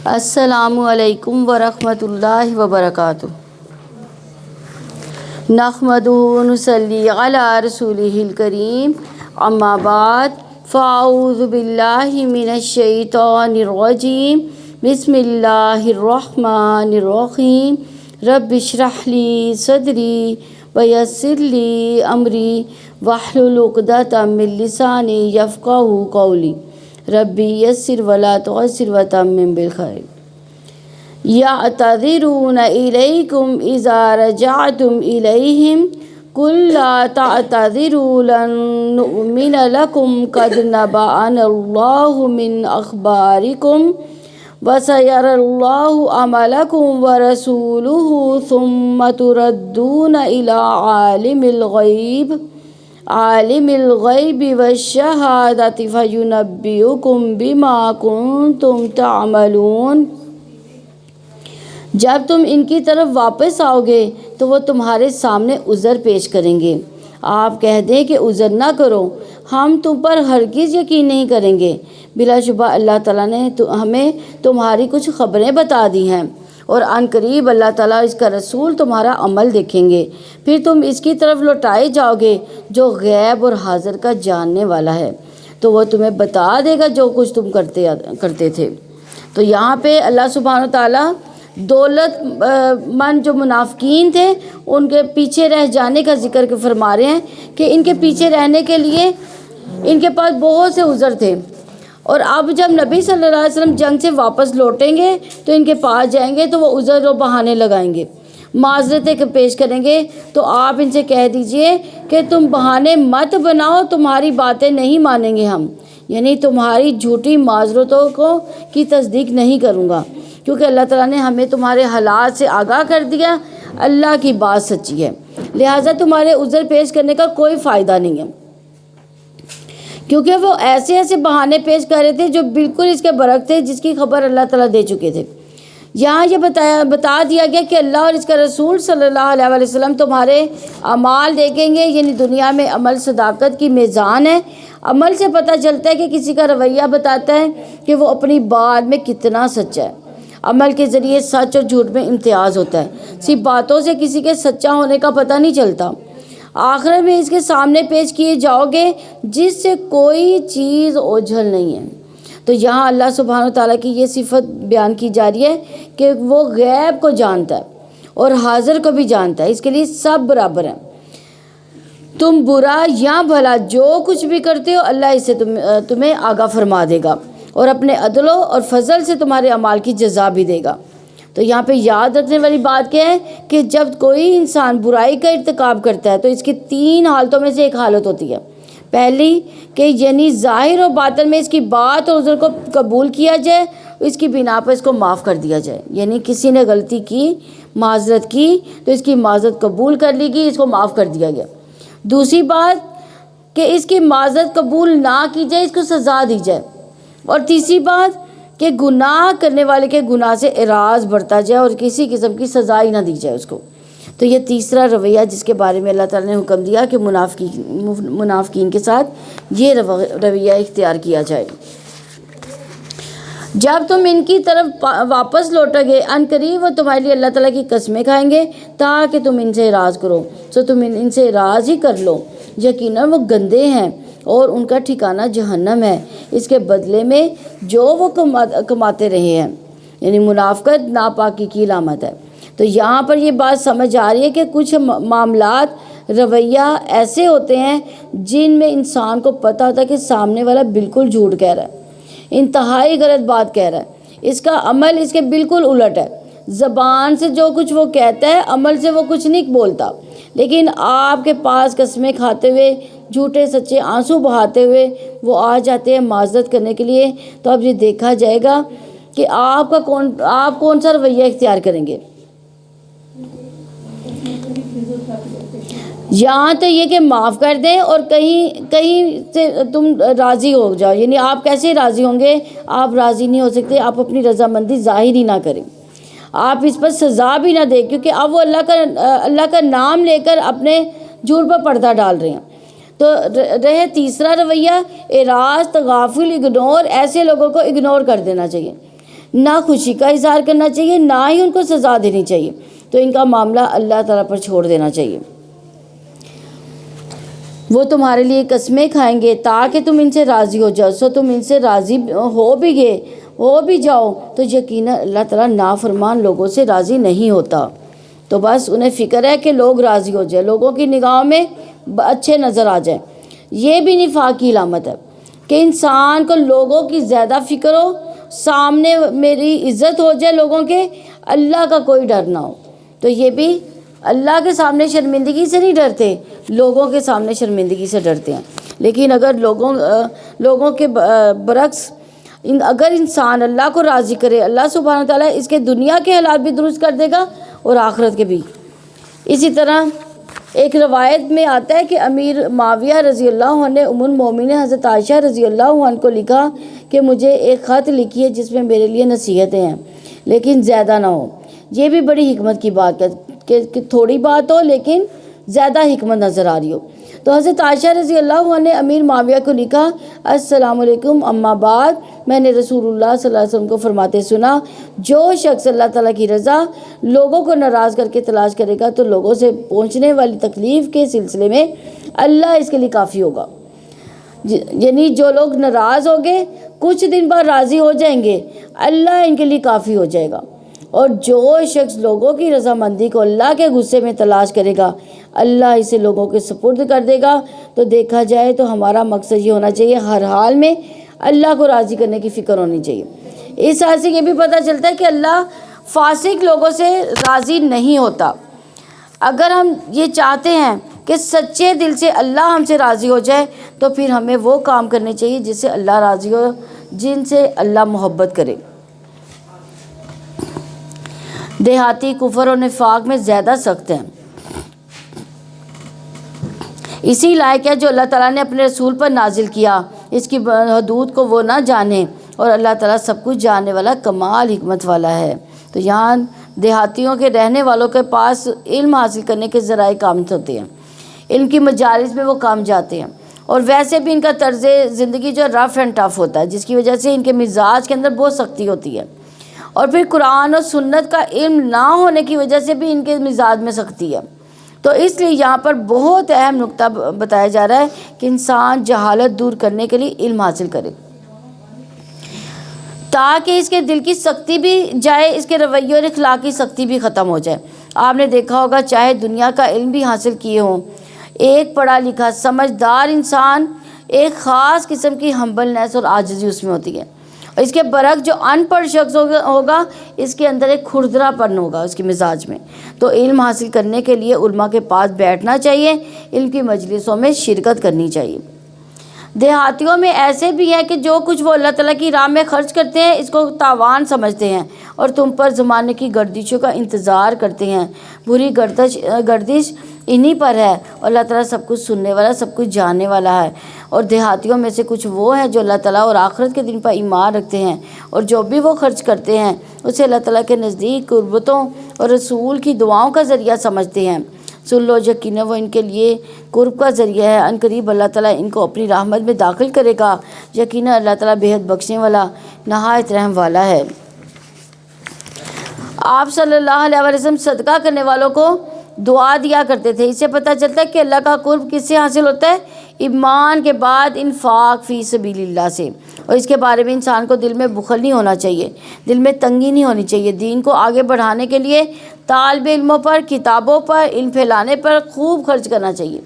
السلام علیکم ورحمۃ اللہ وبرکاتہ۔ نحمدہ و نصلی علی رسولہ الکریم، اما بعد فاعوذ باللہ من الشیطان الرجیم، بسم اللہ الرحمن الرحیم۔ رب اشرح لی صدری ویسر لی امری واحلل عقدۃ من لسانی یفقہوا قولی، ربی یسر ولا تعسر وتمم بالخیر۔ یعتذرون الیکم اذا رجعتم الیہم قل لا تعتذروا لن نؤمن لکم قد نبأنا اللہ من اخبارکم وسيرى الله عملكم ورسوله ثم تردون إلى عالم الغيب والشهادة فينبئكم بما كنتم تعملون۔ جب تم ان کی طرف واپس آؤ گے تو وہ تمہارے سامنے عذر پیش کریں گے۔ آپ کہہ دیں کہ عذر نہ کرو، ہم تم پر ہرگز یقین نہیں کریں گے۔ بلا شبہ اللہ تعالیٰ نے ہمیں تمہاری کچھ خبریں بتا دی ہیں، اور عن قریب اللہ تعالیٰ اس کا رسول تمہارا عمل دیکھیں گے، پھر تم اس کی طرف لوٹائے جاؤ گے جو غیب اور حاضر کا جاننے والا ہے، تو وہ تمہیں بتا دے گا جو کچھ تم کرتے تھے۔ تو یہاں پہ اللہ سبحانہ و تعالیٰ دولت مند جو منافقین تھے ان کے پیچھے رہ جانے کا ذکر فرما رہے ہیں کہ ان کے پیچھے رہنے کے لیے ان کے پاس بہت سے عذر تھے، اور اب جب نبی صلی اللہ علیہ وسلم جنگ سے واپس لوٹیں گے تو ان کے پاس جائیں گے تو وہ عذر و بہانے لگائیں گے، معذرتیں پیش کریں گے۔ تو آپ ان سے کہہ دیجئے کہ تم بہانے مت بناؤ، تمہاری باتیں نہیں مانیں گے ہم، یعنی تمہاری جھوٹی معذرتوں کی تصدیق نہیں کروں گا، کیونکہ اللہ تعالیٰ نے ہمیں تمہارے حالات سے آگاہ کر دیا، اللہ کی بات سچی ہے، لہٰذا تمہارے عذر پیش کرنے کا کوئی فائدہ نہیں ہے، کیونکہ وہ ایسے بہانے پیش کر رہے تھے جو بالکل اس کے برعکس تھے جس کی خبر اللہ تعالیٰ دے چکے تھے۔ یہاں یہ بتا دیا گیا کہ اللہ اور اس کا رسول صلی اللہ علیہ وسلم تمہارے اعمال دیکھیں گے، یعنی دنیا میں عمل صداقت کی میزان ہے۔ عمل سے پتہ چلتا ہے کہ کسی کا رویہ بتاتا ہے کہ وہ اپنی بات میں کتنا سچا ہے۔ عمل کے ذریعے سچ اور جھوٹ میں امتیاز ہوتا ہے، صرف باتوں سے کسی کے سچا ہونے کا پتہ نہیں چلتا۔ آخرت میں اس کے سامنے پیش کیے جاؤ گے جس سے کوئی چیز اوجھل نہیں ہے۔ تو یہاں اللہ سبحانہ و تعالیٰ کی یہ صفت بیان کی جا رہی ہے کہ وہ غیب کو جانتا ہے اور حاضر کو بھی جانتا ہے، اس کے لیے سب برابر ہیں۔ تم برا یا بھلا جو کچھ بھی کرتے ہو اللہ اس سے تمہیں آگاہ فرما دے گا، اور اپنے عدل اور فضل سے تمہارے اعمال کی جزا بھی دے گا۔ تو یہاں پہ یاد رکھنے والی بات کیا ہے کہ جب کوئی انسان برائی کا ارتکاب کرتا ہے تو اس کی 3 حالتوں میں سے ایک حالت ہوتی ہے۔ پہلی کہ یعنی ظاہر و باطن میں اس کی بات اور عذر کو قبول کیا جائے، اس کی بنا پر اس کو معاف کر دیا جائے، یعنی کسی نے غلطی کی، معذرت کی تو اس کی معذرت قبول کر لی گئی، اس کو معاف کر دیا گیا۔ دوسری بات کہ اس کی معذرت قبول نہ کی جائے، اس کو سزا دی جائے۔ اور تیسری بات کہ گناہ کرنے والے کے گناہ سے اعراض برتا جائے اور کسی قسم کی سزا ہی نہ دی جائے اس کو۔ تو یہ تیسرا رویہ جس کے بارے میں اللہ تعالیٰ نے حکم دیا کہ منافقین کے ساتھ یہ رویہ اختیار کیا جائے۔ جب تم ان کی طرف واپس لوٹو گے عن قریب وہ تمہارے لیے اللہ تعالیٰ کی قسمیں کھائیں گے تاکہ تم ان سے اعراض کرو، سو تم ان سے اعراض ہی کر لو، یقیناً وہ گندے ہیں اور ان کا ٹھکانہ جہنم ہے، اس کے بدلے میں جو وہ کماتے رہے ہیں، یعنی منافقت ناپاکی کی علامت ہے۔ تو یہاں پر یہ بات سمجھ آ رہی ہے کہ کچھ معاملات رویہ ایسے ہوتے ہیں جن میں انسان کو پتہ ہوتا ہے کہ سامنے والا بالکل جھوٹ کہہ رہا ہے، انتہائی غلط بات کہہ رہا ہے، اس کا عمل اس کے بالکل الٹ ہے، زبان سے جو کچھ وہ کہتا ہے عمل سے وہ کچھ نہیں بولتا، لیکن آپ کے پاس قسمیں کھاتے ہوئے جھوٹے سچے آنسو بہاتے ہوئے وہ آ جاتے ہیں معذرت کرنے کے لیے، تو اب یہ دیکھا جائے گا کہ آپ کون سا رویہ اختیار کریں گے۔ یہاں تو یہ کہ معاف کر دیں، اور کہیں سے تم راضی ہو جاؤ، یعنی آپ کیسے راضی ہوں گے؟ آپ راضی نہیں ہو سکتے، آپ اپنی رضامندی ظاہر ہی نہ کریں، آپ اس پر سزا بھی نہ دیں، کیونکہ اب وہ اللہ کا نام لے کر اپنے جھوٹ پر پردہ ڈال رہے ہیں۔ تو رہے تیسرا رویہ اعراض، تغافل، اگنور، ایسے لوگوں کو اگنور کر دینا چاہیے، نہ خوشی کا اظہار کرنا چاہیے، نہ ہی ان کو سزا دینی چاہیے، تو ان کا معاملہ اللہ تعالیٰ پر چھوڑ دینا چاہیے۔ وہ تمہارے لیے قسمیں کھائیں گے تاکہ تم ان سے راضی ہو جاؤ، سو تم ان سے راضی ہو بھی جاؤ تو یقیناً اللہ تعالیٰ نافرمان لوگوں سے راضی نہیں ہوتا۔ تو بس انہیں فکر ہے کہ لوگ راضی ہو جائیں، لوگوں کی نگاہوں میں اچھے نظر آ جائیں۔ یہ بھی نفاق کی علامت ہے کہ انسان کو لوگوں کی زیادہ فکر ہو، سامنے میری عزت ہو جائے لوگوں کے، اللہ کا کوئی ڈر نہ ہو۔ تو یہ بھی اللہ کے سامنے شرمندگی سے نہیں ڈرتے، لوگوں کے سامنے شرمندگی سے ڈرتے ہیں۔ لیکن اگر لوگوں کے برعکس اگر انسان اللہ کو راضی کرے، اللہ سبحانہ تعالیٰ اس کے دنیا کے حالات بھی درست کر دے گا اور آخرت کے بھی۔ اسی طرح ایک روایت میں آتا ہے کہ امیر معاویہ رضی اللہ عنہ نے ام المومنین حضرت عائشہ رضی اللہ عنہ کو لکھا کہ مجھے ایک خط لکھیے جس میں میرے لیے نصیحتیں ہیں، لیکن زیادہ نہ ہو۔ یہ بھی بڑی حکمت کی بات ہے کہ تھوڑی بات ہو لیکن زیادہ حکمت نظر آ رہی ہو۔ تو حضرت عائشہ رضی اللہ عنہ نے امیر معاویہ کو لکھا، السلام علیکم، اما بعد، میں نے رسول اللہ صلی اللہ علیہ وسلم کو فرماتے سنا، جو شخص اللہ تعالیٰ کی رضا لوگوں کو ناراض کر کے تلاش کرے گا تو لوگوں سے پہنچنے والی تکلیف کے سلسلے میں اللہ اس کے لیے کافی ہوگا۔ یعنی جو لوگ ناراض ہو گئے کچھ دن بعد راضی ہو جائیں گے، اللہ ان کے لیے کافی ہو جائے گا۔ اور جو شخص لوگوں کی رضامندی کو اللہ کے غصے میں تلاش کرے گا، اللہ اسے لوگوں کے سپرد کر دے گا۔ تو دیکھا جائے تو ہمارا مقصد یہ ہونا چاہیے، ہر حال میں اللہ کو راضی کرنے کی فکر ہونی چاہیے۔ اس حال سے یہ بھی پتہ چلتا ہے کہ اللہ فاسق لوگوں سے راضی نہیں ہوتا۔ اگر ہم یہ چاہتے ہیں کہ سچے دل سے اللہ ہم سے راضی ہو جائے تو پھر ہمیں وہ کام کرنے چاہیے جس سے اللہ راضی ہو، جن سے اللہ محبت کرے۔ دیہاتی کفر و نفاق میں زیادہ سخت ہیں، اسی لائق ہے جو اللہ تعالیٰ نے اپنے رسول پر نازل کیا، اس کی حدود کو وہ نہ جانے، اور اللہ تعالیٰ سب کچھ جاننے والا کمال حکمت والا ہے۔ تو یہاں دیہاتیوں کے رہنے والوں کے پاس علم حاصل کرنے کے ذرائع کام ہوتے ہیں، علم کی مجالس میں وہ کام جاتے ہیں، اور ویسے بھی ان کا طرز زندگی جو رف اینڈ ٹف ہوتا ہے، جس کی وجہ سے ان کے مزاج کے اندر بہت سختی ہوتی ہے، اور پھر قرآن اور سنت کا علم نہ ہونے کی وجہ سے بھی ان کے مزاج میں سختی ہے۔ تو اس لیے یہاں پر بہت اہم نقطہ بتایا جا رہا ہے کہ انسان جہالت دور کرنے کے لیے علم حاصل کرے تاکہ اس کے دل کی سختی بھی جائے، اس کے رویے اور اخلاق کی سختی بھی ختم ہو جائے۔ آپ نے دیکھا ہوگا چاہے دنیا کا علم بھی حاصل کیے ہوں، ایک پڑھا لکھا سمجھدار انسان ایک خاص قسم کی ہمبلنس اور عاجزی اس میں ہوتی ہے، اور اس کے برعکس جو ان پڑھ شخص ہوگا اس کے اندر ایک کھردرا پن ہوگا اس کے مزاج میں۔ تو علم حاصل کرنے کے لیے علماء کے پاس بیٹھنا چاہیے، علم کی مجلسوں میں شرکت کرنی چاہیے۔ دیہاتیوں میں ایسے بھی ہیں کہ جو کچھ وہ اللہ تعالیٰ کی راہ میں خرچ کرتے ہیں اس کو تاوان سمجھتے ہیں، اور تم پر زمانے کی گردشوں کا انتظار کرتے ہیں۔ بری گردش انہی پر ہے، اور اللہ تعالیٰ سب کچھ سننے والا، سب کچھ جاننے والا ہے۔ اور دیہاتیوں میں سے کچھ وہ ہیں جو اللہ تعالیٰ اور آخرت کے دن پر ایمان رکھتے ہیں، اور جو بھی وہ خرچ کرتے ہیں اسے اللہ تعالیٰ کے نزدیک قربتوں اور رسول کی دعاؤں کا ذریعہ سمجھتے ہیں۔ سن لو، یقیناً وہ ان کے لیے قرب کا ذریعہ ہے، ان قریب اللہ تعالیٰ ان کو اپنی رحمت میں داخل کرے گا۔ یقیناً اللہ تعالیٰ بےحد بخشنے والا، نہایت رحم والا ہے۔ آپ صلی اللہ علیہ وسلم صدقہ کرنے والوں کو دعا دیا کرتے تھے۔ اس سے پتہ چلتا ہے کہ اللہ کا قرب کس سے حاصل ہوتا ہے؟ ایمان کے بعد انفاق فی سبیل اللہ سے۔ اور اس کے بارے میں انسان کو دل میں بخل نہیں ہونا چاہیے، دل میں تنگی نہیں ہونی چاہیے۔ دین کو آگے بڑھانے کے لیے طالب علموں پر، کتابوں پر، علم پھیلانے پر خوب خرچ کرنا چاہیے۔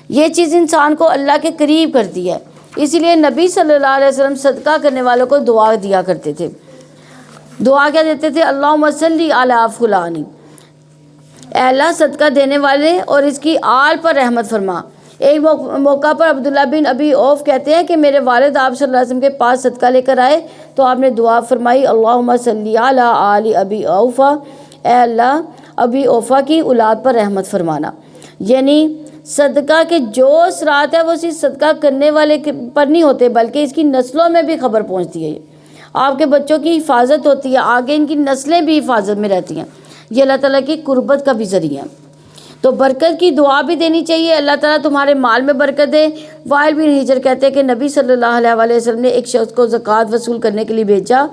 یہ چیز انسان کو اللہ کے قریب کرتی ہے۔ اسی لیے نبی صلی اللہ علیہ وسلم صدقہ کرنے والوں کو دعا دیا کرتے تھے۔ دعا کیا دیتے تھے؟ اللہم صلی علی فلان، اے اللہ صدقہ دینے والے اور اس کی آل پر رحمت فرما۔ ایک موقع پر عبداللہ بن ابی اوف کہتے ہیں کہ میرے والد آپ صلی اللہ علیہ وسلم کے پاس صدقہ لے کر آئے تو آپ نے دعا فرمائی، اللہم صلی علی آل ابی اوفا، اے اللہ ابی اوفا کی اولاد پر رحمت فرمانا۔ یعنی صدقہ کے جو اثرات ہے وہ صرف صدقہ کرنے والے پر نہیں ہوتے بلکہ اس کی نسلوں میں بھی خبر پہنچتی ہے۔ آپ کے بچوں کی حفاظت ہوتی ہے، آگے ان کی نسلیں بھی حفاظت میں رہتی ہیں۔ یہ اللہ تعالیٰ کی قربت کا بھی ذریعہ ہے۔ تو برکت کی دعا بھی دینی چاہیے، اللہ تعالیٰ تمہارے مال میں برکت دے۔ وائل بن حجر کہتے ہیں کہ نبی صلی اللہ علیہ وسلم نے ایک شخص کو زکوٰۃ وصول کرنے کے لیے بھیجا۔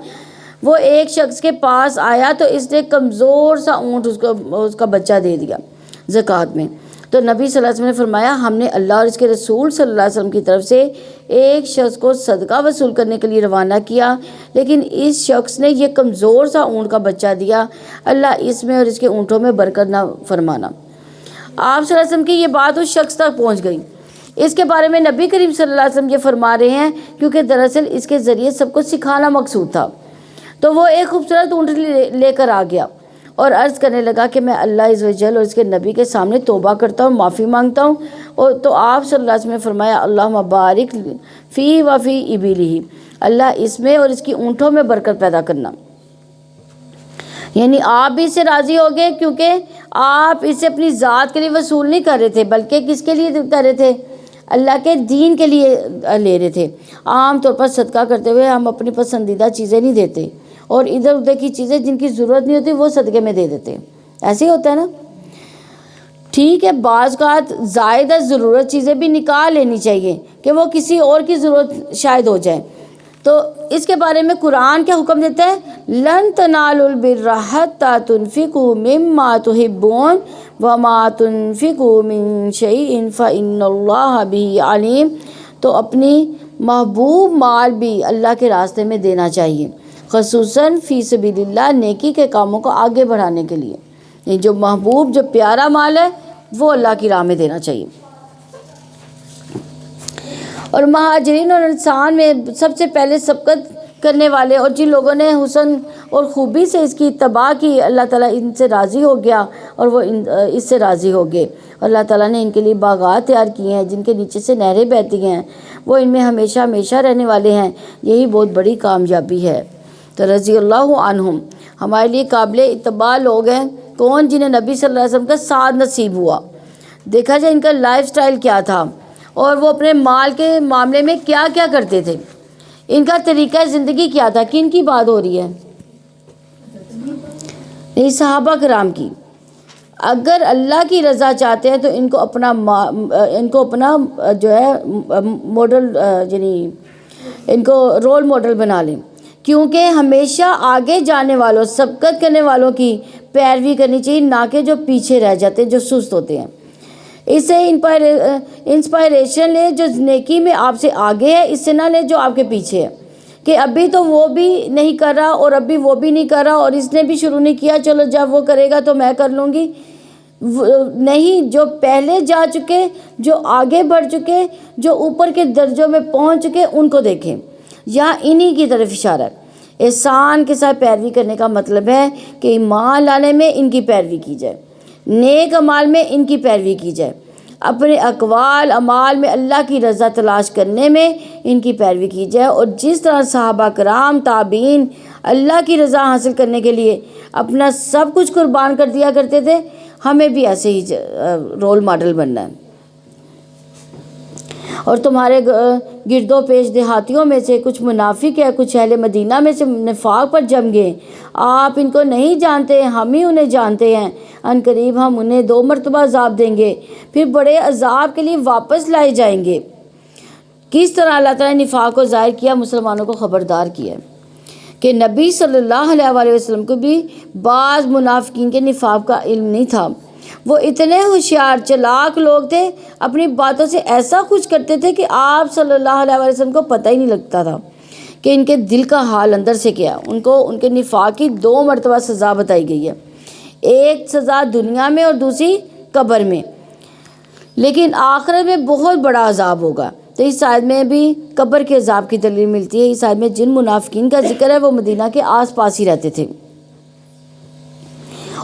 وہ ایک شخص کے پاس آیا تو اس نے کمزور سا اونٹ اس کا بچہ دے دیا زکوٰۃ میں. تو نبی صلی اللہ علیہ وسلم نے فرمایا ہم نے اللہ اور اس کے رسول صلی اللہ علیہ وسلم کی طرف سے ایک شخص کو صدقہ وصول کرنے کے لیے روانہ کیا، لیکن اس شخص نے یہ کمزور سا اونٹ کا بچہ دیا، اللہ اس میں اور اس کے اونٹوں میں برکت نہ فرمانا. آپ صلی اللہ علیہ وسلم کی یہ بات اس شخص تک پہنچ گئی. اس کے بارے میں نبی کریم صلی اللہ علیہ وسلم یہ فرما رہے ہیں کیونکہ دراصل اس کے ذریعے سب کو سکھانا مقصود تھا. تو وہ ایک خوبصورت اونٹ لے کر آ گیا اور عرض کرنے لگا کہ میں اللہ عز و جل اور اس کے نبی کے سامنے توبہ کرتا ہوں، معافی مانگتا ہوں. اور تو آپ صلی اللہ علیہ وسلم نے فرمایا اللہم بارک فی و فی ابلہ، اللہ اس میں اور اس کی اونٹوں میں برکت پیدا کرنا. یعنی آپ بھی اس سے راضی ہو گئے کیونکہ آپ اسے اپنی ذات کے لیے وصول نہیں کر رہے تھے بلکہ کس کے لیے کر رہے تھے؟ اللہ کے دین کے لیے لے رہے تھے. عام طور پر صدقہ کرتے ہوئے ہم اپنی پسندیدہ چیزیں نہیں دیتے اور ادھر ادھر کی چیزیں جن کی ضرورت نہیں ہوتی وہ صدقے میں دے دیتے ہیں. ایسے ہی ہوتا ہے نا. ٹھیک ہے، بعض اوقات زائدہ ضرورت چیزیں بھی نکال لینی چاہیے کہ وہ کسی اور کی ضرورت شاید ہو جائے. تو اس کے بارے میں قرآن کیا حکم دیتا ہے؟ لن تنالوا البر حتی تنفقوا مما تحبون وما تنفقوا من شیء فإن اللہ بہ علیم. تو اپنی محبوب مال بھی اللہ کے راستے میں دینا چاہیے، خصوصاً فی سبیل اللہ، نیکی کے کاموں کو آگے بڑھانے کے لیے. یہ جو محبوب جو پیارا مال ہے وہ اللہ کی راہ میں دینا چاہیے. اور مہاجرین اور انسان میں سب سے پہلے سبقت کرنے والے اور جن لوگوں نے حسن اور خوبی سے اس کی اتباع کی، اللہ تعالیٰ ان سے راضی ہو گیا اور وہ اس سے راضی ہو گئے. اللہ تعالیٰ نے ان کے لیے باغات تیار کیے ہیں جن کے نیچے سے نہریں بہتی ہیں، وہ ان میں ہمیشہ ہمیشہ رہنے والے ہیں. یہی بہت بڑی کامیابی ہے. تو رضی اللہ عنہم ہمارے لیے قابل اتباع لوگ ہیں. کون؟ جنہیں نبی صلی اللہ علیہ وسلم کا ساتھ نصیب ہوا. دیکھا جائے ان کا لائف سٹائل کیا تھا اور وہ اپنے مال کے معاملے میں کیا کیا کرتے تھے، ان کا طریقہ زندگی کیا تھا. کن کی بات ہو رہی ہے؟ نہیں، صحابہ کرام کی. اگر اللہ کی رضا چاہتے ہیں تو ان کو اپنا جو ہے ماڈل، یعنی ان کو رول ماڈل بنا لیں، کیونکہ ہمیشہ آگے جانے والوں، سبقت کرنے والوں کی پیروی کرنی چاہیے، نہ کہ جو پیچھے رہ جاتے ہیں، جو سست ہوتے ہیں. اس سے انسپائریشن لیں جو نیکی میں آپ سے آگے ہے، اس سے نہ لیں جو آپ کے پیچھے ہے کہ ابھی تو وہ بھی نہیں کر رہا اور ابھی وہ بھی نہیں کر رہا اور اس نے بھی شروع نہیں کیا، چلو جب وہ کرے گا تو میں کر لوں گی. نہیں، جو پہلے جا چکے، جو آگے بڑھ چکے، جو اوپر کے درجوں میں پہنچ چکے، ان کو دیکھیں. یہاں انہی کی طرف اشارہ ہے. احسان کے ساتھ پیروی کرنے کا مطلب ہے کہ ایمان لانے میں ان کی پیروی کی جائے، نیک اعمال میں ان کی پیروی کی جائے، اپنے اقوال اعمال میں اللہ کی رضا تلاش کرنے میں ان کی پیروی کی جائے. اور جس طرح صحابہ کرام، تابعین اللہ کی رضا حاصل کرنے کے لیے اپنا سب کچھ قربان کر دیا کرتے تھے، ہمیں بھی ایسے ہی رول ماڈل بننا ہے. اور تمہارے گرد و پیش دیہاتیوں میں سے کچھ منافق ہے، کچھ اہل مدینہ میں سے نفاق پر جم گئے. آپ ان کو نہیں جانتے، ہم ہی انہیں جانتے ہیں. ان قریب ہم انہیں 2 مرتبہ عذاب دیں گے، پھر بڑے عذاب کے لیے واپس لائے جائیں گے. کس طرح اللہ تعالیٰ نے نفاق کو ظاہر کیا، مسلمانوں کو خبردار کیا کہ نبی صلی اللہ علیہ وسلم کو بھی بعض منافقین کے نفاق کا علم نہیں تھا. وہ اتنے ہوشیار چلاک لوگ تھے، اپنی باتوں سے ایسا کچھ کرتے تھے کہ آپ صلی اللہ علیہ وسلم کو پتہ ہی نہیں لگتا تھا کہ ان کے دل کا حال اندر سے کیا. ان کو ان کے نفاق کی 2 مرتبہ سزا بتائی گئی ہے، ایک سزا دنیا میں اور دوسری قبر میں، لیکن آخرت میں بہت بڑا عذاب ہوگا. تو اس آیت میں بھی قبر کے عذاب کی دلیل ملتی ہے. اس آیت میں جن منافقین کا ذکر ہے وہ مدینہ کے آس پاس ہی رہتے تھے،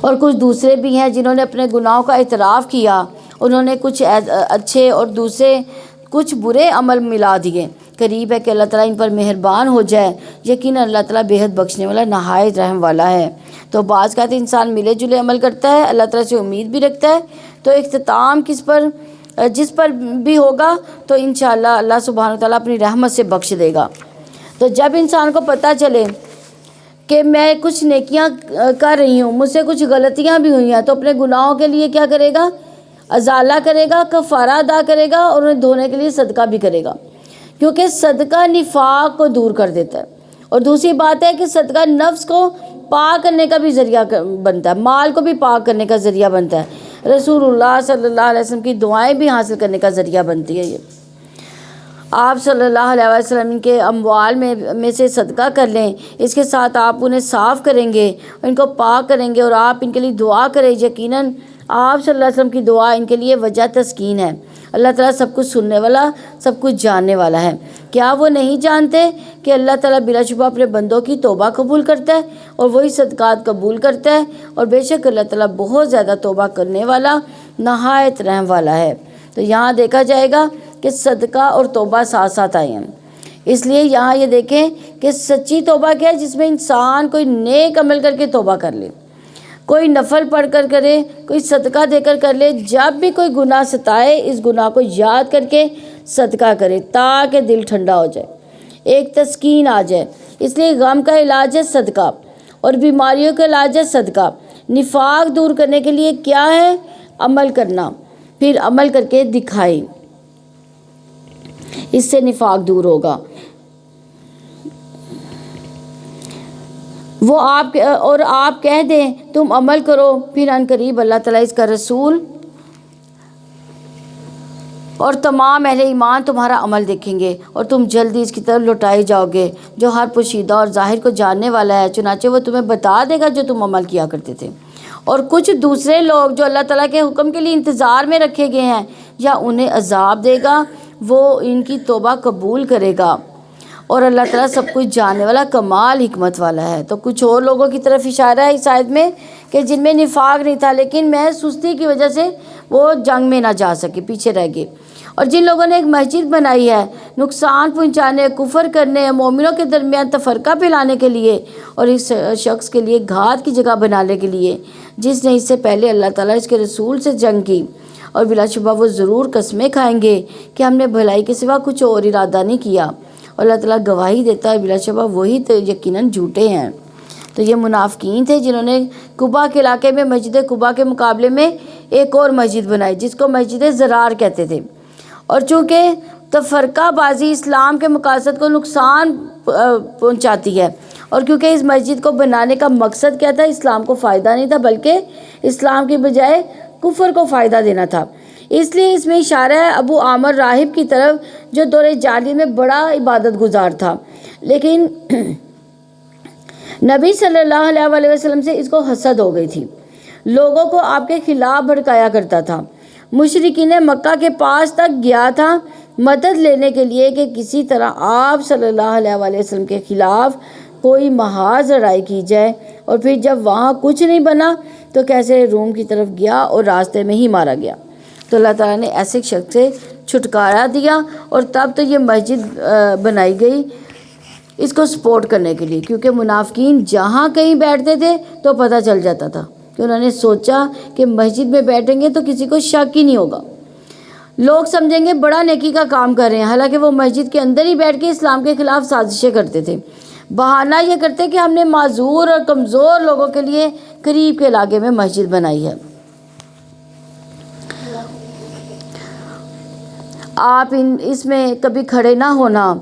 اور کچھ دوسرے بھی ہیں جنہوں نے اپنے گناہوں کا اعتراف کیا. انہوں نے کچھ اچھے اور دوسرے کچھ برے عمل ملا دیے. قریب ہے کہ اللہ تعالیٰ ان پر مہربان ہو جائے. یقیناً اللہ تعالیٰ بے حد بخشنے والا، نہایت رحم والا ہے. تو بعض کہتے ہیں انسان ملے جلے عمل کرتا ہے، اللہ تعالیٰ سے امید بھی رکھتا ہے، تو اختتام جس پر بھی ہوگا تو انشاءاللہ اللہ سبحانہ وتعالیٰ اپنی رحمت سے بخش دے گا. تو جب انسان کو پتہ چلے کہ میں کچھ نیکیاں کر رہی ہوں، مجھ سے کچھ غلطیاں بھی ہوئی ہیں، تو اپنے گناہوں کے لیے کیا کرے گا؟ ازالہ کرے گا، کفارہ ادا کرے گا اور انہیں دھونے کے لیے صدقہ بھی کرے گا، کیونکہ صدقہ نفاق کو دور کر دیتا ہے اور دوسری بات ہے کہ صدقہ نفس کو پاک کرنے کا بھی ذریعہ بنتا ہے، مال کو بھی پاک کرنے کا ذریعہ بنتا ہے، رسول اللہ صلی اللہ علیہ وسلم کی دعائیں بھی حاصل کرنے کا ذریعہ بنتی ہے۔ یہ آپ صلی اللہ علیہ وسلم کے اموال میں سے صدقہ کر لیں، اس کے ساتھ آپ انہیں صاف کریں گے، ان کو پاک کریں گے اور آپ ان کے لیے دعا کریں، یقیناً آپ صلی اللہ علیہ وسلم کی دعا ان کے لیے وجہ تسکین ہے۔ اللہ تعالیٰ سب کچھ سننے والا، سب کچھ جاننے والا ہے۔ کیا وہ نہیں جانتے کہ اللہ تعالیٰ بلا شبہ اپنے بندوں کی توبہ قبول کرتا ہے اور وہی صدقات قبول کرتا ہے، اور بے شک اللہ تعالیٰ بہت زیادہ توبہ کرنے والا، نہایت رحم والا ہے۔ تو یہاں دیکھا جائے گا کہ صدقہ اور توبہ ساتھ ساتھ آئے ہیں، اس لیے یہاں یہ دیکھیں کہ سچی توبہ کیا ہے، جس میں انسان کوئی نیک عمل کر کے توبہ کر لے، کوئی نفل پڑھ کر کرے، کوئی صدقہ دے کر کر لے، جب بھی کوئی گناہ ستائے اس گناہ کو یاد کر کے صدقہ کرے تاکہ دل ٹھنڈا ہو جائے، ایک تسکین آ جائے۔ اس لیے غم کا علاج ہے صدقہ، اور بیماریوں کا علاج ہے صدقہ۔ نفاق دور کرنے کے لیے کیا ہے؟ عمل کرنا، پھر عمل کر کے دکھائے، اس سے نفاق دور ہوگا۔ وہ آپ کہہ دیں تم عمل کرو، پھر ان قریب اللہ تعالیٰ، اس کا رسول اور تمام اہل ایمان تمہارا عمل دیکھیں گے اور تم جلدی اس کی طرف لوٹائے جاؤ گے جو ہر پوشیدہ اور ظاہر کو جاننے والا ہے، چنانچہ وہ تمہیں بتا دے گا جو تم عمل کیا کرتے تھے۔ اور کچھ دوسرے لوگ جو اللہ تعالیٰ کے حکم کے لیے انتظار میں رکھے گئے ہیں، یا انہیں عذاب دے گا، وہ ان کی توبہ قبول کرے گا، اور اللہ تعالیٰ سب کچھ جاننے والا، کمال حکمت والا ہے۔ تو کچھ اور لوگوں کی طرف اشارہ ہے اس آیت میں کہ جن میں نفاق نہیں تھا، لیکن محض سستی کی وجہ سے وہ جنگ میں نہ جا سکے، پیچھے رہ گئے۔ اور جن لوگوں نے ایک مسجد بنائی ہے نقصان پہنچانے، کفر کرنے، مومنوں کے درمیان تفرقہ پھیلانے کے لیے، اور اس شخص کے لیے گھات کی جگہ بنانے کے لیے جس نے اس سے پہلے اللہ تعالیٰ اس کے رسول سے جنگ کی، اور بلا شبہ وہ ضرور قسمیں کھائیں گے کہ ہم نے بھلائی کے سوا کچھ اور ارادہ نہیں کیا، اور اللہ تعالیٰ گواہی دیتا ہے بلا شبہ وہی تو یقیناً جھوٹے ہیں۔ تو یہ منافقین تھے جنہوں نے قباء کے علاقے میں مسجد قباء کے مقابلے میں ایک اور مسجد بنائی جس کو مسجد زرار کہتے تھے، اور چونکہ تفرقہ بازی اسلام کے مقاصد کو نقصان پہنچاتی ہے، اور کیونکہ اس مسجد کو بنانے کا مقصد کیا تھا؟ اسلام کو فائدہ نہیں تھا، بلکہ اسلام کی بجائے کفر کو فائدہ دینا تھا، اس لیے اس میں اشارہ ہے ابو عامر راہب کی طرف جو دور جاہلیت میں بڑا عبادت گزار تھا، لیکن نبی صلی اللہ علیہ وسلم سے اس کو حسد ہو گئی تھی، لوگوں کو آپ کے خلاف بھڑکایا کرتا تھا، مشرکین مکہ کے پاس تک گیا تھا مدد لینے کے لیے کہ کسی طرح آپ صلی اللہ علیہ وسلم کے خلاف کوئی محاذ لڑائی کی جائے، اور پھر جب وہاں کچھ نہیں بنا تو کیسے روم کی طرف گیا اور راستے میں ہی مارا گیا۔ تو اللہ تعالیٰ نے ایسے شخص سے چھٹکارا دیا، اور تب تو یہ مسجد بنائی گئی اس کو سپورٹ کرنے کے لیے، کیونکہ منافقین جہاں کہیں بیٹھتے تھے تو پتہ چل جاتا تھا کہ انہوں نے سوچا کہ مسجد میں بیٹھیں گے تو کسی کو شک ہی نہیں ہوگا، لوگ سمجھیں گے بڑا نیکی کا کام کر رہے ہیں، حالانکہ وہ مسجد کے اندر ہی بیٹھ کے اسلام کے خلاف سازشیں کرتے تھے، بہانہ یہ کرتے کہ ہم نے معذور اور کمزور لوگوں کے لیے قریب کے علاقے میں مسجد بنائی ہے۔ آپ اس میں کبھی کھڑے نہ ہونا،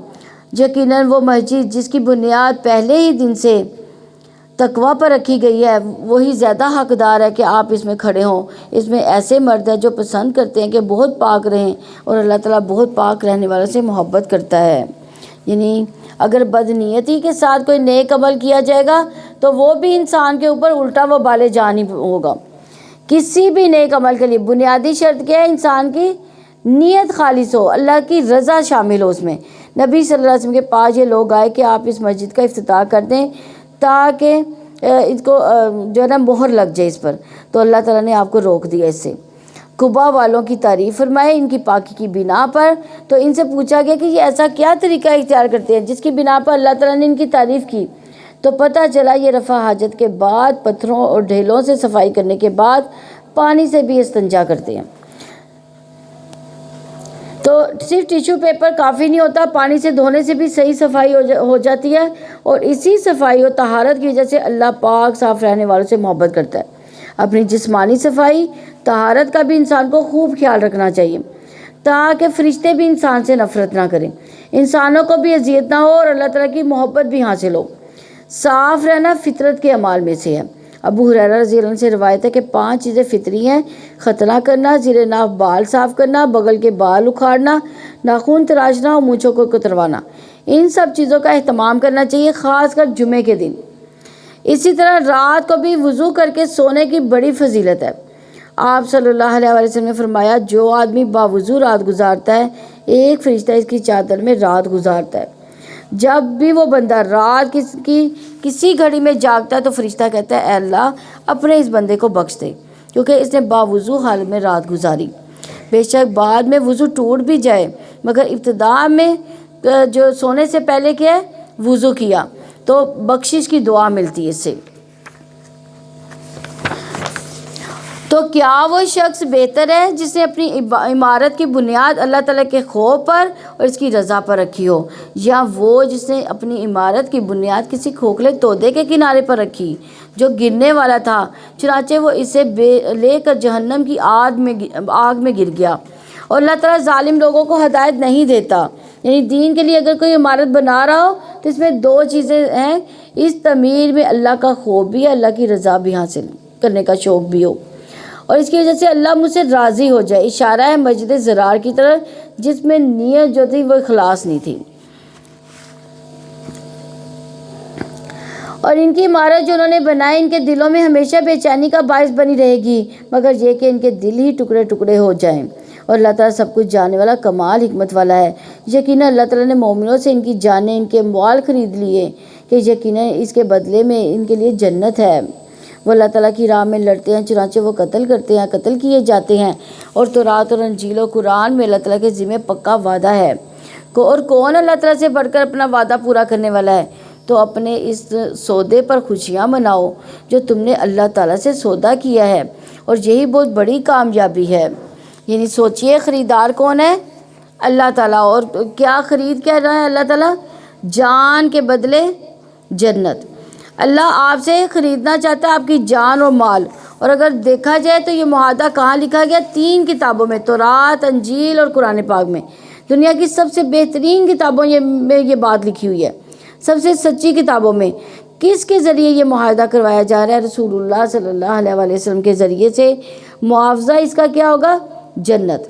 یقیناً وہ مسجد جس کی بنیاد پہلے ہی دن سے تقویٰ پر رکھی گئی ہے وہی زیادہ حقدار ہے کہ آپ اس میں کھڑے ہوں۔ اس میں ایسے مرد ہیں جو پسند کرتے ہیں کہ بہت پاک رہیں، اور اللہ تعالیٰ بہت پاک رہنے والوں سے محبت کرتا ہے۔ یعنی اگر بدنیتی کے ساتھ کوئی نیک عمل کیا جائے گا تو وہ بھی انسان کے اوپر الٹا وبال جان ہی ہوگا۔ کسی بھی نیک عمل کے لیے بنیادی شرط کیا ہے؟ انسان کی نیت خالص ہو، اللہ کی رضا شامل ہو اس میں۔ نبی صلی اللہ علیہ وسلم کے پاس یہ لوگ آئے کہ آپ اس مسجد کا افتتاح کر دیں تاکہ اس کو جو ہے نا مہر لگ جائے اس پر، تو اللہ تعالیٰ نے آپ کو روک دیا اس سے۔ قباء والوں کی تعریف فرمائے ان کی پاکی کی بنا پر، تو ان سے پوچھا گیا کہ یہ ایسا کیا طریقہ اختیار کرتے ہیں جس کی بنا پر اللہ تعالیٰ نے ان کی تعریف کی، تو پتہ چلا یہ رفع حاجت کے بعد پتھروں اور ڈھیلوں سے صفائی کرنے کے بعد پانی سے بھی استنجا کرتے ہیں۔ تو صرف ٹیشو پیپر کافی نہیں ہوتا، پانی سے دھونے سے بھی صحیح صفائی ہو جاتی ہے، اور اسی صفائی اور طہارت کی وجہ سے اللہ پاک صاف رہنے والوں سے محبت کرتا ہے۔ اپنی جسمانی صفائی طہارت کا بھی انسان کو خوب خیال رکھنا چاہیے تاکہ فرشتے بھی انسان سے نفرت نہ کریں، انسانوں کو بھی اذیت نہ ہو اور اللہ تعالیٰ کی محبت بھی حاصل ہو۔ صاف رہنا فطرت کے اعمال میں سے ہے۔ ابو ہریرہ رضی اللہ عنہ سے روایت ہے کہ 5 چیزیں فطری ہیں: ختنہ کرنا، زیر ناف بال صاف کرنا، بغل کے بال اکھاڑنا، ناخن تراشنا اور مونچھوں کو کتروانا۔ ان سب چیزوں کا اہتمام کرنا چاہیے، خاص کر جمعے کے دن۔ اسی طرح رات کو بھی وضو کر کے سونے کی بڑی فضیلت ہے۔ آپ صلی اللہ علیہ وسلم نے فرمایا، جو آدمی باوضو رات گزارتا ہے، ایک فرشتہ اس کی چادر میں رات گزارتا ہے۔ جب بھی وہ بندہ رات کی کسی گھڑی میں جاگتا ہے تو فرشتہ کہتا ہے، اے اللہ اپنے اس بندے کو بخش دے، کیونکہ اس نے باوضو حال میں رات گزاری۔ بے شک بعد میں وضو ٹوٹ بھی جائے، مگر ابتدا میں جو سونے سے پہلے کیا ہے، وضو کیا، تو بخشش کی دعا ملتی ہے اس سے۔ تو کیا وہ شخص بہتر ہے جس نے اپنی عمارت کی بنیاد اللہ تعالیٰ کے خوف پر اور اس کی رضا پر رکھی ہو، یا وہ جس نے اپنی عمارت کی بنیاد کسی کھوکھلے تودے کے کنارے پر رکھی جو گرنے والا تھا، چنانچہ وہ اسے لے کر جہنم کی آگ میں گر گیا۔ اور اللہ تعالیٰ ظالم لوگوں کو ہدایت نہیں دیتا۔ یعنی دین کے لیے اگر کوئی عمارت بنا رہا ہو تو اس میں 2 چیزیں ہیں، اس تعمیر میں اللہ کا خوف بھی ہے، اللہ کی رضا بھی حاصل کرنے کا شوق بھی ہو، اور اس کی وجہ سے اللہ مجھ سے راضی ہو جائے۔ اشارہ ہے مسجد زرار کی طرف، جس میں نیت جو تھی وہ اخلاص نہیں تھی۔ اور ان کی عمارت جو انہوں نے بنائی، ان کے دلوں میں ہمیشہ بے چینی کا باعث بنی رہے گی، مگر یہ کہ ان کے دل ہی ٹکڑے ٹکڑے ہو جائیں۔ اور اللہ تعالیٰ سب کچھ جاننے والا، کمال حکمت والا ہے۔ یقیناً اللہ تعالیٰ نے مومنوں سے ان کی جانیں، ان کے اموال خرید لیے کہ یقیناً اس کے بدلے میں ان کے لیے جنت ہے۔ وہ اللہ تعالیٰ کی راہ میں لڑتے ہیں، چنانچہ وہ قتل کرتے ہیں، قتل کیے جاتے ہیں۔ اور تورات اور انجیل و قرآن میں اللہ تعالیٰ کے ذمہ پکا وعدہ ہے۔ اور کون اللہ تعالیٰ سے بڑھ کر اپنا وعدہ پورا کرنے والا ہے؟ تو اپنے اس سودے پر خوشیاں مناؤ جو تم نے اللہ تعالیٰ سے سودا کیا ہے، اور یہی بہت بڑی کامیابی ہے۔ یعنی سوچئے خریدار کون ہے؟ اللہ تعالیٰ۔ اور کیا خرید کیا رہا ہے اللہ تعالیٰ؟ جان کے بدلے جنت۔ اللہ آپ سے خریدنا چاہتا ہے آپ کی جان اور مال۔ اور اگر دیکھا جائے تو یہ معاہدہ کہاں لکھا گیا؟ 3 کتابوں میں، تورات، انجیل اور قرآن پاک میں۔ دنیا کی سب سے بہترین کتابوں میں یہ بات لکھی ہوئی ہے، سب سے سچی کتابوں میں۔ کس کے ذریعے یہ معاہدہ کروایا جا رہا ہے؟ رسول اللہ صلی اللہ علیہ وسلم کے ذریعے سے۔ معاوضہ اس کا کیا ہوگا؟ جنت۔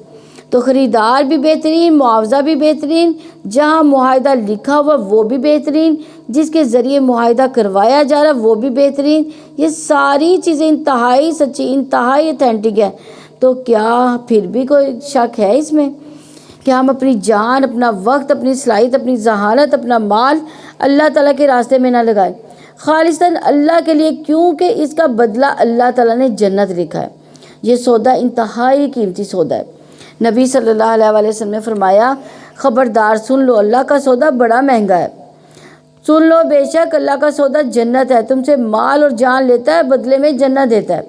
تو خریدار بھی بہترین، معاوضہ بھی بہترین، جہاں معاہدہ لکھا ہوا وہ بھی بہترین، جس کے ذریعے معاہدہ کروایا جا رہا وہ بھی بہترین۔ یہ ساری چیزیں انتہائی سچی، انتہائی ایتھینٹک ہے۔ تو کیا پھر بھی کوئی شک ہے اس میں کہ ہم اپنی جان، اپنا وقت، اپنی صلاحیت، اپنی ذہانت، اپنا مال اللہ تعالیٰ کے راستے میں نہ لگائیں، خالصاً اللہ کے لیے، کیونکہ اس کا بدلہ اللہ تعالیٰ نے جنت لکھا ہے۔ یہ سودا انتہائی قیمتی سودا ہے۔ نبی صلی اللہ علیہ وسلم نے فرمایا، خبردار سن لو، اللہ کا سودا بڑا مہنگا ہے۔ سن لو، بے شک اللہ کا سودا جنت ہے، تم سے مال اور جان لیتا ہے، بدلے میں جنت دیتا ہے۔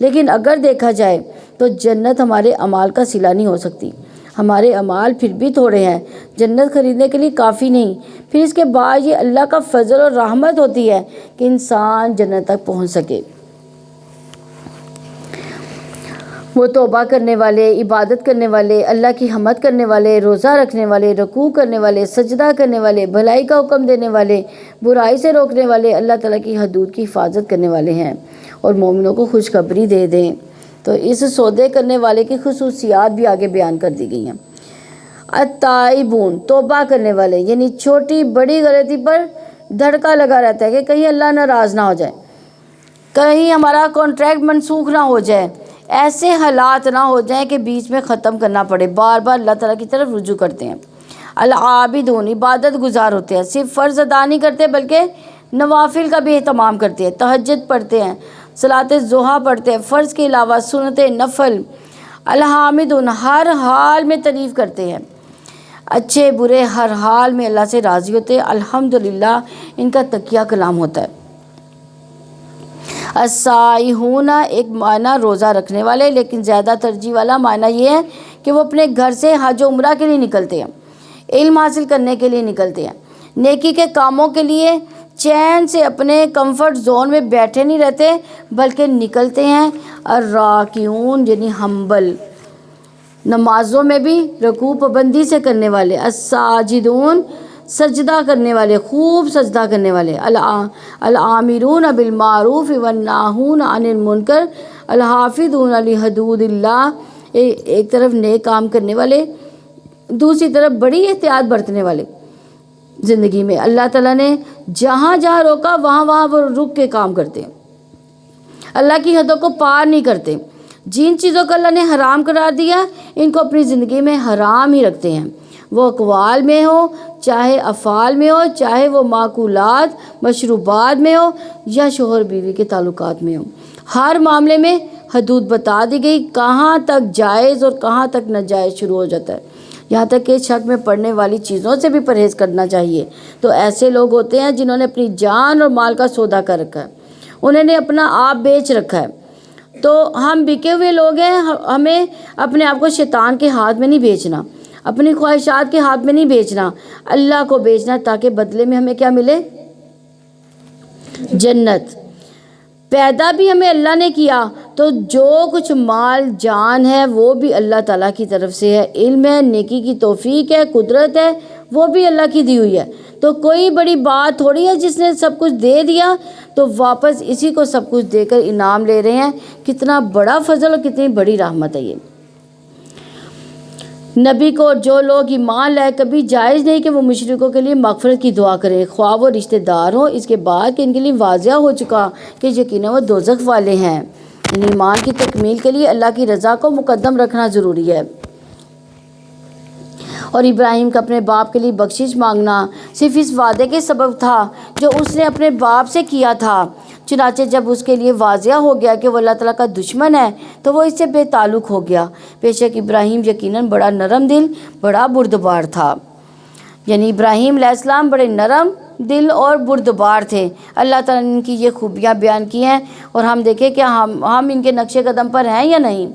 لیکن اگر دیکھا جائے تو جنت ہمارے اعمال کا صلہ نہیں ہو سکتی، ہمارے اعمال پھر بھی تھوڑے ہیں، جنت خریدنے کے لیے کافی نہیں۔ پھر اس کے بعد یہ اللہ کا فضل اور رحمت ہوتی ہے کہ انسان جنت تک پہنچ سکے۔ وہ توبہ کرنے والے، عبادت کرنے والے، اللہ کی حمد کرنے والے، روزہ رکھنے والے، رکوع کرنے والے، سجدہ کرنے والے، بھلائی کا حکم دینے والے، برائی سے روکنے والے، اللہ تعالیٰ کی حدود کی حفاظت کرنے والے ہیں، اور مومنوں کو خوشخبری دے دیں۔ تو اس سودے کرنے والے کی خصوصیات بھی آگے بیان کر دی گئی ہیں۔ التائبون، توبہ کرنے والے، یعنی چھوٹی بڑی غلطی پر دھڑکا لگا رہتا ہے کہ کہیں اللہ ناراض نہ ہو جائے، کہیں ہمارا کانٹریکٹ منسوخ نہ ہو جائے، ایسے حالات نہ ہو جائیں کہ بیچ میں ختم کرنا پڑے، بار بار اللہ تعالیٰ کی طرف رجوع کرتے ہیں۔ العابدون، عبادت گزار ہوتے ہیں، صرف فرض ادا نہیں کرتے بلکہ نوافل کا بھی اہتمام کرتے ہیں، تہجد پڑھتے ہیں، صلاۃ ضحیٰ پڑھتے ہیں، فرض کے علاوہ سنت نفل۔ الحامدون، ہر حال میں تعریف کرتے ہیں، اچھے برے ہر حال میں اللہ سے راضی ہوتے ہیں، الحمدللہ ان کا تقیہ کلام ہوتا ہے۔ السائحون، ایک معنی روزہ رکھنے والے، لیکن زیادہ ترجیح والا معنی یہ ہے کہ وہ اپنے گھر سے حج و عمرہ کے لیے نکلتے ہیں، علم حاصل کرنے کے لیے نکلتے ہیں، نیکی کے کاموں کے لیے چین سے اپنے کمفرٹ زون میں بیٹھے نہیں رہتے بلکہ نکلتے ہیں۔ الراکعون، یعنی ہمبل، نمازوں میں بھی رکوع پابندی سے کرنے والے، الساجدون سجدہ کرنے والے، خوب سجدہ کرنے والے، العامرون بالمعروف والناہون عن المنکر الحافظون لحدود اللہ، ایک طرف نیک کام کرنے والے، دوسری طرف بڑی احتیاط برتنے والے زندگی میں۔ اللہ تعالیٰ نے جہاں جہاں روکا وہاں وہاں وہ رک کے کام کرتے ہیں، اللہ کی حدوں کو پار نہیں کرتے۔ جن چیزوں کو اللہ نے حرام قرار دیا ان کو اپنی زندگی میں حرام ہی رکھتے ہیں، وہ اقوال میں ہو، چاہے افعال میں ہو، چاہے وہ معقولات مشروبات میں ہو یا شوہر بیوی کے تعلقات میں ہو، ہر معاملے میں حدود بتا دی گئی، کہاں تک جائز اور کہاں تک ناجائز شروع ہو جاتا ہے، یہاں تک کہ شک میں پڑنے والی چیزوں سے بھی پرہیز کرنا چاہیے۔ تو ایسے لوگ ہوتے ہیں جنہوں نے اپنی جان اور مال کا سودا کر رکھا ہے، انہوں نے اپنا آپ بیچ رکھا ہے۔ تو ہم بکے ہوئے لوگ ہیں، ہمیں اپنے آپ کو شیطان کے ہاتھ میں نہیں بیچنا، اپنی خواہشات کے ہاتھ میں نہیں بیچنا، اللہ کو بیچنا تاکہ بدلے میں ہمیں کیا ملے؟ جنت۔ پیدا بھی ہمیں اللہ نے کیا، تو جو کچھ مال جان ہے وہ بھی اللہ تعالیٰ کی طرف سے ہے، علم ہے، نیکی کی توفیق ہے، قدرت ہے، وہ بھی اللہ کی دی ہوئی ہے۔ تو کوئی بڑی بات تھوڑی ہے جس نے سب کچھ دے دیا تو واپس اسی کو سب کچھ دے کر انعام لے رہے ہیں۔ کتنا بڑا فضل اور کتنی بڑی رحمت ہے یہ۔ نبی کو اور جو لوگ ایمان لائے کبھی جائز نہیں کہ وہ مشرکوں کے لیے مغفرت کی دعا کریں، خواہ وہ رشتہ دار ہوں، اس کے بعد کہ ان کے لیے واضح ہو چکا کہ یقیناً وہ دوزخ والے ہیں۔ یعنی ایمان کی تکمیل کے لیے اللہ کی رضا کو مقدم رکھنا ضروری ہے۔ اور ابراہیم کا اپنے باپ کے لیے بخشش مانگنا صرف اس وعدے کے سبب تھا جو اس نے اپنے باپ سے کیا تھا، چنانچہ جب اس کے لیے واضح ہو گیا کہ وہ اللہ تعالیٰ کا دشمن ہے تو وہ اس سے بے تعلق ہو گیا۔ بے شک ابراہیم یقیناً بڑا نرم دل، بڑا بردبار تھا۔ یعنی ابراہیم علیہ السلام بڑے نرم دل اور بردبار تھے۔ اللہ تعالیٰ نے ان کی یہ خوبیاں بیان کی ہیں اور ہم دیکھیں کہ ہم ان کے نقش قدم پر ہیں یا نہیں۔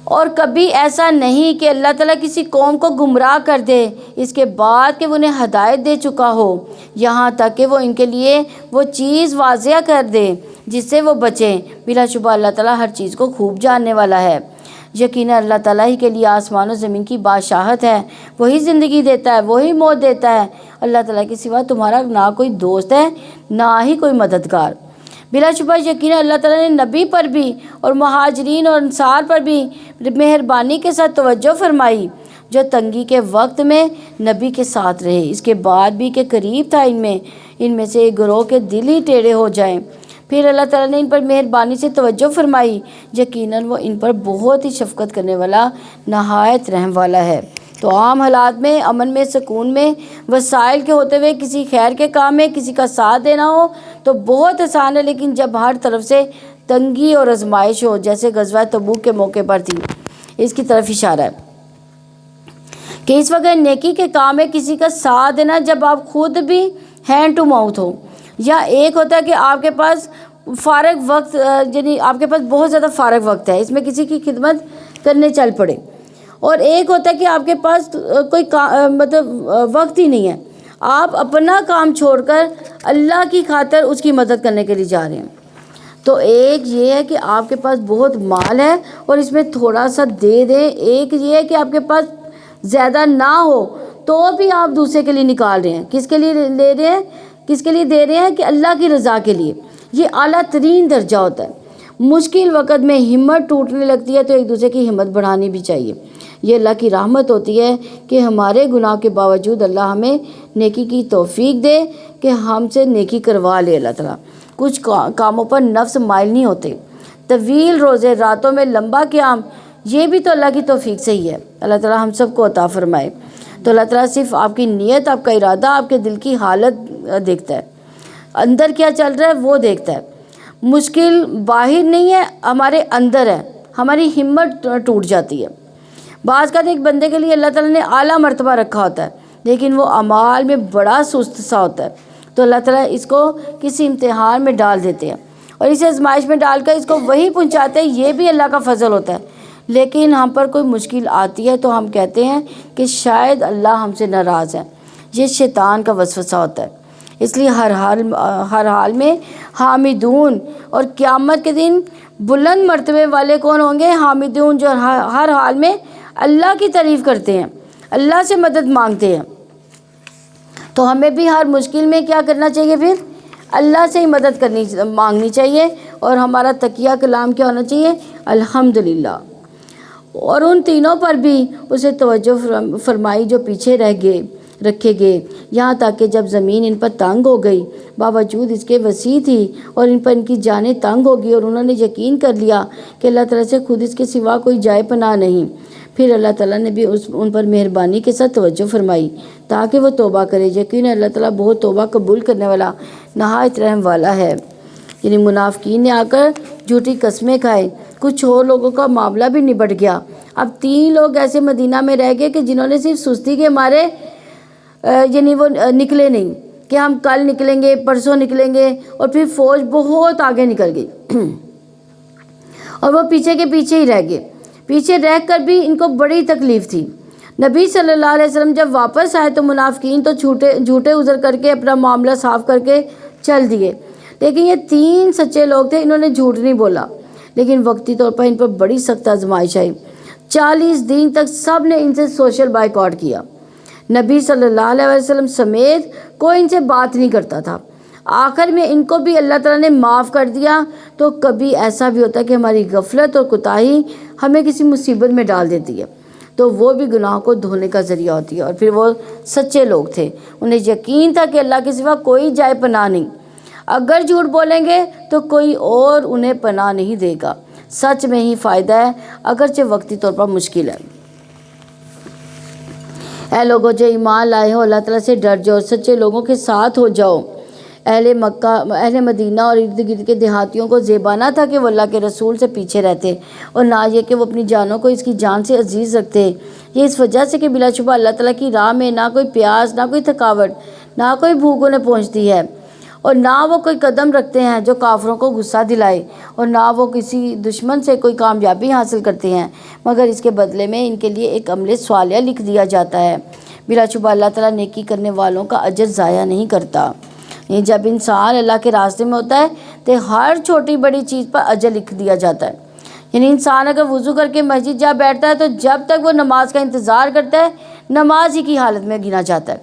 اور کبھی ایسا نہیں کہ اللہ تعالیٰ کسی قوم کو گمراہ کر دے اس کے بعد کہ وہ انہیں ہدایت دے چکا ہو، یہاں تک کہ وہ ان کے لیے وہ چیز واضح کر دے جس سے وہ بچیں۔ بلا شبہ اللہ تعالیٰ ہر چیز کو خوب جاننے والا ہے۔ یقیناً اللہ تعالیٰ ہی کے لیے آسمان و زمین کی بادشاہت ہے، وہی زندگی دیتا ہے، وہی موت دیتا ہے۔ اللہ تعالیٰ کے سوا تمہارا نہ کوئی دوست ہے نہ ہی کوئی مددگار۔ بلا شبہ یقیناً اللہ تعالیٰ نے نبی پر بھی اور مہاجرین اور انصار پر بھی مہربانی کے ساتھ توجہ فرمائی، جو تنگی کے وقت میں نبی کے ساتھ رہے، اس کے بعد بھی کہ قریب تھا ان میں سے ایک گروہ کے دل ہی ٹیڑھے ہو جائیں۔ پھر اللہ تعالیٰ نے ان پر مہربانی سے توجہ فرمائی، یقیناً وہ ان پر بہت ہی شفقت کرنے والا، نہایت رحم والا ہے۔ تو عام حالات میں، امن میں، سکون میں، وسائل کے ہوتے ہوئے کسی خیر کے کام میں کسی کا ساتھ دینا ہو تو بہت آسان ہے، لیکن جب ہر طرف سے تنگی اور آزمائش ہو، جیسے غزوہ تبوک کے موقع پر تھی، اس کی طرف اشارہ ہے کہ اس وقت نیکی کے کام میں کسی کا ساتھ دینا جب آپ خود بھی ہینڈ ٹو ماؤتھ ہو، یا ایک ہوتا ہے کہ آپ کے پاس فارغ وقت، یعنی آپ کے پاس بہت زیادہ فارغ وقت ہے، اس میں کسی کی خدمت کرنے چل پڑے، اور ایک ہوتا ہے کہ آپ کے پاس کوئی مطلب وقت ہی نہیں ہے، آپ اپنا کام چھوڑ کر اللہ کی خاطر اس کی مدد کرنے کے لیے جا رہے ہیں۔ تو ایک یہ ہے کہ آپ کے پاس بہت مال ہے اور اس میں تھوڑا سا دے دیں، ایک یہ ہے کہ آپ کے پاس زیادہ نہ ہو تو بھی آپ دوسرے کے لیے نکال رہے ہیں۔ کس کے لیے لے رہے ہیں؟ کس کے لیے دے رہے ہیں؟ کہ اللہ کی رضا کے لیے۔ یہ اعلیٰ ترین درجہ ہوتا ہے۔ مشکل وقت میں ہمت ٹوٹنے لگتی ہے تو ایک دوسرے کی ہمت بڑھانی بھی چاہیے۔ یہ اللہ کی رحمت ہوتی ہے کہ ہمارے گناہ کے باوجود اللہ ہمیں نیکی کی توفیق دے کہ ہم سے نیکی کروا لے اللہ تعالیٰ۔ کچھ کاموں پر نفس مائل نہیں ہوتے، طویل روزے، راتوں میں لمبا قیام، یہ بھی تو اللہ کی توفیق سے ہی ہے۔ اللہ تعالیٰ ہم سب کو عطا فرمائے۔ تو اللہ تعالیٰ صرف آپ کی نیت، آپ کا ارادہ، آپ کے دل کی حالت دیکھتا ہے، اندر کیا چل رہا ہے وہ دیکھتا ہے۔ مشکل باہر نہیں ہے، ہمارے اندر ہے، ہماری ہمت ٹوٹ جاتی ہے۔ بعض کا ایک بندے کے لیے اللہ تعالیٰ نے اعلیٰ مرتبہ رکھا ہوتا ہے لیکن وہ اعمال میں بڑا سست سا ہوتا ہے، تو اللہ تعالیٰ اس کو کسی امتحان میں ڈال دیتے ہیں اور اسے آزمائش میں ڈال کر اس کو وہی پہنچاتے ہیں، یہ بھی اللہ کا فضل ہوتا ہے۔ لیکن ہم پر کوئی مشکل آتی ہے تو ہم کہتے ہیں کہ شاید اللہ ہم سے ناراض ہے، یہ شیطان کا وسوسہ ہوتا ہے۔ اس لیے ہر حال میں حامدون، اور قیامت کے دن بلند مرتبے والے کون ہوں گے؟ حامدون، جو ہر حال میں اللہ کی تعریف کرتے ہیں، اللہ سے مدد مانگتے ہیں۔ تو ہمیں بھی ہر مشکل میں کیا کرنا چاہیے؟ پھر اللہ سے ہی مدد مانگنی چاہیے، اور ہمارا تقیہ کلام کیا ہونا چاہیے؟ الحمدللہ۔ اور ان تینوں پر بھی اسے توجہ فرمائی جو پیچھے رکھے گئے، یہاں تک کہ جب زمین ان پر تنگ ہو گئی، باوجود اس کے وسیع تھی، اور ان پر ان کی جانیں تنگ ہو گئی، اور انہوں نے یقین کر لیا کہ اللہ تعالیٰ سے خود اس کے سوا کوئی جائے پناہ نہیں، پھر اللہ تعالیٰ نے بھی ان پر مہربانی کے ساتھ توجہ فرمائی تاکہ وہ توبہ کرے۔ یقین اللہ تعالیٰ بہت توبہ قبول کرنے والا، نہایت رحم والا ہے۔ یعنی منافقین نے آ کر جھوٹی قسمیں کھائے، کچھ اور لوگوں کا معاملہ بھی نبٹ گیا۔ اب 3 لوگ ایسے مدینہ میں رہ گئے کہ جنہوں نے صرف سستی کے مارے یعنی وہ نکلے نہیں کہ ہم کل نکلیں گے، پرسوں نکلیں گے، اور پھر فوج بہت آگے نکل گئی اور وہ پیچھے کے پیچھے ہی رہ گئے۔ پیچھے رہ کر بھی ان کو بڑی تکلیف تھی۔ نبی صلی اللہ علیہ وسلم جب واپس آئے تو منافقین تو جھوٹے عذر کر کے اپنا معاملہ صاف کر کے چل دیے، لیکن یہ 3 سچے لوگ تھے، انہوں نے جھوٹ نہیں بولا، لیکن وقتی طور پر ان پر بڑی سخت آزمائش آئی۔ 40 دن تک سب نے ان سے سوشل بائیکاٹ کیا، نبی صلی اللہ علیہ وسلم سمیت کوئی ان سے بات نہیں کرتا تھا۔ آخر میں ان کو بھی اللہ تعالیٰ نے معاف کر دیا۔ تو کبھی ایسا بھی ہوتا ہے کہ ہماری غفلت اور کوتاہی ہمیں کسی مصیبت میں ڈال دیتی ہے، تو وہ بھی گناہ کو دھونے کا ذریعہ ہوتی ہے۔ اور پھر وہ سچے لوگ تھے، انہیں یقین تھا کہ اللہ کے سوا کوئی جائے پناہ نہیں، اگر جھوٹ بولیں گے تو کوئی اور انہیں پناہ نہیں دے گا، سچ میں ہی فائدہ ہے اگرچہ وقتی طور پر مشکل ہے۔ اے لوگوں جو ایمان لائے ہو، اللہ تعالیٰ سے ڈر جاؤ، سچے لوگوں کے ساتھ ہو جاؤ۔ اہل مدینہ اور ارد گرد کے دیہاتیوں کو زیبا نہ تھا کہ وہ اللہ کے رسول سے پیچھے رہتے، اور نہ یہ کہ وہ اپنی جانوں کو اس کی جان سے عزیز رکھتے۔ یہ اس وجہ سے کہ بلا شبہ اللہ تعالیٰ کی راہ میں نہ کوئی پیاس، نہ کوئی تھکاوٹ، نہ کوئی بھوک انہیں پہنچتی ہے، اور نہ وہ کوئی قدم رکھتے ہیں جو کافروں کو غصہ دلائے، اور نہ وہ کسی دشمن سے کوئی کامیابی حاصل کرتے ہیں، مگر اس کے بدلے میں ان کے لیے ایک عمل صالحہ لکھ دیا جاتا ہے۔ بلا شبہ اللہ تعالیٰ نیکی کرنے والوں کا اجر ضائع نہیں کرتا۔ جب انسان اللہ کے راستے میں ہوتا ہے تو ہر چھوٹی بڑی چیز پر اجر لکھ دیا جاتا ہے۔ یعنی انسان اگر وضو کر کے مسجد جا بیٹھتا ہے تو جب تک وہ نماز کا انتظار کرتا ہے، نماز ہی کی حالت میں گنا جاتا ہے۔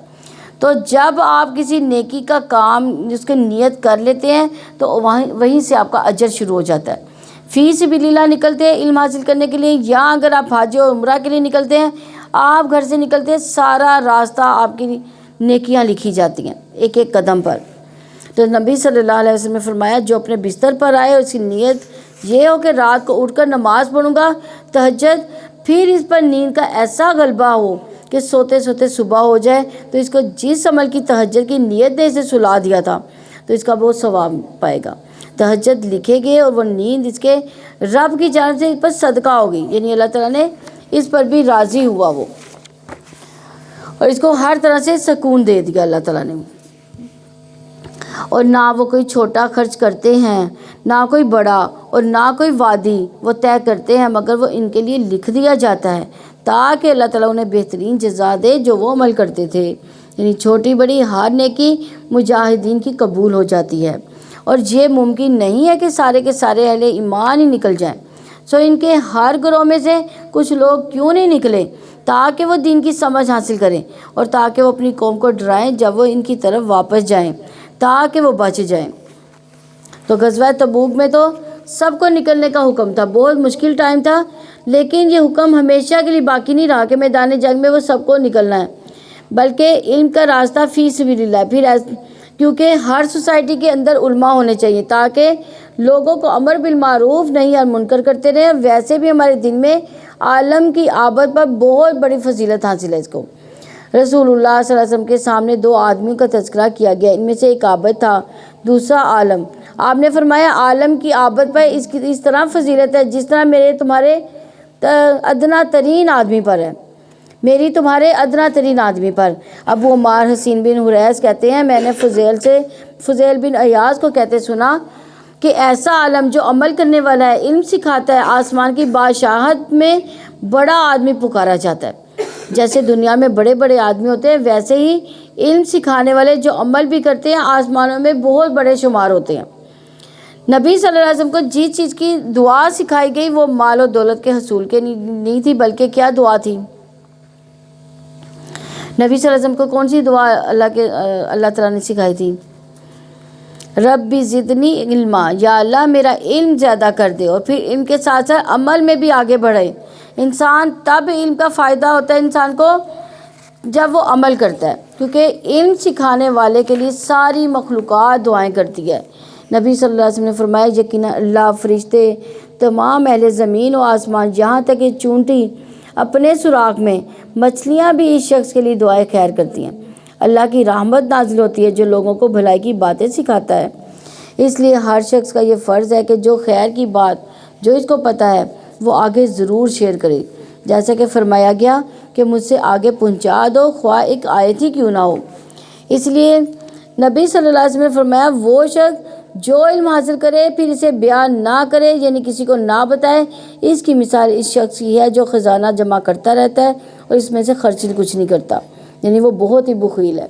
تو جب آپ کسی نیکی کا کام جس کی نیت کر لیتے ہیں تو وہیں سے آپ کا اجر شروع ہو جاتا ہے۔ فی سبیل اللہ نکلتے ہیں علم حاصل کرنے کے لیے، یا اگر آپ حج و عمرہ کے لیے نکلتے ہیں، آپ گھر سے نکلتے ہیں، سارا راستہ آپ کی نیکیاں لکھی جاتی ہیں ایک ایک قدم پر۔ تو نبی صلی اللہ علیہ وسلم نے فرمایا جو اپنے بستر پر آئے اس کی نیت یہ ہو کہ رات کو اٹھ کر نماز پڑھوں گا تہجد، پھر اس پر نیند کا ایسا غلبہ ہو کہ سوتے سوتے صبح ہو جائے، تو اس کو جس عمل کی تہجد کی نیت نے اسے سلا دیا تھا تو اس کا بہت ثواب پائے گا۔ تہجد لکھے گئے اور وہ نیند اس کے رب کی جانب سے اس پر صدقہ ہوگی، یعنی اللہ تعالیٰ نے اس پر بھی راضی ہوا وہ، اور اس کو ہر طرح سے سکون دے دیا اللہ تعالیٰ نے۔ اور نہ وہ کوئی چھوٹا خرچ کرتے ہیں نہ کوئی بڑا، اور نہ کوئی وعدی وہ طے کرتے ہیں، مگر وہ ان کے لیے لکھ دیا جاتا ہے تاکہ اللہ تعالیٰ انہیں بہترین جزا دے جو وہ عمل کرتے تھے۔ یعنی چھوٹی بڑی ہر نیکی مجاہدین کی قبول ہو جاتی ہے، اور یہ ممکن نہیں ہے کہ سارے کے سارے اہل ایمان ہی نکل جائیں۔ سو ان کے ہر گروہ میں سے کچھ لوگ کیوں نہیں نکلے تاکہ وہ دین کی سمجھ حاصل کریں، اور تاکہ وہ اپنی قوم کو ڈرائیں جب وہ ان کی طرف واپس جائیں، تاکہ وہ بچ جائیں۔ تو غزوہ تبوک میں تو سب کو نکلنے کا حکم تھا، بہت مشکل ٹائم تھا، لیکن یہ حکم ہمیشہ کے لیے باقی نہیں رہا کہ میدان جنگ میں وہ سب کو نکلنا ہے، بلکہ علم کا راستہ فی سبیل اللہ۔ پھر کیونکہ ہر سوسائٹی کے اندر علماء ہونے چاہیے تاکہ لوگوں کو امر بالمعروف نہیں اور منکر کرتے رہیں۔ ویسے بھی ہمارے دن میں عالم کی آبد پر بہت بڑی فضیلت حاصل ہے۔ اس کو رسول اللہ صلی اللہ علیہ وسلم کے سامنے 2 آدمیوں کا تذکرہ کیا گیا، ان میں سے ایک عابد تھا، دوسرا عالم۔ آپ نے فرمایا عالم کی عابد پر اس طرح فضیلت ہے جس طرح میرے تمہارے ادنا ترین آدمی پر ہے، میری تمہارے ادنا ترین آدمی پر۔ ابو عمار حسین بن حریث کہتے ہیں میں نے فضیل بن ایاز کو کہتے سنا کہ ایسا عالم جو عمل کرنے والا ہے، علم سکھاتا ہے، آسمان کی بادشاہت میں بڑا آدمی پکارا جاتا ہے۔ جیسے دنیا میں بڑے بڑے آدمی ہوتے ہیں ویسے ہی علم سکھانے والے جو عمل بھی کرتے ہیں آسمانوں میں بہت بڑے شمار ہوتے ہیں۔ نبی صلی اللہ علیہ وسلم کو جس چیز کی دعا سکھائی گئی وہ مال و دولت کے حصول کے نہیں تھی، بلکہ کیا دعا تھی؟ نبی صلی اللہ علیہ وسلم کو کون سی دعا اللہ تعالیٰ نے سکھائی تھی؟ رب زدنی علما، یا اللہ میرا علم زیادہ کر دے، اور پھر علم کے ساتھ ساتھ عمل میں بھی آگے بڑھے۔ انسان تب علم کا فائدہ ہوتا ہے انسان کو جب وہ عمل کرتا ہے، کیونکہ علم سکھانے والے کے لیے ساری مخلوقات دعائیں کرتی ہے۔ نبی صلی اللہ علیہ وسلم نے فرمایا یقیناً اللہ، فرشتے، تمام اہل زمین و آسمان، یہاں تک کہ چونٹی اپنے سوراخ میں، مچھلیاں بھی اس شخص کے لیے دعائیں خیر کرتی ہیں۔ اللہ کی رحمت نازل ہوتی ہے جو لوگوں کو بھلائی کی باتیں سکھاتا ہے۔ اس لیے ہر شخص کا یہ فرض ہے کہ جو خیر کی بات جو اس کو پتہ ہے وہ آگے ضرور شیئر کرے، جیسا کہ فرمایا گیا کہ مجھ سے آگے پہنچا دو خواہ ایک آیت ہی کیوں نہ ہو۔ اس لیے نبی صلی اللہ علیہ وسلم نے فرمایا وہ شخص جو علم حاصل کرے پھر اسے بیان نہ کرے، یعنی کسی کو نہ بتائے، اس کی مثال اس شخص کی ہے جو خزانہ جمع کرتا رہتا ہے اور اس میں سے خرچ کچھ نہیں کرتا، یعنی وہ بہت ہی بخیل ہے۔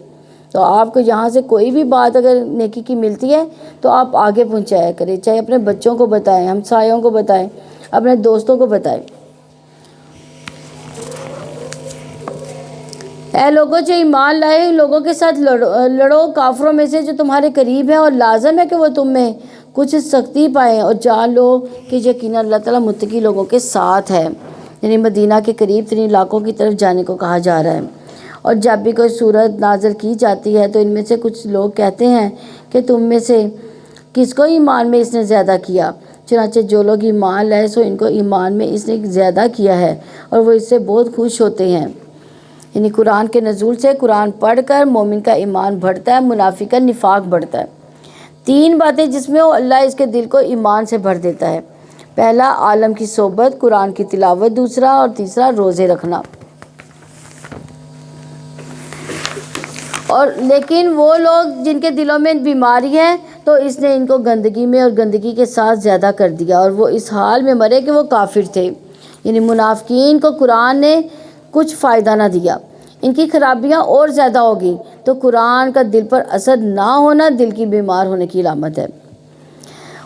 تو آپ کو یہاں سے کوئی بھی بات اگر نیکی کی ملتی ہے تو آپ آگے پہنچایا کریں، چاہے اپنے بچوں کو بتائیں، ہمسایوں کو بتائیں، اپنے دوستوں کو بتائیں۔ اے لوگوں جو ایمان لائے لوگوں کے ساتھ لڑو کافروں میں سے جو تمہارے قریب ہیں، اور لازم ہے کہ وہ تم میں کچھ سختی پائیں، اور جان لو کہ یقیناً اللہ تعالیٰ متقی لوگوں کے ساتھ ہے۔ یعنی مدینہ کے قریب ترین علاقوں کی طرف جانے کو کہا جا رہا ہے۔ اور جب بھی کوئی صورت نازل کی جاتی ہے تو ان میں سے کچھ لوگ کہتے ہیں کہ تم میں سے کس کو ایمان میں اس نے زیادہ کیا؟ چنانچہ جو لوگ ایمان لائے سو ان کو ایمان میں اس نے زیادہ کیا ہے، اور وہ اس سے بہت خوش ہوتے ہیں۔ یعنی قرآن کے نزول سے قرآن پڑھ کر مومن کا ایمان بڑھتا ہے، منافق کا نفاق بڑھتا ہے۔ 3 باتیں جس میں وہ اللہ اس کے دل کو ایمان سے بھر دیتا ہے۔ پہلا عالم کی صحبت، قرآن کی تلاوت، دوسرا اور تیسرا روزے رکھنا۔ اور لیکن وہ لوگ جن کے دلوں میں بیماری ہے تو اس نے ان کو گندگی میں اور گندگی کے ساتھ زیادہ کر دیا، اور وہ اس حال میں مرے کہ وہ کافر تھے۔ یعنی منافقین کو قرآن نے کچھ فائدہ نہ دیا، ان کی خرابیاں اور زیادہ ہوگی۔ تو قرآن کا دل پر اثر نہ ہونا دل کی بیمار ہونے کی علامت ہے۔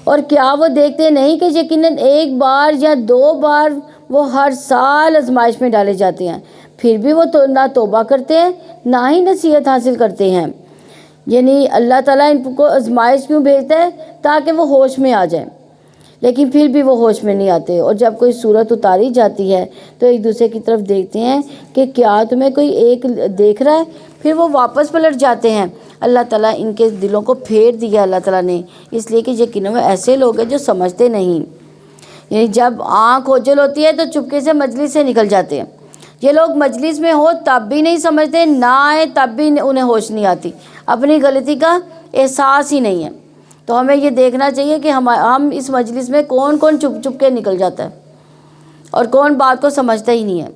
اور کیا وہ دیکھتے نہیں کہ یقیناً 1 بار یا 2 بار وہ ہر سال آزمائش میں ڈالے جاتے ہیں، پھر بھی وہ نہ توبہ کرتے ہیں نہ ہی نصیحت حاصل کرتے ہیں۔ یعنی اللہ تعالیٰ ان کو آزمائش کیوں بھیجتا ہے؟ تاکہ وہ ہوش میں آ جائیں، لیکن پھر بھی وہ ہوش میں نہیں آتے۔ اور جب کوئی صورت اتاری جاتی ہے تو ایک دوسرے کی طرف دیکھتے ہیں کہ کیا تمہیں کوئی ایک دیکھ رہا ہے، پھر وہ واپس پلٹ جاتے ہیں۔ اللہ تعالیٰ ان کے دلوں کو پھیر دیا اللہ تعالیٰ نے، اس لیے کہ یقیناً وہ ایسے لوگ ہیں جو سمجھتے نہیں۔ یعنی جب آنکھ اوجھل ہوتی ہے تو چپکے سے مجلس سے نکل جاتے ہیں۔ یہ لوگ مجلس میں ہو تب بھی نہیں سمجھتے، نہ آئے تب بھی انہیں ہوش نہیں آتی، اپنی غلطی کا احساس ہی نہیں ہے۔ تو ہمیں یہ دیکھنا چاہیے کہ ہم اس مجلس میں کون کون چپ چپ کے نکل جاتا ہے اور کون بات کو سمجھتا ہی نہیں ہے۔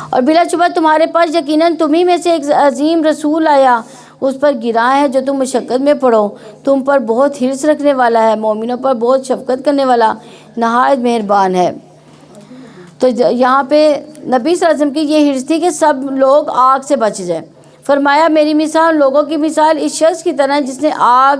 اور بلا شبہ تمہارے پاس یقیناً تمہیں میں سے ایک عظیم رسول آیا، اس پر گراں ہے جو تم مشقت میں پڑو، تم پر بہت حرص رکھنے والا ہے، مومنوں پر بہت شفقت کرنے والا، نہایت مہربان ہے۔ تو یہاں پہ نبی صلی اللہ علیہ وسلم کی یہ حرص تھی کہ سب لوگ آگ سے بچ جائیں۔ فرمایا میری مثال لوگوں کی مثال اس شخص کی طرح جس نے آگ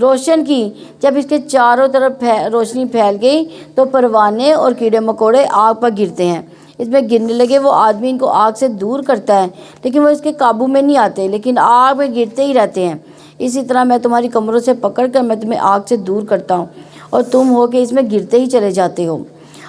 روشن کی، جب اس کے چاروں طرف روشنی پھیل گئی تو پروانے اور کیڑے مکوڑے آگ پر گرتے ہیں، اس میں گرنے لگے۔ وہ آدمی ان کو آگ سے دور کرتا ہے لیکن وہ اس کے قابو میں نہیں آتے، لیکن آگ میں گرتے ہی رہتے ہیں۔ اسی طرح میں تمہاری کمروں سے پکڑ کر میں تمہیں آگ سے دور کرتا ہوں اور تم ہو کہ اس میں گرتے ہی چلے جاتے ہو۔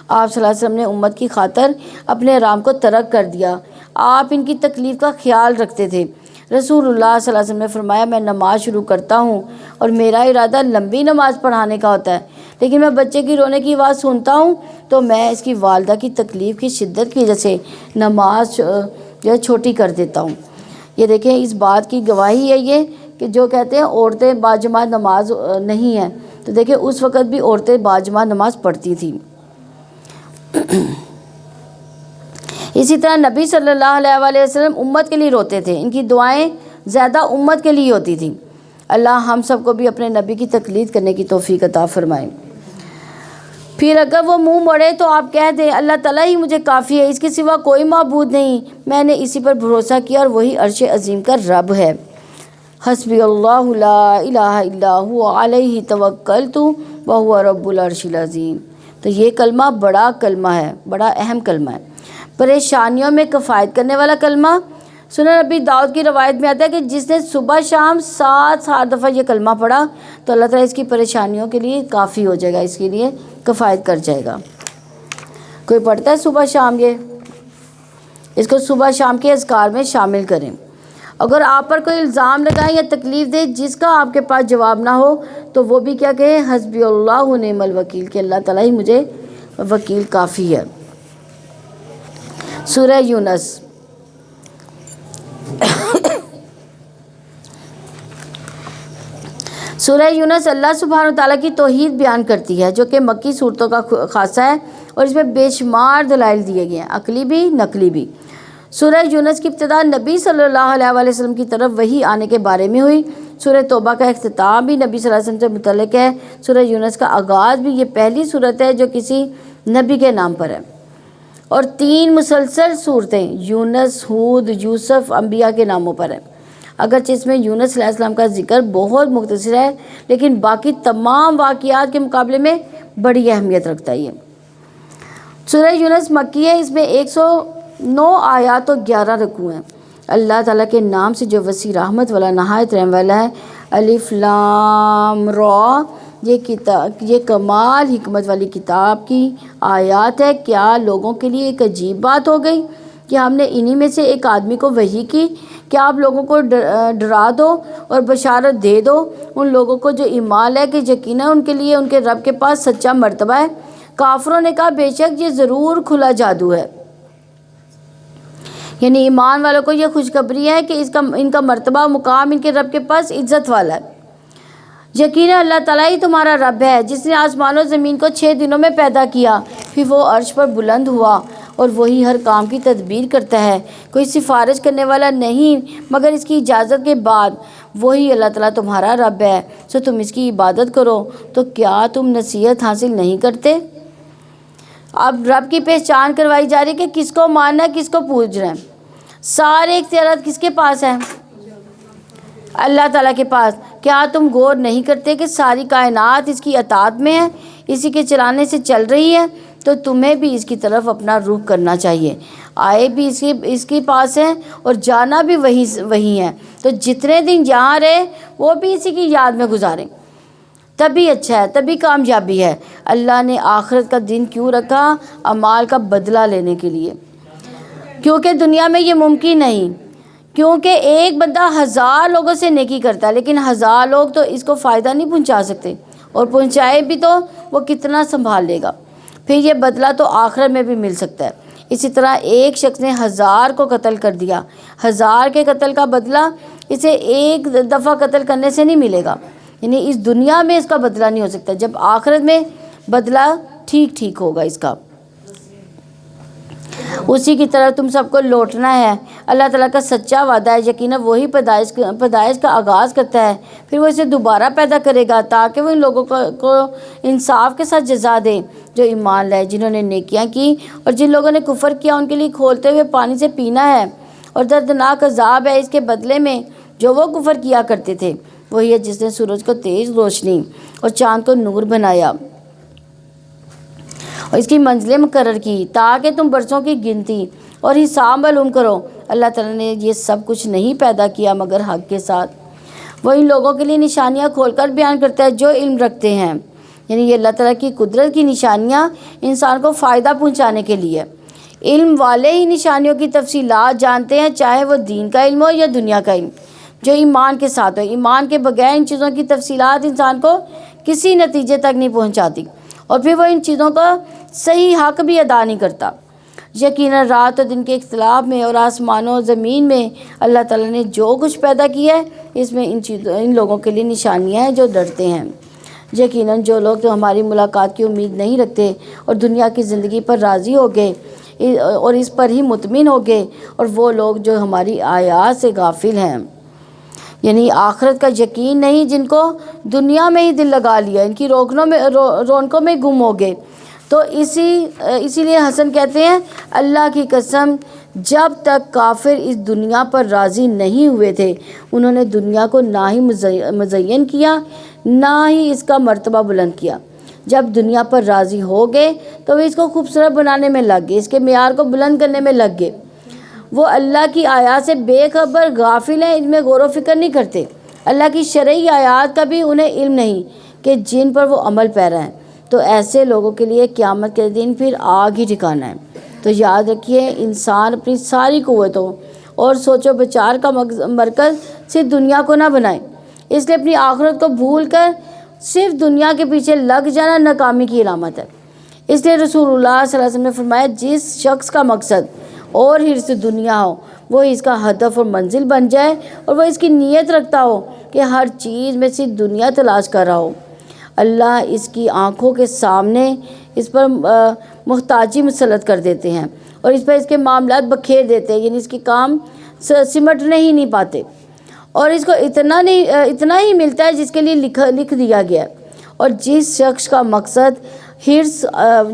آپ صلی اللہ علیہ وسلم نے امت کی خاطر اپنے آرام کو ترک کر دیا، آپ ان کی تکلیف کا خیال رکھتے تھے۔ رسول اللہ صلی اللہ علیہ وسلم نے فرمایا میں نماز شروع کرتا ہوں اور میرا ارادہ لمبی نماز پڑھانے کا ہوتا ہے، لیکن میں بچے کی رونے کی آواز سنتا ہوں تو میں اس کی والدہ کی تکلیف کی شدت کی وجہ سے نماز جو ہے چھوٹی کر دیتا ہوں۔ یہ دیکھیں اس بات کی گواہی ہے یہ کہ جو کہتے ہیں عورتیں باجماعت نماز نہیں ہیں، تو دیکھیں اس وقت بھی عورتیں باجماعت نماز پڑھتی تھیں۔ اسی طرح نبی صلی اللہ علیہ وسلم امت کے لیے روتے تھے، ان کی دعائیں زیادہ امت کے لیے ہوتی تھیں۔ اللہ ہم سب کو بھی اپنے نبی کی تقلید کرنے کی توفیق عطا فرمائے۔ پھر اگر وہ منہ موڑے تو آپ کہہ دیں اللہ تعالیٰ ہی مجھے کافی ہے، اس کے سوا کوئی معبود نہیں، میں نے اسی پر بھروسہ کیا اور وہی عرش عظیم کا رب ہے۔ حسبی اللہ لا الہ الا هو علیہ توکلت وہو رب العرش العظیم۔ تو یہ کلمہ بڑا کلمہ ہے، بڑا اہم کلمہ ہے، پریشانیوں میں کفایت کرنے والا کلمہ۔ سنن نبی داؤد کی روایت میں آتا ہے کہ جس نے صبح شام 7 دفعہ یہ کلمہ پڑھا تو اللہ تعالیٰ اس کی پریشانیوں کے لیے کافی ہو جائے گا، اس کے لیے کفایت کر جائے گا۔ کوئی پڑھتا ہے صبح شام یہ؟ اس کو صبح شام کے اذکار میں شامل کریں۔ اگر آپ پر کوئی الزام لگائیں یا تکلیف دے جس کا آپ کے پاس جواب نہ ہو تو وہ بھی کیا کہیں؟ حسبی اللہ و نعم الوکیل، کہ اللہ تعالیٰ ہی مجھے وکیل کافی ہے۔ سورہ یونس۔ سورہ یونس اللہ سبحانہ وتعالیٰ کی توحید بیان کرتی ہے جو کہ مکی صورتوں کا خاصہ ہے، اور اس میں بے شمار دلائل دیے گئے ہیں، عقلی بھی نقلی بھی۔ سورہ یونس کی ابتدا نبی صلی اللہ علیہ وآلہ وسلم کی طرف وحی آنے کے بارے میں ہوئی۔ سورہ توبہ کا اختتام بھی نبی صلی اللہ علیہ وسلم سے متعلق ہے۔ سورہ یونس کا آغاز بھی، یہ پہلی صورت ہے جو کسی نبی کے نام پر ہے، اور 3 مسلسل صورتیں یونس، ہود، یوسف انبیاء کے ناموں پر ہیں۔ اگرچہ اس میں یونس علیہ السلام کا ذکر بہت مختصر ہے، لیکن باقی تمام واقعات کے مقابلے میں بڑی اہمیت رکھتا ہے۔ یہ سورہ یونس مکی ہے، اس میں 109 آیات و 11 رکوع ہیں۔ اللہ تعالیٰ کے نام سے جو وسیع رحمت والا نہایت رحم والا ہے۔ الف لام را، یہ کمال حکمت والی کتاب کی آیات ہے۔ کیا لوگوں کے لیے ایک عجیب بات ہو گئی کہ ہم نے انہی میں سے ایک آدمی کو وحی کی؟ کیا آپ لوگوں کو ڈرا دو اور بشارت دے دو ان لوگوں کو جو ایمان لائے کہ یقیناً ان کے لیے ان کے رب کے پاس سچا مرتبہ ہے۔ کافروں نے کہا بے شک یہ ضرور کھلا جادو ہے، یعنی ایمان والوں کو یہ خوشخبری ہے کہ ان کا مرتبہ مقام ان کے رب کے پاس عزت والا ہے۔ یقیناً اللہ تعالیٰ ہی تمہارا رب ہے جس نے آسمان و زمین کو 6 دنوں میں پیدا کیا، پھر وہ عرش پر بلند ہوا اور وہی ہر کام کی تدبیر کرتا ہے۔ کوئی سفارش کرنے والا نہیں مگر اس کی اجازت کے بعد۔ وہی اللہ تعالیٰ تمہارا رب ہے، سو تم اس کی عبادت کرو۔ تو کیا تم نصیحت حاصل نہیں کرتے؟ اب رب کی پہچان کروائی جا رہی ہے کہ کس کو ماننا ہے، کس کو پوجنا ہے۔ سارے اختیارات کس کے پاس ہیں؟ اللہ تعالیٰ کے پاس۔ کیا تم غور نہیں کرتے کہ ساری کائنات اس کی اطاعت میں ہے، اسی کے چلانے سے چل رہی ہے؟ تو تمہیں بھی اس کی طرف اپنا رخ کرنا چاہیے۔ آئے بھی اس کے پاس ہیں اور جانا بھی وہی ہے، تو جتنے دن یہاں رہے وہ بھی اسی کی یاد میں گزاریں، تبھی اچھا ہے، تبھی کامیابی ہے۔ اللہ نے آخرت کا دن کیوں رکھا؟ اعمال کا بدلہ لینے کے لیے، کیونکہ دنیا میں یہ ممکن نہیں، کیونکہ ایک بندہ 1000 لوگوں سے نیکی کرتا ہے لیکن 1000 لوگ تو اس کو فائدہ نہیں پہنچا سکتے، اور پہنچائے بھی تو وہ کتنا سنبھال لے گا۔ پھر یہ بدلہ تو آخرت میں بھی مل سکتا ہے۔ اسی طرح ایک شخص نے 1000 کو قتل کر دیا، 1000 کے قتل کا بدلہ اسے ایک دفعہ قتل کرنے سے نہیں ملے گا، یعنی اس دنیا میں اس کا بدلہ نہیں ہو سکتا، جب آخرت میں بدلہ ٹھیک ہوگا اس کا۔ اسی کی طرف تم سب کو لوٹنا ہے۔ اللہ تعالیٰ کا سچا وعدہ ہے، یقیناً وہی پیدائش کا آغاز کرتا ہے، پھر وہ اسے دوبارہ پیدا کرے گا تاکہ وہ ان لوگوں کو انصاف کے ساتھ جزا دے جو ایمان لائے، جنہوں نے نیکیاں کی، اور جن لوگوں نے کفر کیا ان کے لیے کھولتے ہوئے پانی سے پینا ہے، اور دردناک عذاب ہے اس کے بدلے میں جو وہ کفر کیا کرتے تھے۔ وہی ہے جس نے سورج کو تیز روشنی اور چاند کو نور بنایا اور اس کی منزلیں مقرر کی تاکہ تم برسوں کی گنتی اور حساب معلوم کرو۔ اللہ تعالیٰ نے یہ سب کچھ نہیں پیدا کیا مگر حق کے ساتھ۔ وہ ان لوگوں کے لیے نشانیاں کھول کر بیان کرتا ہے جو علم رکھتے ہیں، یعنی یہ اللہ تعالیٰ کی قدرت کی نشانیاں انسان کو فائدہ پہنچانے کے لیے۔ علم والے ہی نشانیوں کی تفصیلات جانتے ہیں، چاہے وہ دین کا علم ہو یا دنیا کا علم، جو ایمان کے ساتھ ہو۔ ایمان کے بغیر ان چیزوں کی تفصیلات انسان کو کسی نتیجے تک نہیں پہنچاتی، اور پھر وہ ان چیزوں کا صحیح حق بھی ادا نہیں کرتا۔ یقیناً رات اور دن کے اختلاف میں اور آسمانوں و زمین میں اللہ تعالیٰ نے جو کچھ پیدا کیا ہے اس میں ان لوگوں کے لیے نشانیاں ہیں جو ڈرتے ہیں۔ یقیناً جو لوگ تو ہماری ملاقات کی امید نہیں رکھتے اور دنیا کی زندگی پر راضی ہو گئے اور اس پر ہی مطمئن ہو گئے، اور وہ لوگ جو ہماری آیات سے غافل ہیں، یعنی آخرت کا یقین نہیں، جن کو دنیا میں ہی دل لگا لیا، ان کی رونقوں میں گم ہو گئے۔ تو اسی لیے حسن کہتے ہیں اللہ کی قسم جب تک کافر اس دنیا پر راضی نہیں ہوئے تھے انہوں نے دنیا کو نہ ہی مزین کیا نہ ہی اس کا مرتبہ بلند کیا۔ جب دنیا پر راضی ہو گئے تو وہ اس کو خوبصورت بنانے میں لگ گئے، اس کے معیار کو بلند کرنے میں لگ گئے۔ وہ اللہ کی آیات سے بے خبر غافل ہیں، ان میں غور و فکر نہیں کرتے۔ اللہ کی شرعی آیات کا بھی انہیں علم نہیں کہ جن پر وہ عمل پیرا ہیں۔ تو ایسے لوگوں کے لیے قیامت کے دن پھر آگ ہی ٹھکانا ہے۔ تو یاد رکھیے انسان اپنی ساری قوتوں اور سوچ و بچار کا مرکز صرف دنیا کو نہ بنائے، اس لیے اپنی آخرت کو بھول کر صرف دنیا کے پیچھے لگ جانا ناکامی کی علامت ہے۔ اس لیے رسول اللہ صلی اللہ علیہ وسلم نے فرمایا جس شخص کا مقصد اور حرص دنیا ہو وہ اس کا ہدف اور منزل بن جائے اور وہ اس کی نیت رکھتا ہو کہ ہر چیز میں صرف دنیا تلاش کر رہا ہو، اللہ اس کی آنکھوں کے سامنے اس پر محتاجی مسلط کر دیتے ہیں اور اس پر اس کے معاملات بکھیر دیتے ہیں، یعنی اس کے کام سمٹنے ہی نہیں پاتے، اور اس کو اتنا ہی ملتا ہے جس کے لیے لکھ دیا گیا ہے۔ اور جس شخص کا مقصد حرص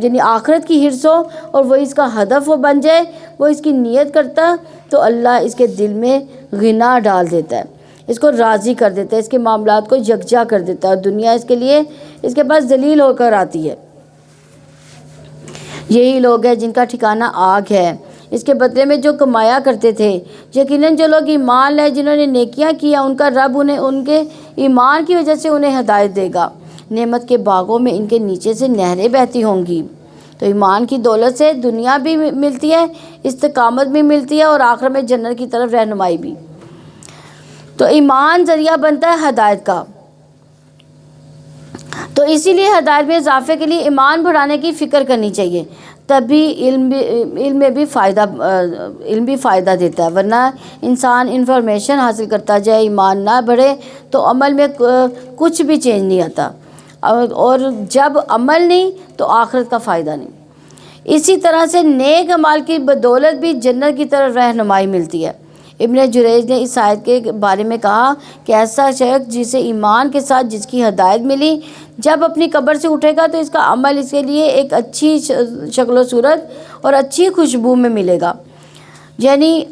یعنی آخرت کی حرص ہو اور وہ اس کا ہدف وہ بن جائے، وہ اس کی نیت کرتا تو اللہ اس کے دل میں غنا ڈال دیتا ہے، اس کو راضی کر دیتا ہے، اس کے معاملات کو یکجا کر دیتا ہے اور دنیا اس کے لیے اس کے پاس ذلیل ہو کر آتی ہے۔ یہی لوگ ہیں جن کا ٹھکانہ آگ ہے، اس کے بدلے میں جو کمایا کرتے تھے۔ یقیناً جو لوگ ایمان لائے جنہوں نے نیکیاں کیا ان کا رب انہیں ان کے ایمان کی وجہ سے انہیں ہدایت دے گا، نعمت کے باغوں میں ان کے نیچے سے نہریں بہتی ہوں گی۔ تو ایمان کی دولت سے دنیا بھی ملتی ہے، استقامت بھی ملتی ہے اور آخرت میں جنت کی طرف رہنمائی بھی۔ تو ایمان ذریعہ بنتا ہے ہدایت کا، تو اسی لیے ہدایت میں اضافے کے لیے ایمان بڑھانے کی فکر کرنی چاہیے، تبھی علم بھی فائدہ دیتا ہے، ورنہ انسان انفارمیشن حاصل کرتا جائے ایمان نہ بڑھے تو عمل میں کچھ بھی چینج نہیں آتا، اور جب عمل نہیں تو آخرت کا فائدہ نہیں۔ اسی طرح سے نیک اعمال کی بدولت بھی جنت کی طرف رہنمائی ملتی ہے۔ ابن جریج نے اس آیت کے بارے میں کہا کہ ایسا شخص جسے ایمان کے ساتھ جس کی ہدایت ملی جب اپنی قبر سے اٹھے گا تو اس کا عمل اس کے لیے ایک اچھی شکل و صورت اور اچھی خوشبو میں ملے گا، یعنی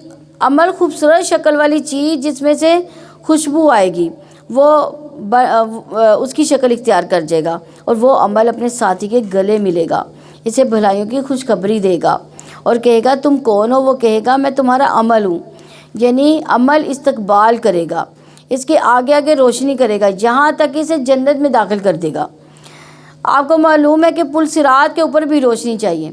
عمل خوبصورت شکل والی چیز جس میں سے خوشبو آئے گی وہ اس کی شکل اختیار کر جائے گا، اور وہ عمل اپنے ساتھی کے گلے ملے گا، اسے بھلائیوں کی خوشخبری دے گا اور کہے گا تم کون ہو؟ وہ کہے گا میں تمہارا عمل ہوں، یعنی عمل استقبال کرے گا، اس کے آگے آگے روشنی کرے گا یہاں تک کہ اسے جنت میں داخل کر دے گا۔ آپ کو معلوم ہے کہ پل صراط کے اوپر بھی روشنی چاہیے،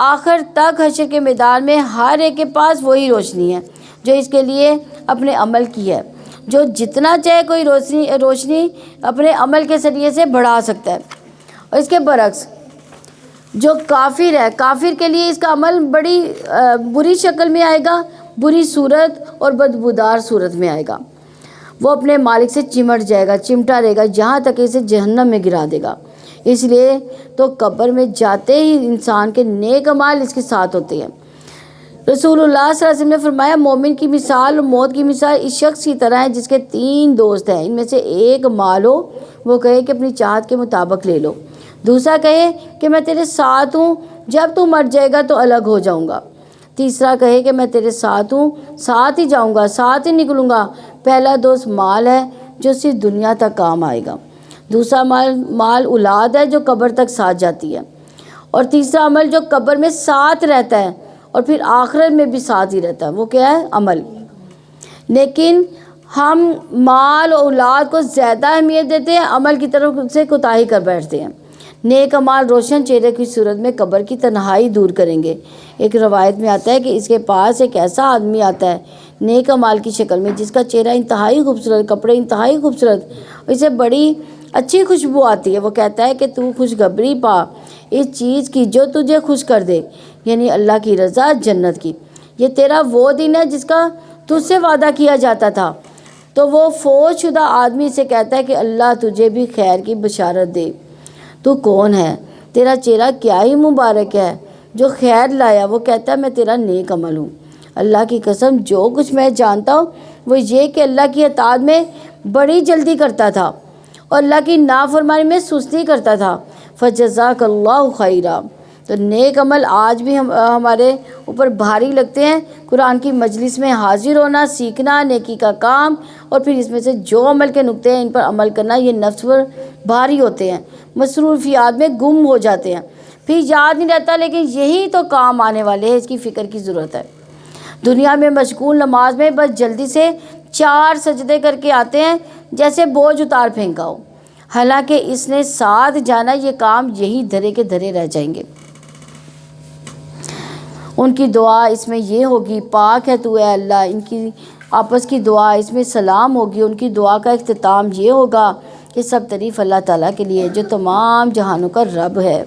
آخر تک حشر کے میدان میں ہر ایک کے پاس وہی روشنی ہے جو اس کے لیے اپنے عمل کی ہے، جو جتنا چاہے کوئی روشنی اپنے عمل کے ذریعے سے بڑھا سکتا ہے، اور اس کے برعکس جو کافر ہے، کافر کے لیے اس کا عمل بڑی بری شکل میں آئے گا، بری صورت اور بدبودار صورت میں آئے گا، وہ اپنے مالک سے چمٹ جائے گا، چمٹا رہے گا یہاں تک اسے جہنم میں گرا دے گا۔ اس لیے تو قبر میں جاتے ہی انسان کے نیک اعمال اس کے ساتھ ہوتے ہیں۔ رسول اللہ صلی اللہ علیہ وسلم نے فرمایا مومن کی مثال اور موت کی مثال اس شخص کی طرح ہے جس کے 3 دوست ہیں، ان میں سے ایک مال ہو وہ کہے کہ اپنی چاہت کے مطابق لے لو، دوسرا کہے کہ میں تیرے ساتھ ہوں جب تو مر جائے گا تو الگ ہو جاؤں گا، تیسرا کہے کہ میں تیرے ساتھ ہوں، ساتھ ہی جاؤں گا، ساتھ ہی نکلوں گا۔ پہلا دوست مال ہے جو صرف دنیا تک کام آئے گا، دوسرا مال اولاد ہے جو قبر تک ساتھ جاتی ہے، اور تیسرا عمل جو قبر میں ساتھ رہتا ہے اور پھر آخرت میں بھی ساتھ ہی رہتا ہے، وہ کیا ہے؟ عمل۔ لیکن ہم مال اور اولاد کو زیادہ اہمیت دیتے ہیں، عمل کی طرف سے کوتاہی کر بیٹھتے ہیں۔ نیک اعمال روشن چہرے کی صورت میں قبر کی تنہائی دور کریں گے۔ ایک روایت میں آتا ہے کہ اس کے پاس ایک ایسا آدمی آتا ہے نیک اعمال کی شکل میں جس کا چہرہ انتہائی خوبصورت، کپڑے انتہائی خوبصورت، اسے بڑی اچھی خوشبو آتی ہے، وہ کہتا ہے کہ تو خوشخبری پا اس چیز کی جو تجھے خوش کر دے، یعنی اللہ کی رضا، جنت کی، یہ تیرا وہ دن ہے جس کا تجھ سے وعدہ کیا جاتا تھا۔ تو وہ فوت شدہ آدمی سے کہتا ہے کہ اللہ تجھے بھی خیر کی بشارت دے، تو کون ہے؟ تیرا چہرہ کیا ہی مبارک ہے جو خیر لایا۔ وہ کہتا ہے میں تیرا نیک عمل ہوں، اللہ کی قسم جو کچھ میں جانتا ہوں وہ یہ کہ اللہ کی اطاعت میں بڑی جلدی کرتا تھا اور اللہ کی نافرمانی میں سستی کرتا تھا، فجزاک اللہ خیرا۔ تو نیک عمل آج بھی ہمارے اوپر بھاری لگتے ہیں۔ قرآن کی مجلس میں حاضر ہونا، سیکھنا، نیکی کا کام، اور پھر اس میں سے جو عمل کے نقطے ہیں ان پر عمل کرنا، یہ نفس پر بھاری ہوتے ہیں، مصروفیات میں گم ہو جاتے ہیں، پھر یاد نہیں رہتا، لیکن یہی تو کام آنے والے ہیں، اس کی فکر کی ضرورت ہے۔ دنیا میں مشغول نماز میں بس جلدی سے 4 سجدے کر کے آتے ہیں جیسے بوجھ اتار پھینکا ہو، حالانکہ اس نے ساتھ جانا یہ کام یہی دھرے کے دھرے رہ جائیں گے۔ ان کی دعا اس میں یہ ہوگی، پاک ہے تو اے اللہ۔ ان کی آپس کی دعا اس میں سلام ہوگی۔ ان کی دعا کا اختتام یہ ہوگا کہ سب تعریف اللہ تعالیٰ کے لیے جو تمام جہانوں کا رب ہے،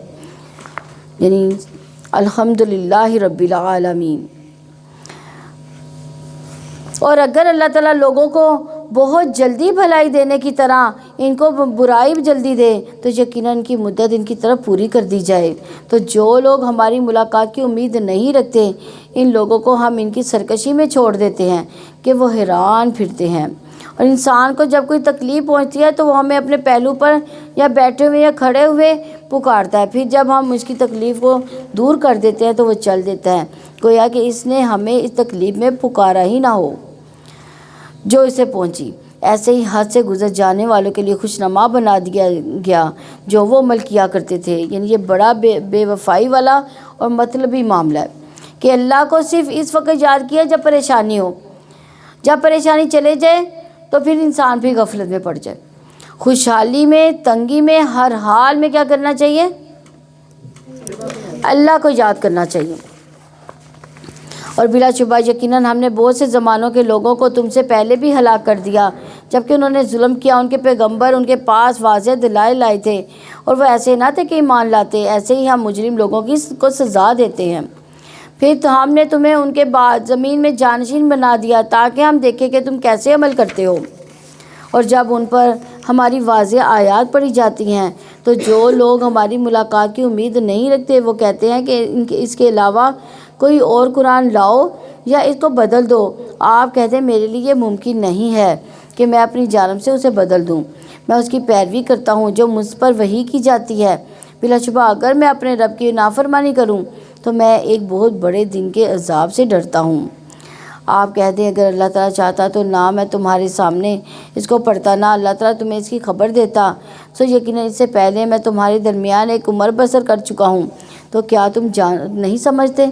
یعنی الحمدللہ رب العالمین۔ اور اگر اللہ تعالیٰ لوگوں کو بہت جلدی بھلائی دینے کی طرح ان کو برائی جلدی دے تو یقیناً ان کی مدت ان کی طرف پوری کر دی جائے۔ تو جو لوگ ہماری ملاقات کی امید نہیں رکھتے، ان لوگوں کو ہم ان کی سرکشی میں چھوڑ دیتے ہیں کہ وہ حیران پھرتے ہیں۔ اور انسان کو جب کوئی تکلیف پہنچتی ہے تو وہ ہمیں اپنے پہلو پر یا بیٹھے ہوئے یا کھڑے ہوئے پکارتا ہے، پھر جب ہم اس کی تکلیف کو دور کر دیتے ہیں تو وہ چل دیتا ہے، گویا کہ اس نے ہمیں اس تکلیف میں پکارا ہی نہ ہو جو اسے پہنچی۔ ایسے ہی حد سے گزر جانے والوں کے لیے خوشنما بنا دیا گیا جو وہ عمل کیا کرتے تھے۔ یعنی یہ بڑا بے وفائی والا اور مطلبی معاملہ ہے کہ اللہ کو صرف اس وقت یاد کیا جب پریشانی ہو، جب پریشانی چلے جائے تو پھر انسان بھی غفلت میں پڑ جائے۔ خوشحالی میں، تنگی میں، ہر حال میں کیا کرنا چاہیے؟ اللہ کو یاد کرنا چاہیے۔ اور بلا شبہ یقیناً ہم نے بہت سے زمانوں کے لوگوں کو تم سے پہلے بھی ہلاک کر دیا جبکہ انہوں نے ظلم کیا۔ ان کے پیغمبر ان کے پاس واضح دلائل لائے تھے اور وہ ایسے نہ تھے کہ ایمان لاتے۔ ایسے ہی ہم مجرم لوگوں کو سزا دیتے ہیں۔ پھر تو ہم نے تمہیں ان کے بعد زمین میں جانشین بنا دیا تاکہ ہم دیکھیں کہ تم کیسے عمل کرتے ہو۔ اور جب ان پر ہماری واضح آیات پڑھی جاتی ہیں تو جو لوگ ہماری ملاقات کی امید نہیں رکھتے وہ کہتے ہیں کہ اس کے علاوہ کوئی اور قرآن لاؤ یا اس کو بدل دو۔ آپ کہتے ہیں میرے لیے یہ ممکن نہیں ہے کہ میں اپنی جانب سے اسے بدل دوں، میں اس کی پیروی کرتا ہوں جو مجھ پر وحی کی جاتی ہے۔ بلا شبہ اگر میں اپنے رب کی نافرمانی کروں تو میں ایک بہت بڑے دن کے عذاب سے ڈرتا ہوں۔ آپ کہتے ہیں اگر اللہ تعالیٰ چاہتا تو نہ میں تمہارے سامنے اس کو پڑھتا، نہ اللہ تعالیٰ تمہیں اس کی خبر دیتا، سو یقیناً اس سے پہلے میں تمہارے درمیان ایک عمر بسر کر چکا ہوں۔ تو کیا تم نہیں سمجھتے؟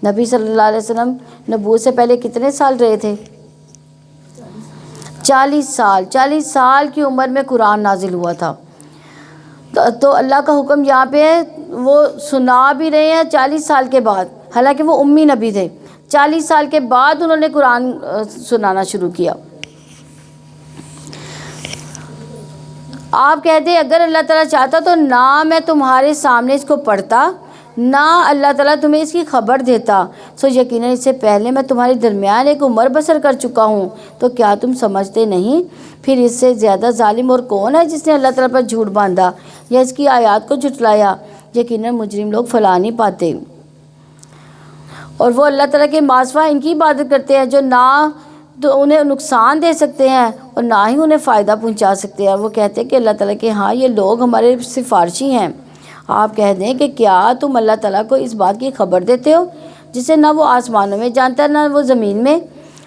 نبی صلی اللہ علیہ وسلم نبوت سے پہلے کتنے سال رہے تھے؟ 40 سال۔ 40 سال کی عمر میں قرآن نازل ہوا تھا۔ تو اللہ کا حکم یہاں پہ ہے، وہ سنا بھی رہے ہیں 40 سال کے بعد، حالانکہ وہ امی نبی تھے۔ 40 سال کے بعد انہوں نے قرآن سنانا شروع کیا۔ آپ کہتے ہیں اگر اللہ تعالیٰ چاہتا تو نہ میں تمہارے سامنے اس کو پڑھتا، نہ اللہ تعالیٰ تمہیں اس کی خبر دیتا، سو یقیناً اس سے پہلے میں تمہارے درمیان ایک عمر بسر کر چکا ہوں۔ تو کیا تم سمجھتے نہیں؟ پھر اس سے زیادہ ظالم اور کون ہے جس نے اللہ تعالیٰ پر جھوٹ باندھا یا اس کی آیات کو جھٹلایا؟ یقیناً مجرم لوگ پھلا نہیں پاتے، اور وہ اللہ تعالیٰ کے ما سوا ان کی عبادت کرتے ہیں جو نہ تو انہیں نقصان دے سکتے ہیں اور نہ ہی انہیں فائدہ پہنچا سکتے ہیں۔ اور وہ کہتے ہیں کہ اللہ تعالیٰ کے ہاں یہ لوگ ہمارے سفارشی ہیں۔ آپ کہہ دیں کہ کیا تم اللہ تعالیٰ کو اس بات کی خبر دیتے ہو جسے نہ وہ آسمانوں میں جانتا ہے نہ وہ زمین میں؟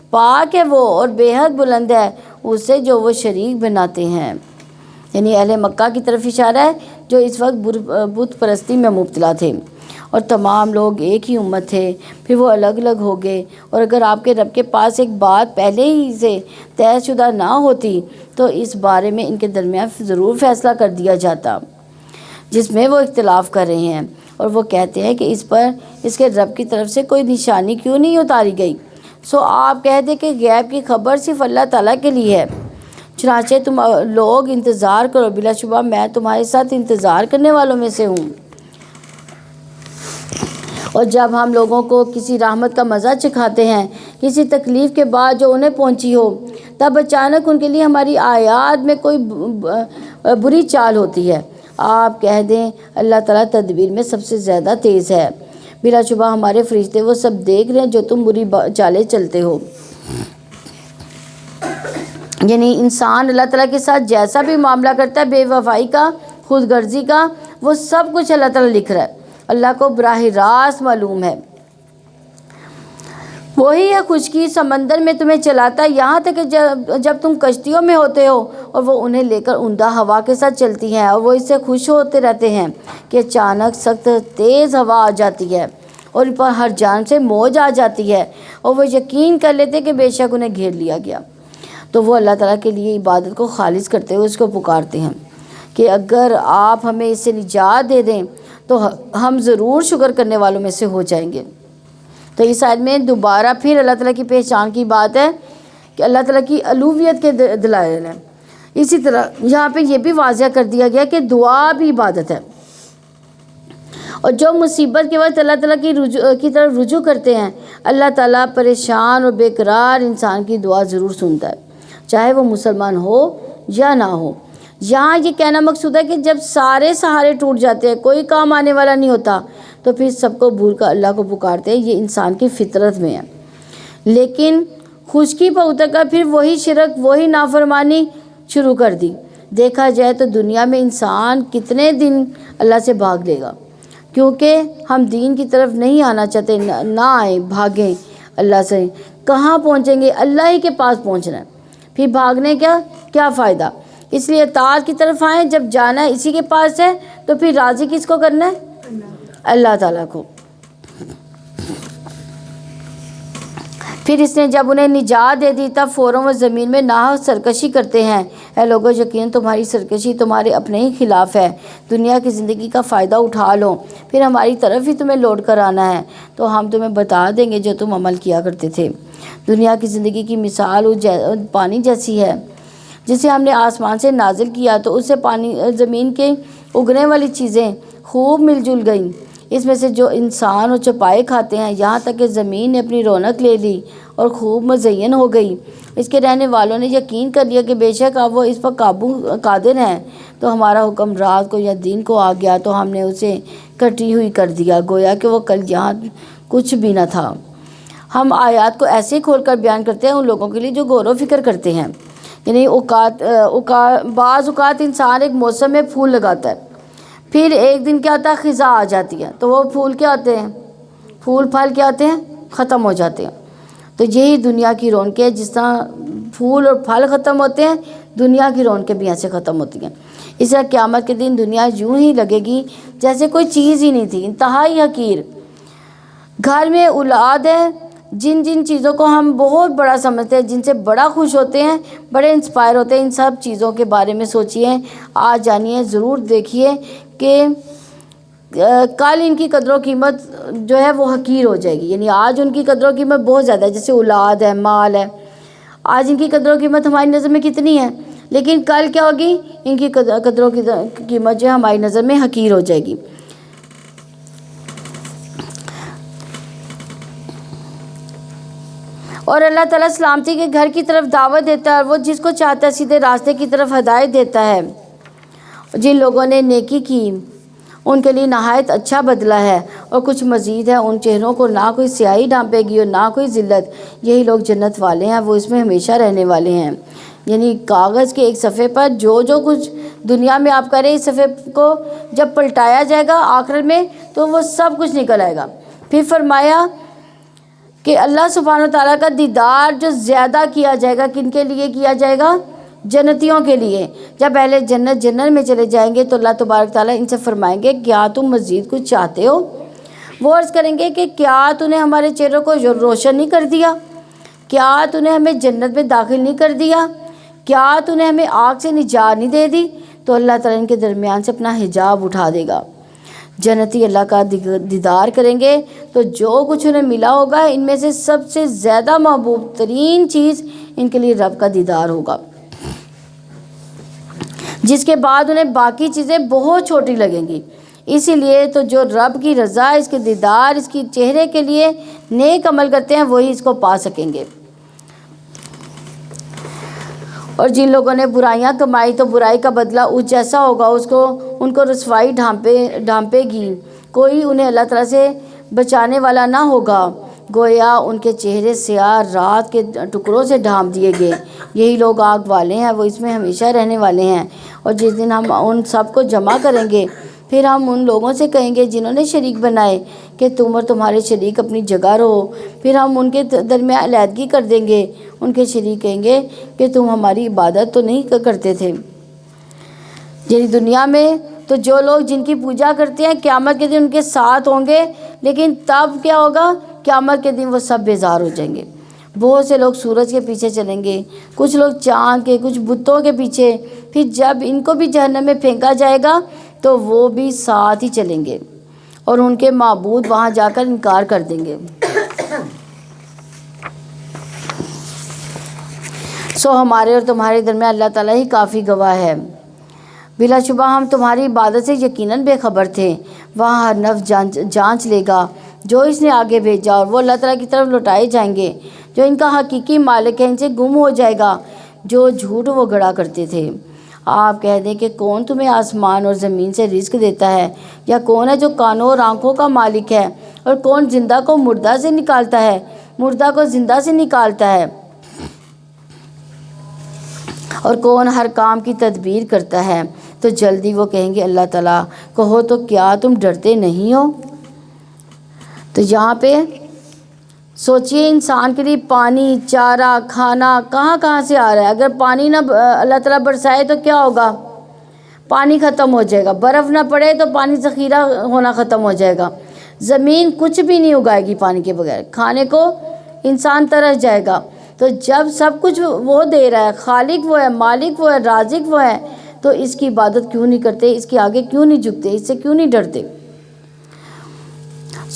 پاک ہے وہ اور بے حد بلند ہے اس سے جو وہ شریک بناتے ہیں۔ یعنی اہل مکہ کی طرف اشارہ ہے جو اس وقت بت پرستی میں مبتلا تھے، اور تمام لوگ ایک ہی امت تھے، پھر وہ الگ الگ ہو گئے۔ اور اگر آپ کے رب کے پاس ایک بات پہلے ہی سے طے شدہ نہ ہوتی تو اس بارے میں ان کے درمیان ضرور فیصلہ کر دیا جاتا جس میں وہ اختلاف کر رہے ہیں۔ اور وہ کہتے ہیں کہ اس پر اس کے رب کی طرف سے کوئی نشانی کیوں نہیں اتاری گئی؟ سو آپ کہہ دیں کہ غیب کی خبر صرف اللہ تعالیٰ کے لیے ہے، چنانچہ تم لوگ انتظار کرو، بلا شبہ میں تمہارے ساتھ انتظار کرنے والوں میں سے ہوں۔ اور جب ہم لوگوں کو کسی رحمت کا مزہ چکھاتے ہیں کسی تکلیف کے بعد جو انہیں پہنچی ہو، تب اچانک ان کے لیے ہماری آیات میں کوئی بری چال ہوتی ہے۔ آپ کہہ دیں اللہ تعالیٰ تدبیر میں سب سے زیادہ تیز ہے، بلا شبہ ہمارے فرشتے وہ سب دیکھ رہے ہیں جو تم بری چالیں چلتے ہو۔ یعنی انسان اللہ تعالیٰ کے ساتھ جیسا بھی معاملہ کرتا ہے بے وفائی کا خود غرضی کا، وہ سب کچھ اللہ تعالیٰ لکھ رہا ہے، اللہ کو براہ راست معلوم ہے۔ وہی ہے خشکی سمندر میں تمہیں چلاتا ہے، یہاں تک کہ جب تم کشتیوں میں ہوتے ہو اور وہ انہیں لے کر عمدہ ہوا کے ساتھ چلتی ہیں، اور وہ اس سے خوش ہوتے رہتے ہیں کہ اچانک سخت تیز ہوا آ جاتی ہے اور ان پر ہر جانب سے موج آ جاتی ہے، اور وہ یقین کر لیتے کہ بے شک انہیں گھیر لیا گیا۔ تو وہ اللہ تعالیٰ کے لیے عبادت کو خالص کرتے ہوئے اس کو پکارتے ہیں کہ اگر آپ ہمیں اس سے نجات دے دیں تو ہم ضرور شکر کرنے والوں میں سے ہو جائیں گے۔ تو اس آیت میں دوبارہ پھر اللہ تعالیٰ کی پہچان کی بات ہے کہ اللہ تعالیٰ کی الوہیت کے دلائل ہیں۔ اسی طرح یہاں پہ یہ بھی واضح کر دیا گیا کہ دعا بھی عبادت ہے، اور جو مصیبت کے وقت اللہ تعالیٰ کی طرف رجوع کرتے ہیں، اللہ تعالیٰ پریشان اور بے قرار انسان کی دعا ضرور سنتا ہے، چاہے وہ مسلمان ہو یا نہ ہو۔ یہاں یہ کہنا مقصود ہے کہ جب سارے سہارے ٹوٹ جاتے ہیں، کوئی کام آنے والا نہیں ہوتا، تو پھر سب کو بھول کر اللہ کو پکارتے ہیں، یہ انسان کی فطرت میں ہے۔ لیکن خشکی پر اتر کر پھر وہی شرک، وہی نافرمانی شروع کر دی۔ دیکھا جائے تو دنیا میں انسان کتنے دن اللہ سے بھاگ لے گا، کیونکہ ہم دین کی طرف نہیں آنا چاہتے، نہ آئیں، بھاگیں اللہ سے۔ کہاں پہنچیں گے؟ اللہ ہی کے پاس پہنچنا ہے، پھر بھاگنے کا کیا فائدہ؟ اس لیے اطاعت کی طرف آئیں، جب جانا ہے اسی کے پاس ہے، تو پھر راضی کس کو کرنا ہے؟ اللہ تعالیٰ کو۔ پھر اس نے جب انہیں نجات دے دی تب فوراً وہ زمین میں ناحق سرکشی کرتے ہیں۔ اے لوگو، یقین تمہاری سرکشی تمہارے اپنے ہی خلاف ہے، دنیا کی زندگی کا فائدہ اٹھا لو، پھر ہماری طرف ہی تمہیں لوٹ کر آنا ہے، تو ہم تمہیں بتا دیں گے جو تم عمل کیا کرتے تھے۔ دنیا کی زندگی کی مثال پانی جیسی ہے، جسے ہم نے آسمان سے نازل کیا تو اس سے زمین کے اگنے والی چیزیں خوب مل جل گئیں۔ اس میں سے جو انسان اور چوپائے کھاتے ہیں، یہاں تک کہ زمین نے اپنی رونق لے لی اور خوب مزین ہو گئی۔ اس کے رہنے والوں نے یقین کر لیا کہ بے شک اب وہ اس پر قادر ہیں۔ تو ہمارا حکم رات کو یا دن کو آ گیا تو ہم نے اسے کٹی ہوئی کر دیا، گویا کہ وہ کل یہاں کچھ بھی نہ تھا۔ ہم آیات کو ایسے کھول کر بیان کرتے ہیں ان لوگوں کے لیے جو غور و فکر کرتے ہیں۔ یعنی بعض اوقات انسان ایک موسم میں پھول لگاتا ہے، پھر ایک دن کیا ہوتا ہے، خزاں آ جاتی ہے، تو وہ پھول کیا ہوتے ہیں، پھول پھل کیا ہوتے ہیں، ختم ہو جاتے ہیں۔ تو یہی دنیا کی رونقیں، جس طرح پھول اور پھل ختم ہوتے ہیں، دنیا کی رونقیں بھی ایسے ختم ہوتی ہیں۔ اس طرح قیامت کے دن دنیا یوں ہی لگے گی جیسے کوئی چیز ہی نہیں تھی، انتہائی حقیر۔ گھر میں اولاد ہے، جن چیزوں کو ہم بہت بڑا سمجھتے ہیں، جن سے بڑا خوش ہوتے ہیں، بڑے انسپائر ہوتے ہیں، ان سب چیزوں کے بارے میں سوچیے، آج جانیے، ضرور دیکھیے کہ کل ان کی قدر و قیمت جو ہے وہ حقیر ہو جائے گی۔ یعنی آج ان کی قدر و قیمت بہت زیادہ ہے، جیسے اولاد ہے، مال ہے، آج ان کی قدر و قیمت ہماری نظر میں کتنی ہے، لیکن کل کیا ہوگی، ان کی قدر و قیمت جو ہے ہماری نظر میں حقیر ہو جائے گی۔ اور اللہ تعالیٰ سلامتی کے گھر کی طرف دعوت دیتا ہے، اور وہ جس کو چاہتا ہے سیدھے راستے کی طرف ہدایت دیتا ہے۔ جن لوگوں نے نیکی کی ان کے لیے نہایت اچھا بدلہ ہے، اور کچھ مزید ہے، ان چہروں کو نہ کوئی سیاہی ڈھانپے گی اور نہ کوئی ذلت، یہی لوگ جنت والے ہیں، وہ اس میں ہمیشہ رہنے والے ہیں۔ یعنی کاغذ کے ایک صفحے پر جو کچھ دنیا میں آپ کریں، اس صفحے کو جب پلٹایا جائے گا آخرت میں تو وہ سب کچھ نکل آئے گا۔ پھر فرمایا کہ اللہ سبحانہ وتعالیٰ کا دیدار جو زیادہ کیا جائے گا، کن کے لیے کیا جائے گا؟ جنتیوں کے لیے۔ جب اہل جنت میں چلے جائیں گے تو اللہ تبارک تعالیٰ ان سے فرمائیں گے، کیا تم مزید کچھ چاہتے ہو؟ وہ عرض کریں گے کہ کیا تو نے ہمارے چہروں کو روشن نہیں کر دیا؟ کیا تو نے ہمیں جنت میں داخل نہیں کر دیا؟ کیا تو نے ہمیں آگ سے نجات نہیں دے دی؟ تو اللہ تعالیٰ ان کے درمیان سے اپنا حجاب اٹھا دے گا۔ جنتی اللہ کا دیدار کریں گے تو جو کچھ انہیں ملا ہوگا، ان میں سے سب سے زیادہ محبوب ترین چیز ان کے لیے رب کا دیدار ہوگا، جس کے بعد انہیں باقی چیزیں بہت چھوٹی لگیں گی۔ اسی لیے تو جو رب کی رضا، اس کے دیدار، اس کی چہرے کے لیے نیک عمل کرتے ہیں، وہی اس کو پا سکیں گے۔ اور جن لوگوں نے برائیاں کمائی تو برائی کا بدلہ اس جیسا ہوگا، ان کو رسوائی ڈھانپے گی، کوئی انہیں اللہ تعالیٰ سے بچانے والا نہ ہوگا۔ گویا ان کے چہرے سیاہ رات کے ٹکڑوں سے ڈھانپ دیے گئے۔ یہی لوگ آگ والے ہیں، وہ اس میں ہمیشہ رہنے والے ہیں۔ اور جس دن ہم ان سب کو جمع کریں گے، پھر ہم ان لوگوں سے کہیں گے جنہوں نے شریک بنائے کہ تم اور تمہارے شریک اپنی جگہ رہو۔ پھر ہم ان کے درمیان علیحدگی کر دیں گے۔ ان کے شریک کہیں گے کہ تم ہماری عبادت تو نہیں کرتے تھے۔ یعنی دنیا میں تو جو لوگ جن کی پوجا کرتے ہیں قیامت کے دن ان کے ساتھ ہوں گے، لیکن تب کیا ہوگا؟ قیامت کے دن وہ سب بیزار ہو جائیں گے۔ بہت سے لوگ سورج کے پیچھے چلیں گے، کچھ لوگ چاند کے، کچھ بتوں کے پیچھے۔ پھر جب ان کو بھی جہنم میں پھینکا جائے گا تو وہ بھی ساتھ ہی چلیں گے اور ان کے معبود وہاں جا کر انکار کر دیں گے۔ سو ہمارے اور تمہارے درمیان اللہ تعالیٰ ہی کافی گواہ ہے۔ بلا شبہ ہم تمہاری عبادت سے یقیناً بے خبر تھے۔ وہاں ہر نفس جانچ لے گا جو اس نے آگے بھیجا، اور وہ اللہ تعالیٰ کی طرف لوٹائے جائیں گے۔ جو ان کا حقیقی مالک ہے ان سے گم ہو جائے گا جو جھوٹ وہ گڑا کرتے تھے۔ آپ کہہ دیں کہ کون تمہیں آسمان اور زمین سے رزق دیتا ہے، یا کون ہے جو کانوں اور آنکھوں کا مالک ہے، اور کون زندہ کو مردہ سے نکالتا ہے، مردہ کو زندہ سے نکالتا ہے، اور کون ہر کام کی تدبیر کرتا ہے۔ تو جلدی وہ کہیں گے اللہ تعالیٰ، کہو تو کیا تم ڈرتے نہیں ہو؟ تو یہاں پہ سوچئے انسان کے لیے پانی، چارہ، کھانا کہاں سے آ رہا ہے۔ اگر پانی نہ اللہ تعالیٰ برسائے تو کیا ہوگا؟ پانی ختم ہو جائے گا۔ برف نہ پڑے تو پانی ذخیرہ ہونا ختم ہو جائے گا۔ زمین کچھ بھی نہیں اگائے گی پانی کے بغیر، کھانے کو انسان ترس جائے گا۔ تو جب سب کچھ وہ دے رہا ہے، خالق وہ ہے، مالک وہ ہے، رازق وہ ہے، تو اس کی عبادت کیوں نہیں کرتے؟ اس کے آگے کیوں نہیں جھکتے؟ اس سے کیوں نہیں ڈرتے؟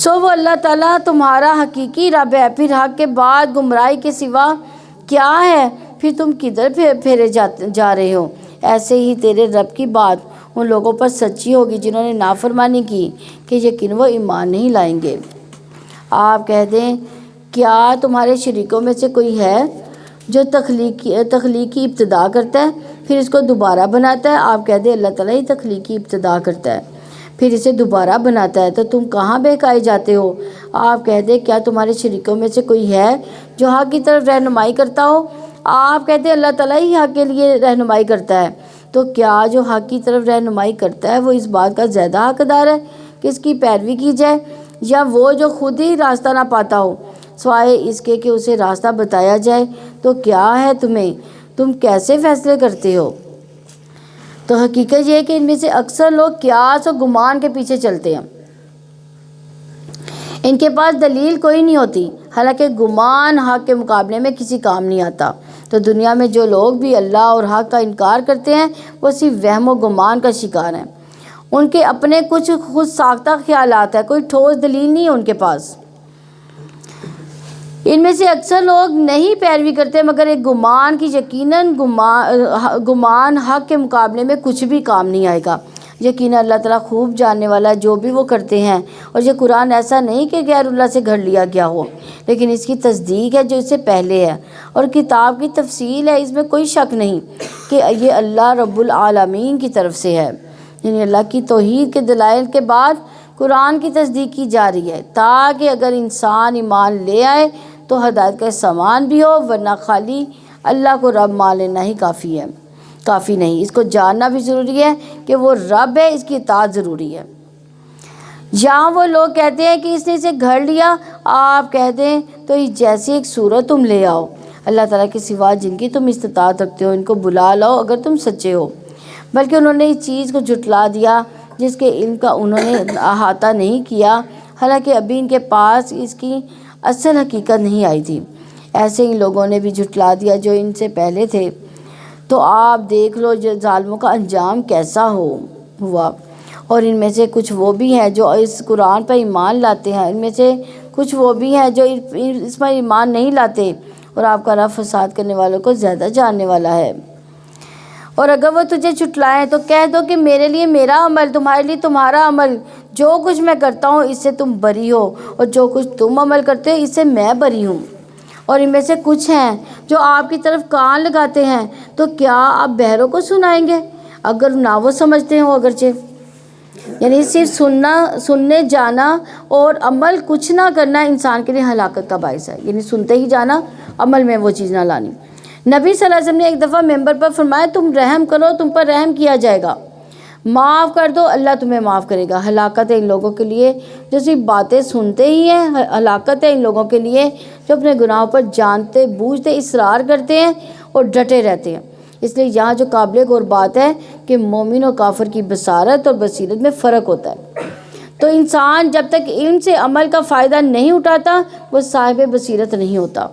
وہ اللہ تعالیٰ تمہارا حقیقی رب ہے۔ پھر حق کے بعد گمراہی کے سوا کیا ہے؟ پھر تم کدھر پھیرے جا رہے ہو؟ ایسے ہی تیرے رب کی بات ان لوگوں پر سچی ہوگی جنہوں نے نافرمانی کی کہ یقین وہ ایمان نہیں لائیں گے۔ آپ کہہ دیں کیا تمہارے شریکوں میں سے کوئی ہے جو تخلیق کی ابتدا کرتا ہے پھر اس کو دوبارہ بناتا ہے؟ آپ کہہ دیں اللہ تعالیٰ ہی تخلیق کی ابتدا کرتا ہے پھر اسے دوبارہ بناتا ہے، تو تم کہاں بہکائے جاتے ہو؟ آپ کہہ دیں کیا تمہارے شریکوں میں سے کوئی ہے جو حق کی طرف رہنمائی کرتا ہو؟ آپ کہتے ہیں اللہ تعالیٰ ہی حق کے لیے رہنمائی کرتا ہے، تو کیا جو حق کی طرف رہنمائی کرتا ہے وہ اس بات کا زیادہ حقدار ہے کہ اس کی پیروی کی جائے، یا وہ جو خود ہی راستہ نہ پاتا ہو سوائے اس کے کہ اسے راستہ بتایا جائے؟ تو کیا ہے تم کیسے فیصلے کرتے ہو؟ تو حقیقت یہ ہے کہ ان میں سے اکثر لوگ قیاس اور گمان کے پیچھے چلتے ہیں، ان کے پاس دلیل کوئی نہیں ہوتی، حالانکہ گمان حق کے مقابلے میں کسی کام نہیں آتا۔ تو دنیا میں جو لوگ بھی اللہ اور حق کا انکار کرتے ہیں وہ صرف وہم و گمان کا شکار ہیں۔ ان کے اپنے کچھ خود ساختہ خیالات ہیں، کوئی ٹھوس دلیل نہیں ہے ان کے پاس۔ ان میں سے اکثر لوگ نہیں پیروی کرتے مگر ایک گمان کی، یقیناً گمان حق کے مقابلے میں کچھ بھی کام نہیں آئے گا۔ یقیناً اللہ تعالیٰ خوب جاننے والا ہے جو بھی وہ کرتے ہیں، اور یہ قرآن ایسا نہیں کہ غیر اللہ سے گھڑ لیا گیا ہو، لیکن اس کی تصدیق ہے جو اس سے پہلے ہے، اور کتاب کی تفصیل ہے، اس میں کوئی شک نہیں کہ یہ اللہ رب العالمین کی طرف سے ہے۔ یعنی اللہ کی توحید کے دلائل کے بعد قرآن کی تصدیق کی جا رہی ہے، تاکہ اگر انسان ایمان لے آئے تو ہدایت کا سامان بھی ہو، ورنہ خالی اللہ کو رب مان لینا ہی کافی نہیں، اس کو جاننا بھی ضروری ہے کہ وہ رب ہے، اس کی اطاعت ضروری ہے۔ یہاں وہ لوگ کہتے ہیں کہ اس نے اسے گھڑ لیا، آپ کہہ دیں تو جیسی ایک صورت تم لے آؤ، اللہ تعالیٰ کے سوا جن کی تم استطاعت رکھتے ہو ان کو بلا لاؤ اگر تم سچے ہو۔ بلکہ انہوں نے اس چیز کو جھٹلا دیا جس کے علم کا انہوں نے احاطہ نہیں کیا، حالانکہ ابھی ان کے پاس اس کی اصل حقیقت نہیں آئی تھی۔ ایسے ہی لوگوں نے بھی جھٹلا دیا جو ان سے پہلے تھے۔ تو آپ دیکھ لو جو ظالموں کا انجام کیسا ہوا۔ اور ان میں سے کچھ وہ بھی ہیں جو اس قرآن پر ایمان لاتے ہیں، ان میں سے کچھ وہ بھی ہیں جو اس پر ایمان نہیں لاتے، اور آپ کا رب فساد کرنے والوں کو زیادہ جاننے والا ہے۔ اور اگر وہ تجھے جھٹلائیں تو کہہ دو کہ میرے لیے میرا عمل، تمہارے لیے تمہارا عمل، جو کچھ میں کرتا ہوں اس سے تم بری ہو، اور جو کچھ تم عمل کرتے ہو اس سے میں بری ہوں۔ اور ان میں سے کچھ ہیں جو آپ کی طرف کان لگاتے ہیں، تو کیا آپ بہروں کو سنائیں گے اگر نہ وہ سمجھتے ہوں؟ اگرچہ یعنی صرف سننے جانا اور عمل کچھ نہ کرنا انسان کے لیے ہلاکت کا باعث ہے، یعنی سنتے ہی جانا، عمل میں وہ چیز نہ لانی۔ نبی صلی اللہ علیہ وسلم نے ایک دفعہ ممبر پر فرمایا تم رحم کرو تم پر رحم کیا جائے گا، معاف کر دو اللہ تمہیں معاف کرے گا۔ ہلاکت ہے ان لوگوں کے لیے جو صرف باتیں سنتے ہی ہیں، ہلاکت ہے ان لوگوں کے لیے جو اپنے گناہوں پر جانتے بوجھتے اصرار کرتے ہیں اور ڈٹے رہتے ہیں۔ اس لیے یہاں جو قابل غور بات ہے کہ مومن و کافر کی بصارت اور بصیرت میں فرق ہوتا ہے۔ تو انسان جب تک علم سے عمل کا فائدہ نہیں اٹھاتا وہ صاحب بصیرت نہیں ہوتا۔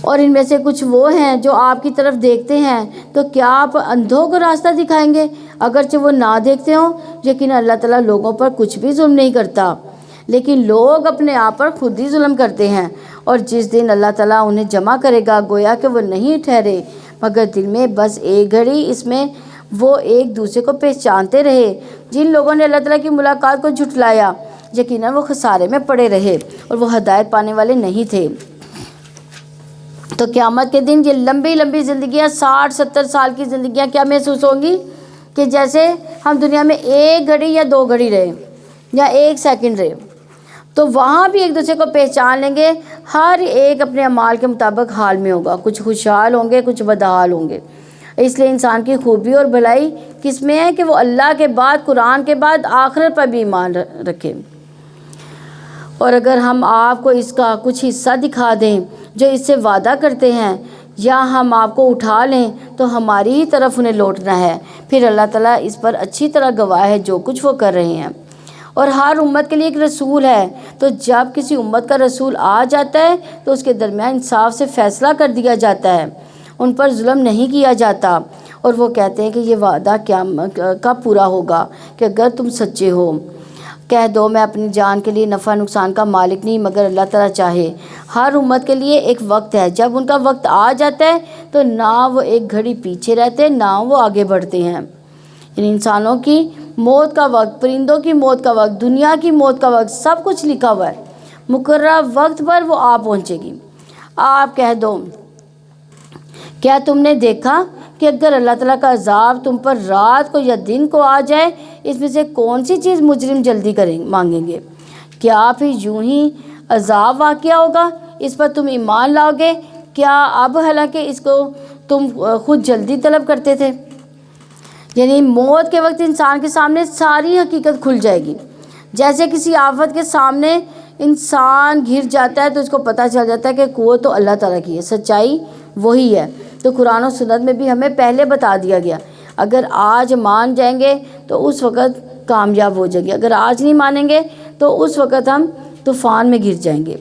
اور ان میں سے کچھ وہ ہیں جو آپ کی طرف دیکھتے ہیں تو کیا آپ اندھوں کو راستہ دکھائیں گے اگرچہ وہ نہ دیکھتے ہوں؟ یقیناً اللہ تعالیٰ لوگوں پر کچھ بھی ظلم نہیں کرتا، لیکن لوگ اپنے آپ پر خود ہی ظلم کرتے ہیں۔ اور جس دن اللہ تعالیٰ انہیں جمع کرے گا گویا کہ وہ نہیں ٹھہرے مگر دل میں بس ایک گھڑی، اس میں وہ ایک دوسرے کو پہچانتے رہے۔ جن لوگوں نے اللہ تعالیٰ کی ملاقات کو جھٹلایا یقیناً وہ خسارے میں پڑے رہے اور وہ ہدایت پانے والے نہیں تھے۔ تو قیامت کے دن یہ لمبی لمبی زندگیاں 60-70 سال کی زندگیاں کیا محسوس ہوں گی کہ جیسے ہم دنیا میں ایک گھڑی یا 2 گھڑی رہے یا 1 سیکنڈ رہے۔ تو وہاں بھی ایک دوسرے کو پہچان لیں گے، ہر ایک اپنے اعمال کے مطابق حال میں ہوگا، کچھ خوشحال ہوں گے کچھ بدحال ہوں گے۔ اس لیے انسان کی خوبی اور بھلائی کس میں ہے کہ وہ اللہ کے بعد قرآن کے بعد آخرت پر بھی ایمان رکھے۔ اور اگر ہم آپ کو اس کا کچھ حصہ دکھا دیں جو اس سے وعدہ کرتے ہیں یا ہم آپ کو اٹھا لیں تو ہماری ہی طرف انہیں لوٹنا ہے، پھر اللہ تعالیٰ اس پر اچھی طرح گواہ ہے جو کچھ وہ کر رہے ہیں۔ اور ہر امت کے لیے ایک رسول ہے، تو جب کسی امت کا رسول آ جاتا ہے تو اس کے درمیان انصاف سے فیصلہ کر دیا جاتا ہے، ان پر ظلم نہیں کیا جاتا۔ اور وہ کہتے ہیں کہ یہ وعدہ کب پورا ہوگا کہ اگر تم سچے ہو کہہ دو میں اپنی جان کے لیے نفع نقصان کا مالک نہیں مگر اللہ تعالیٰ چاہے۔ ہر امت کے لیے ایک وقت ہے، جب ان کا وقت آ جاتا ہے تو نہ وہ ایک گھڑی پیچھے رہتے نہ وہ آگے بڑھتے ہیں۔ یعنی انسانوں کی موت کا وقت، پرندوں کی موت کا وقت، دنیا کی موت کا وقت سب کچھ لکھا ہوا ہے، مقررہ وقت پر وہ آ پہنچے گی۔ آپ کہہ دو کیا تم نے دیکھا کہ اگر اللہ تعالیٰ کا عذاب تم پر رات کو یا دن کو آ جائے اس میں سے کون سی چیز مجرم جلدی مانگیں گے؟ کیا پھر یوں ہی عذاب واقعہ ہوگا اس پر تم ایمان لاؤ گے؟ کیا اب حالانکہ اس کو تم خود جلدی طلب کرتے تھے؟ یعنی موت کے وقت انسان کے سامنے ساری حقیقت کھل جائے گی۔ جیسے کسی آفت کے سامنے انسان گر جاتا ہے تو اس کو پتہ چل جاتا ہے کہ قوت تو اللہ تعالیٰ کی ہے، سچائی وہی ہے۔ تو قرآن و سنت میں بھی ہمیں پہلے بتا دیا گیا اگر آج مان جائیں گے تو اس وقت کامیاب ہو جائیں گے، اگر آج نہیں مانیں گے تو اس وقت ہم طوفان میں گر جائیں گے۔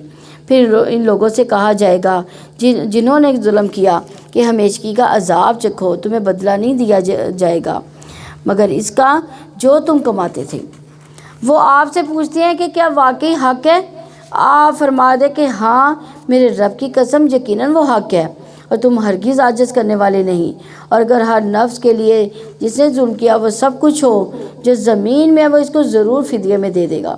پھر ان لوگوں سے کہا جائے گا جنہوں نے ظلم کیا کہ ہمیشگی کا عذاب چکھو، تمہیں بدلہ نہیں دیا جائے گا مگر اس کا جو تم کماتے تھے۔ وہ آپ سے پوچھتے ہیں کہ کیا واقعی حق ہے؟ آپ فرما دے کہ ہاں میرے رب کی قسم یقیناً وہ حق ہے اور تم ہرگز عاجز کرنے والے نہیں۔ اور اگر ہر نفس کے لیے جس نے ظلم کیا وہ سب کچھ ہو جو زمین میں ہے وہ اس کو ضرور فدیے میں دے دے گا،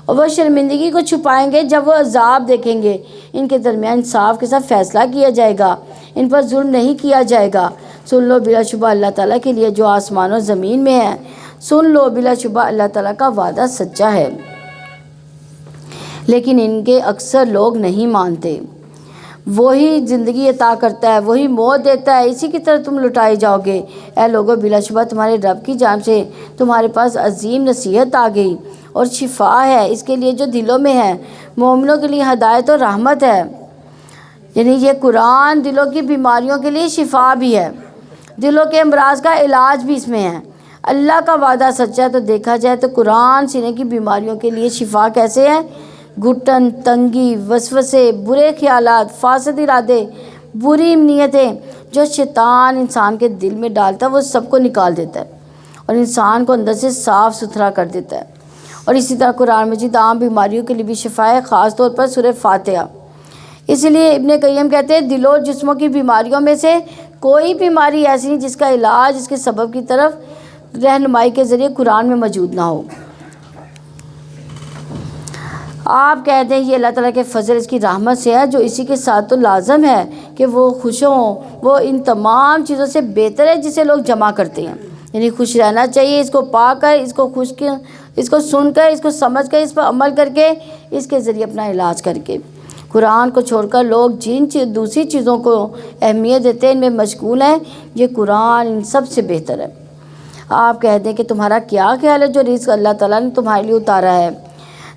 اور وہ شرمندگی کو چھپائیں گے جب وہ عذاب دیکھیں گے۔ ان کے درمیان انصاف کے ساتھ فیصلہ کیا جائے گا، ان پر ظلم نہیں کیا جائے گا۔ سن لو بلا شبہ اللہ تعالیٰ کے لیے جو آسمان و زمین میں ہے، سن لو بلا شبہ اللہ تعالیٰ کا وعدہ سچا ہے، لیکن ان کے اکثر لوگ نہیں مانتے۔ وہی زندگی عطا کرتا ہے، وہی موت دیتا ہے، اسی کی طرح تم لٹائے جاؤ گے۔ اے لوگو بلا شبہ تمہارے رب کی جانب سے تمہارے پاس عظیم نصیحت آ گئی اور شفا ہے اس کے لیے جو دلوں میں ہے، مومنوں کے لیے ہدایت اور رحمت ہے۔ یعنی یہ قرآن دلوں کی بیماریوں کے لیے شفا بھی ہے، دلوں کے امراض کا علاج بھی اس میں ہے۔ اللہ کا وعدہ سچا ہے۔ تو دیکھا جائے تو قرآن سینے کی بیماریوں کے لیے شفا کیسے ہے؟ گھٹن، تنگی، وسوسے، برے خیالات، فاسد ارادے، بری نیتیں جو شیطان انسان کے دل میں ڈالتا ہے وہ سب کو نکال دیتا ہے اور انسان کو اندر سے صاف ستھرا کر دیتا ہے۔ اور اسی طرح قرآن مجید عام بیماریوں کے لیے بھی شفا ہے، خاص طور پر سورہ فاتحہ۔ اس لیے ابن قیم کہتے ہیں دل و جسموں کی بیماریوں میں سے کوئی بیماری ایسی نہیں جس کا علاج اس کے سبب کی طرف رہنمائی کے ذریعے قرآن میں موجود نہ ہو۔ آپ کہتے ہیں یہ اللہ تعالیٰ کے فضل اس کی رحمت سے ہے، جو اسی کے ساتھ تو لازم ہے کہ وہ خوش ہوں۔ وہ ان تمام چیزوں سے بہتر ہے جسے لوگ جمع کرتے ہیں، یعنی خوش رہنا چاہیے، اس کو پا کر، اس کو سن کر، اس کو سمجھ کر، اس پر عمل کر کے، اس کے ذریعے اپنا علاج کر کے۔ قرآن کو چھوڑ کر لوگ جن دوسری چیزوں کو اہمیت دیتے ہیں، ان میں مشغول ہیں، یہ قرآن ان سب سے بہتر ہے۔ آپ کہہ دیں کہ تمہارا کیا خیال ہے جو رزق اللہ تعالیٰ نے تمہارے لیے اتارا ہے؟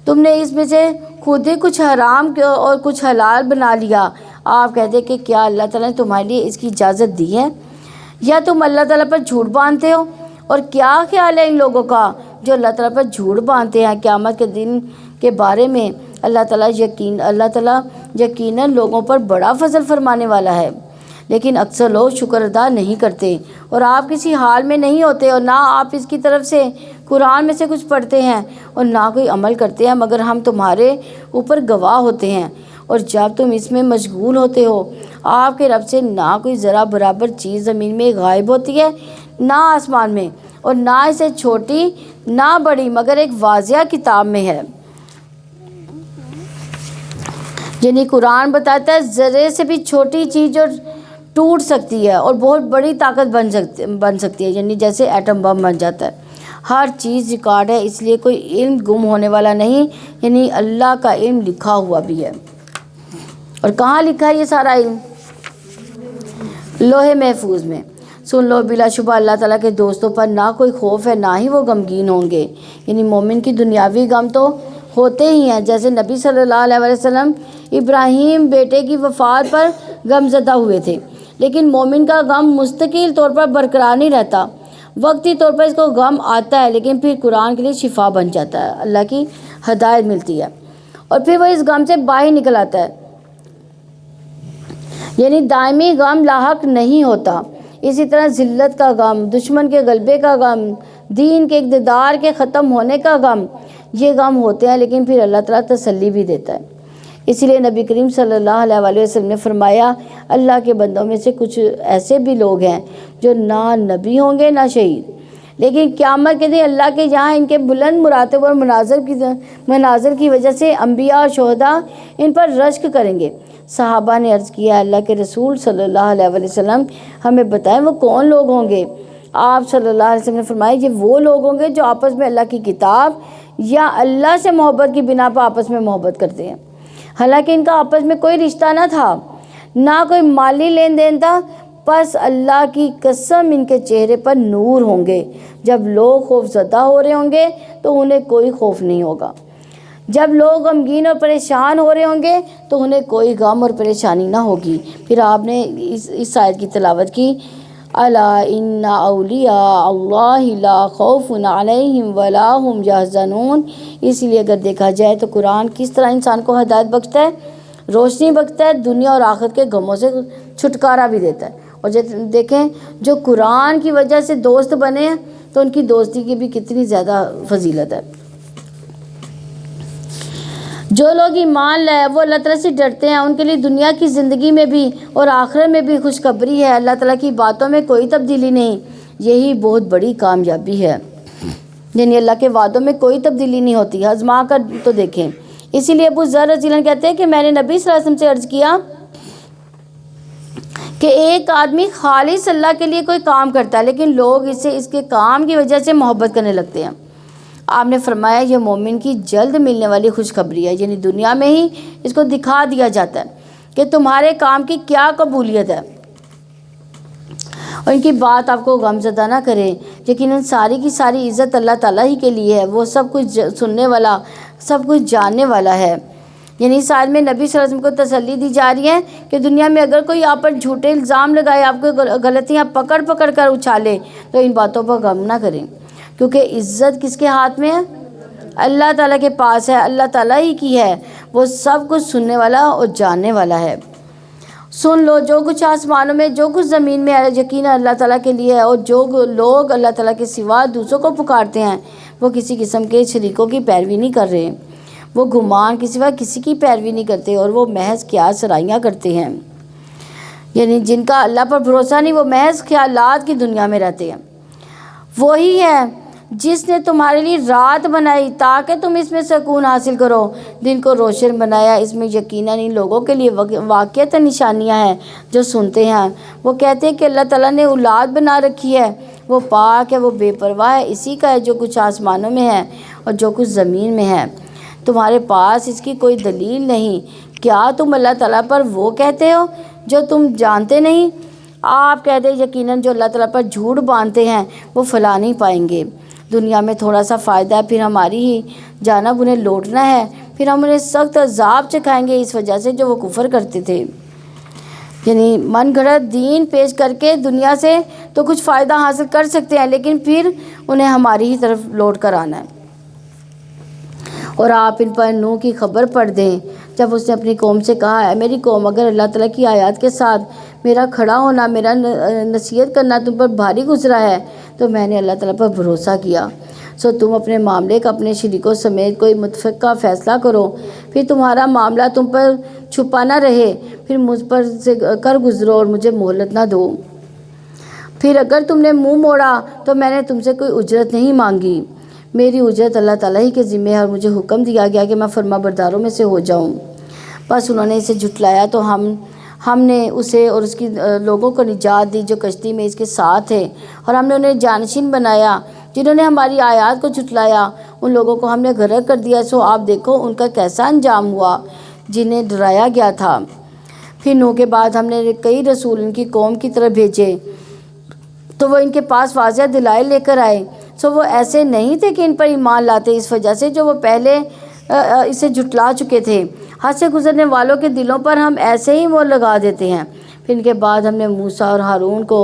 تم نے اس میں سے خود ہی کچھ حرام اور کچھ حلال بنا لیا۔ آپ کہہ دیں کہ کیا اللہ تعالیٰ نے تمہارے لیے اس کی اجازت دی ہے، یا تم اللہ تعالیٰ پر جھوٹ باندھتے ہو؟ اور کیا خیال ہے ان لوگوں کا جو اللہ تعالیٰ پر جھوٹ باندھتے ہیں؟ قیامت کے دن کے بارے میں اللہ تعالیٰ یقیناً لوگوں پر بڑا فضل فرمانے والا ہے، لیکن اکثر لوگ شکر ادا نہیں کرتے۔ اور آپ کسی حال میں نہیں ہوتے، اور نہ آپ اس کی طرف سے قرآن میں سے کچھ پڑھتے ہیں، اور نہ کوئی عمل کرتے ہیں، مگر ہم تمہارے اوپر گواہ ہوتے ہیں۔ اور جب تم اس میں مشغول ہوتے ہو، آپ کے رب سے نہ کوئی ذرا برابر چیز زمین میں غائب ہوتی ہے، نہ آسمان میں، اور نہ اسے چھوٹی نہ بڑی مگر ایک واضح کتاب میں ہے۔ یعنی قرآن بتاتا ہے ذرے سے بھی چھوٹی چیز جو ٹوٹ سکتی ہے اور بہت بڑی طاقت بن سکتی ہے، یعنی جیسے ایٹم بم بن جاتا ہے، ہر چیز ریکارڈ ہے، اس لیے کوئی علم گم ہونے والا نہیں، یعنی اللہ کا علم لکھا ہوا بھی ہے۔ اور کہاں لکھا ہے یہ سارا علم؟ لوح محفوظ میں۔ سن لو، بلا شبہ اللہ تعالیٰ کے دوستوں پر نہ کوئی خوف ہے، نہ ہی وہ غمگین ہوں گے۔ یعنی مومن کی دنیاوی غم تو ہوتے ہی ہیں، جیسے نبی صلی اللہ علیہ وسلم ابراہیم بیٹے کی وفات پر غم زدہ ہوئے تھے، لیکن مومن کا غم مستقل طور پر برقرار نہیں رہتا، وقتی طور پر اس کو غم آتا ہے، لیکن پھر قرآن کے لیے شفا بن جاتا ہے، اللہ کی ہدایت ملتی ہے، اور پھر وہ اس غم سے باہر نکل آتا ہے۔ یعنی دائمی غم لاحق نہیں ہوتا۔ اسی طرح ذلت کا غم، دشمن کے غلبے کا غم، دین کے اقتدار کے ختم ہونے کا غم، یہ غم ہوتے ہیں، لیکن پھر اللہ تعالیٰ تسلی بھی دیتا ہے۔ اسی لیے نبی کریم صلی اللہ علیہ وسلم نے فرمایا، اللہ کے بندوں میں سے کچھ ایسے بھی لوگ ہیں جو نہ نبی ہوں گے نہ شہید، لیکن قیامت کے دن اللہ کے یہاں ان کے بلند مراتب اور مناظر کی وجہ سے انبیاء اور شہداء ان پر رشک کریں گے۔ صحابہ نے عرض کیا، اللہ کے رسول صلی اللہ علیہ وسلم ہمیں بتائیں وہ کون لوگ ہوں گے؟ آپ صلی اللہ علیہ وسلم نے فرمایا، یہ وہ لوگ ہوں گے جو آپس میں اللہ کی کتاب یا اللہ سے محبت کی بنا پر آپس میں محبت کرتے ہیں، حالانکہ ان کا آپس میں کوئی رشتہ نہ تھا، نہ کوئی مالی لین دین تھا، بس اللہ کی قسم ان کے چہرے پر نور ہوں گے۔ جب لوگ خوف زدہ ہو رہے ہوں گے تو انہیں کوئی خوف نہیں ہوگا، جب لوگ غمگین اور پریشان ہو رہے ہوں گے تو انہیں کوئی غم اور پریشانی نہ ہوگی۔ پھر آپ نے اس آیت کی تلاوت کی، الا ان اولیاء اللہ لا خوف علیہم ولا هم یحزنون۔ اس لیے اگر دیکھا جائے تو قرآن کس طرح انسان کو ہدایت بخشتا ہے، روشنی بخشتا ہے، دنیا اور آخرت کے غموں سے چھٹکارا بھی دیتا ہے۔ اور دیکھیں جو قرآن کی وجہ سے دوست بنے ہیں تو ان کی دوستی کی بھی کتنی زیادہ فضیلت ہے۔ جو لوگ ایمان لائے وہ اللہ تعالیٰ سے ڈرتے ہیں، ان کے لیے دنیا کی زندگی میں بھی اور آخرت میں بھی خوشخبری ہے، اللہ تعالیٰ کی باتوں میں کوئی تبدیلی نہیں، یہی بہت بڑی کامیابی ہے۔ یعنی اللہ کے وعدوں میں کوئی تبدیلی نہیں ہوتی، آزما کر تو دیکھیں۔ اسی لیے ابو ذر رضی اللہ عنہ کہتے ہیں کہ میں نے نبی صلی اللہ علیہ وسلم سے عرض کیا کہ ایک آدمی خالص اللہ کے لیے کوئی کام کرتا ہے، لیکن لوگ اس کے کام کی وجہ سے محبت کرنے لگتے ہیں۔ آپ نے فرمایا یہ مومن کی جلد ملنے والی خوشخبری ہے، یعنی دنیا میں ہی اس کو دکھا دیا جاتا ہے کہ تمہارے کام کی کیا قبولیت ہے، اور ان کی بات آپ کو غم زدہ نہ کرے، لیکن ان ساری کی ساری عزت اللہ تعالیٰ ہی کے لیے ہے، وہ سب کچھ سننے والا، سب کچھ جاننے والا ہے۔ یعنی اس آیت میں نبی صلی اللہ علیہ وسلم کو تسلی دی جا رہی ہے کہ دنیا میں اگر کوئی آپ پر جھوٹے الزام لگائے، آپ کو غلطیاں پکڑ کر اچھالے، تو ان باتوں پر غم نہ کریں، کیونکہ عزت کس کے ہاتھ میں ہے؟ اللہ تعالیٰ کے پاس ہے، اللہ تعالیٰ ہی کی ہے، وہ سب کچھ سننے والا اور جاننے والا ہے۔ سن لو، جو کچھ آسمانوں میں جو کچھ زمین میں ہے یقیناً اللہ تعالیٰ کے لیے ہے، اور جو لوگ اللہ تعالیٰ کے سوا دوسروں کو پکارتے ہیں وہ کسی قسم کے شریکوں کی پیروی نہیں کر رہے، وہ گمان کے سوا کسی کی پیروی نہیں کرتے، اور وہ محض قیاس سرائیاں کرتے ہیں۔ یعنی جن کا اللہ پر بھروسہ نہیں، وہ محض خیالات کی دنیا میں رہتے ہیں۔ وہی ہے جس نے تمہارے لیے رات بنائی تاکہ تم اس میں سکون حاصل کرو، دن کو روشن بنایا، اس میں یقیناً ان لوگوں کے لیے واقعتاً نشانیاں ہیں جو سنتے ہیں۔ وہ کہتے ہیں کہ اللہ تعالیٰ نے اولاد بنا رکھی ہے، وہ پاک ہے، وہ بے پرواہ ہے، اسی کا ہے جو کچھ آسمانوں میں ہے اور جو کچھ زمین میں ہے، تمہارے پاس اس کی کوئی دلیل نہیں، کیا تم اللہ تعالیٰ پر وہ کہتے ہو جو تم جانتے نہیں؟ آپ کہہ دیں یقیناً جو اللہ تعالیٰ پر جھوٹ باندھتے ہیں وہ فلاح نہیں پائیں گے، دنیا میں تھوڑا سا فائدہ ہے، پھر ہماری ہی جانب انہیں لوٹنا ہے، پھر ہم انہیں سخت عذاب چکھائیں گے اس وجہ سے جو وہ کفر کرتے تھے۔ یعنی من گھڑت دین پیش کر کے دنیا سے تو کچھ فائدہ حاصل کر سکتے ہیں، لیکن پھر انہیں ہماری ہی طرف لوٹ کر آنا ہے۔ اور آپ ان پر نوح کی خبر پڑھ دیں جب اس نے اپنی قوم سے کہا، اے میری قوم، اگر اللہ تعالیٰ کی آیات کے ساتھ میرا کھڑا ہونا، میرا نصیحت کرنا تم پر بھاری گزرا ہے تو میں نے اللہ تعالیٰ پر بھروسہ کیا، سو تم اپنے معاملے کا اپنے شریکوں سمیت کوئی متفقہ فیصلہ کرو، پھر تمہارا معاملہ تم پر چھپا نہ رہے، پھر مجھ پر سے کر گزرو اور مجھے مہلت نہ دو، پھر اگر تم نے منہ موڑا تو میں نے تم سے کوئی اجرت نہیں مانگی، میری اجرت اللہ تعالیٰ ہی کے ذمہ ہے اور مجھے حکم دیا گیا کہ میں فرما برداروں میں سے ہو جاؤں۔ بس انہوں نے اسے جھٹلایا تو ہم نے اسے اور اس کی لوگوں کو نجات دی جو کشتی میں اس کے ساتھ تھے، اور ہم نے انہیں جانشین بنایا جنہوں نے ہماری آیات کو جھٹلایا، ان لوگوں کو ہم نے غرق کر دیا، سو آپ دیکھو ان کا کیسا انجام ہوا جنہیں ڈرایا گیا تھا۔ پھر نوح کے بعد ہم نے کئی رسول ان کی قوم کی طرف بھیجے تو وہ ان کے پاس واضح دلائل لے کر آئے، سو وہ ایسے نہیں تھے کہ ان پر ایمان لاتے اس وجہ سے جو وہ پہلے اسے جھٹلا چکے تھے۔ حد سے گزرنے والوں کے دلوں پر ہم ایسے ہی مہر لگا دیتے ہیں۔ پھر ان کے بعد ہم نے موسیٰ اور ہارون کو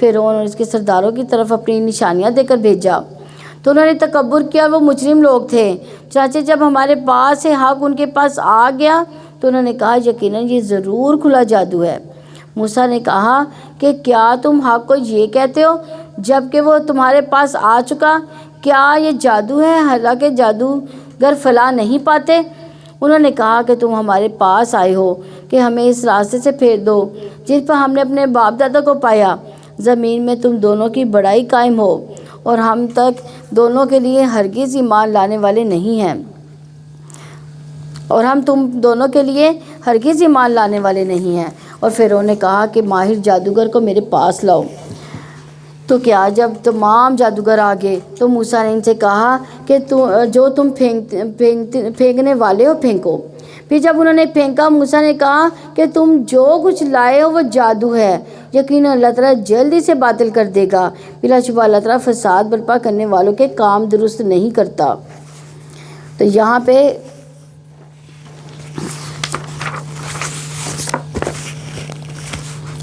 فرعون اور اس کے سرداروں کی طرف اپنی نشانیاں دے کر بھیجا تو انہوں نے تکبر کیا، وہ مجرم لوگ تھے۔ چنانچہ جب ہمارے پاس سے حق ان کے پاس آ گیا تو انہوں نے کہا یقیناً یہ ضرور کھلا جادو ہے۔ موسیٰ نے کہا کہ کیا تم حق کو یہ کہتے ہو جب کہ وہ تمہارے پاس آ چکا؟ کیا یہ جادو ہے؟ حالانکہ جادوگر فلاح نہیں پاتے۔ انہوں نے کہا کہ تم ہمارے پاس آئے ہو کہ ہمیں اس راستے سے پھیر دو جس پر ہم نے اپنے باپ دادا کو پایا، زمین میں تم دونوں کی بڑائی قائم ہو اور ہم تک دونوں کے لیے ہرگز ایمان لانے والے نہیں ہیں، اور ہم تم دونوں کے لیے ہرگز ایمان لانے والے نہیں ہیں۔ اور فرعون نے کہا کہ ماہر جادوگر کو میرے پاس لاؤ۔ تو کیا جب تمام جادوگر آ گئے تو موسیٰ نے ان سے کہا کہ جو تم پھینکنے والے ہو پھینکو۔ پھر جب انہوں نے پھینکا، موسیٰ نے کہا کہ تم جو کچھ لائے ہو وہ جادو ہے، یقیناً اللہ تعالیٰ جلدی سے باطل کر دے گا، بلا شبہ اللہ تعالیٰ فساد برپا کرنے والوں کے کام درست نہیں کرتا۔ تو یہاں پہ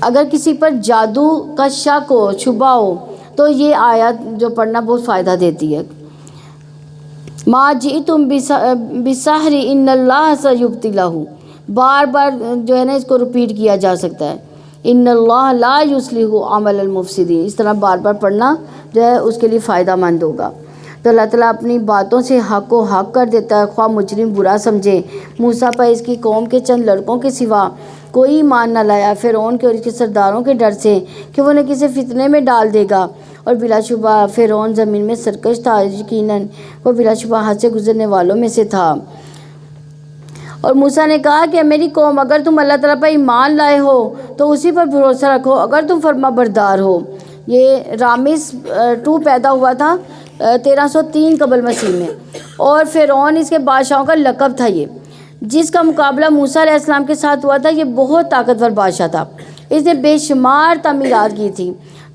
اگر کسی پر جادو کا شک ہو، شبہ ہو، تو یہ آیت جو پڑھنا بہت فائدہ دیتی ہے۔ ما جئتم بسحر ان اللہ سیبطلہ، بار بار جو ہے نا اس کو ریپیٹ کیا جا سکتا ہے، ان اللہ لا یصلح عمل المفسدین، اس طرح بار بار پڑھنا جو ہے اس کے لیے فائدہ مند ہوگا۔ تو اللہ تعالیٰ اپنی باتوں سے حق کو حق کر دیتا ہے، خواہ مجرم برا سمجھے۔ موسیٰ پر اس کی قوم کے چند لڑکوں کے سوا کوئی ایمان نہ لایا، فرعون کے اور اس کے سرداروں کے ڈر سے کہ وہ انہیں کسی فتنے میں ڈال دے گا، اور بلا شبہ فرعون زمین میں سرکش تھا، یقیناً وہ بلا شبہ حد سے گزرنے والوں میں سے تھا۔ اور موسیٰ نے کہا کہ میری قوم، اگر تم اللہ تعالیٰ پر ایمان لائے ہو تو اسی پر بھروسہ رکھو، اگر تم فرما بردار ہو۔ یہ رامس 2 پیدا ہوا تھا 1303 قبل مسیح میں، اور فرعون اس کے بادشاہوں کا لقب تھا۔ یہ جس کا مقابلہ موسیٰ علیہ السلام کے ساتھ ہوا تھا، یہ بہت طاقتور بادشاہ تھا۔ اس نے بے شمار تعمیرات کی تھی،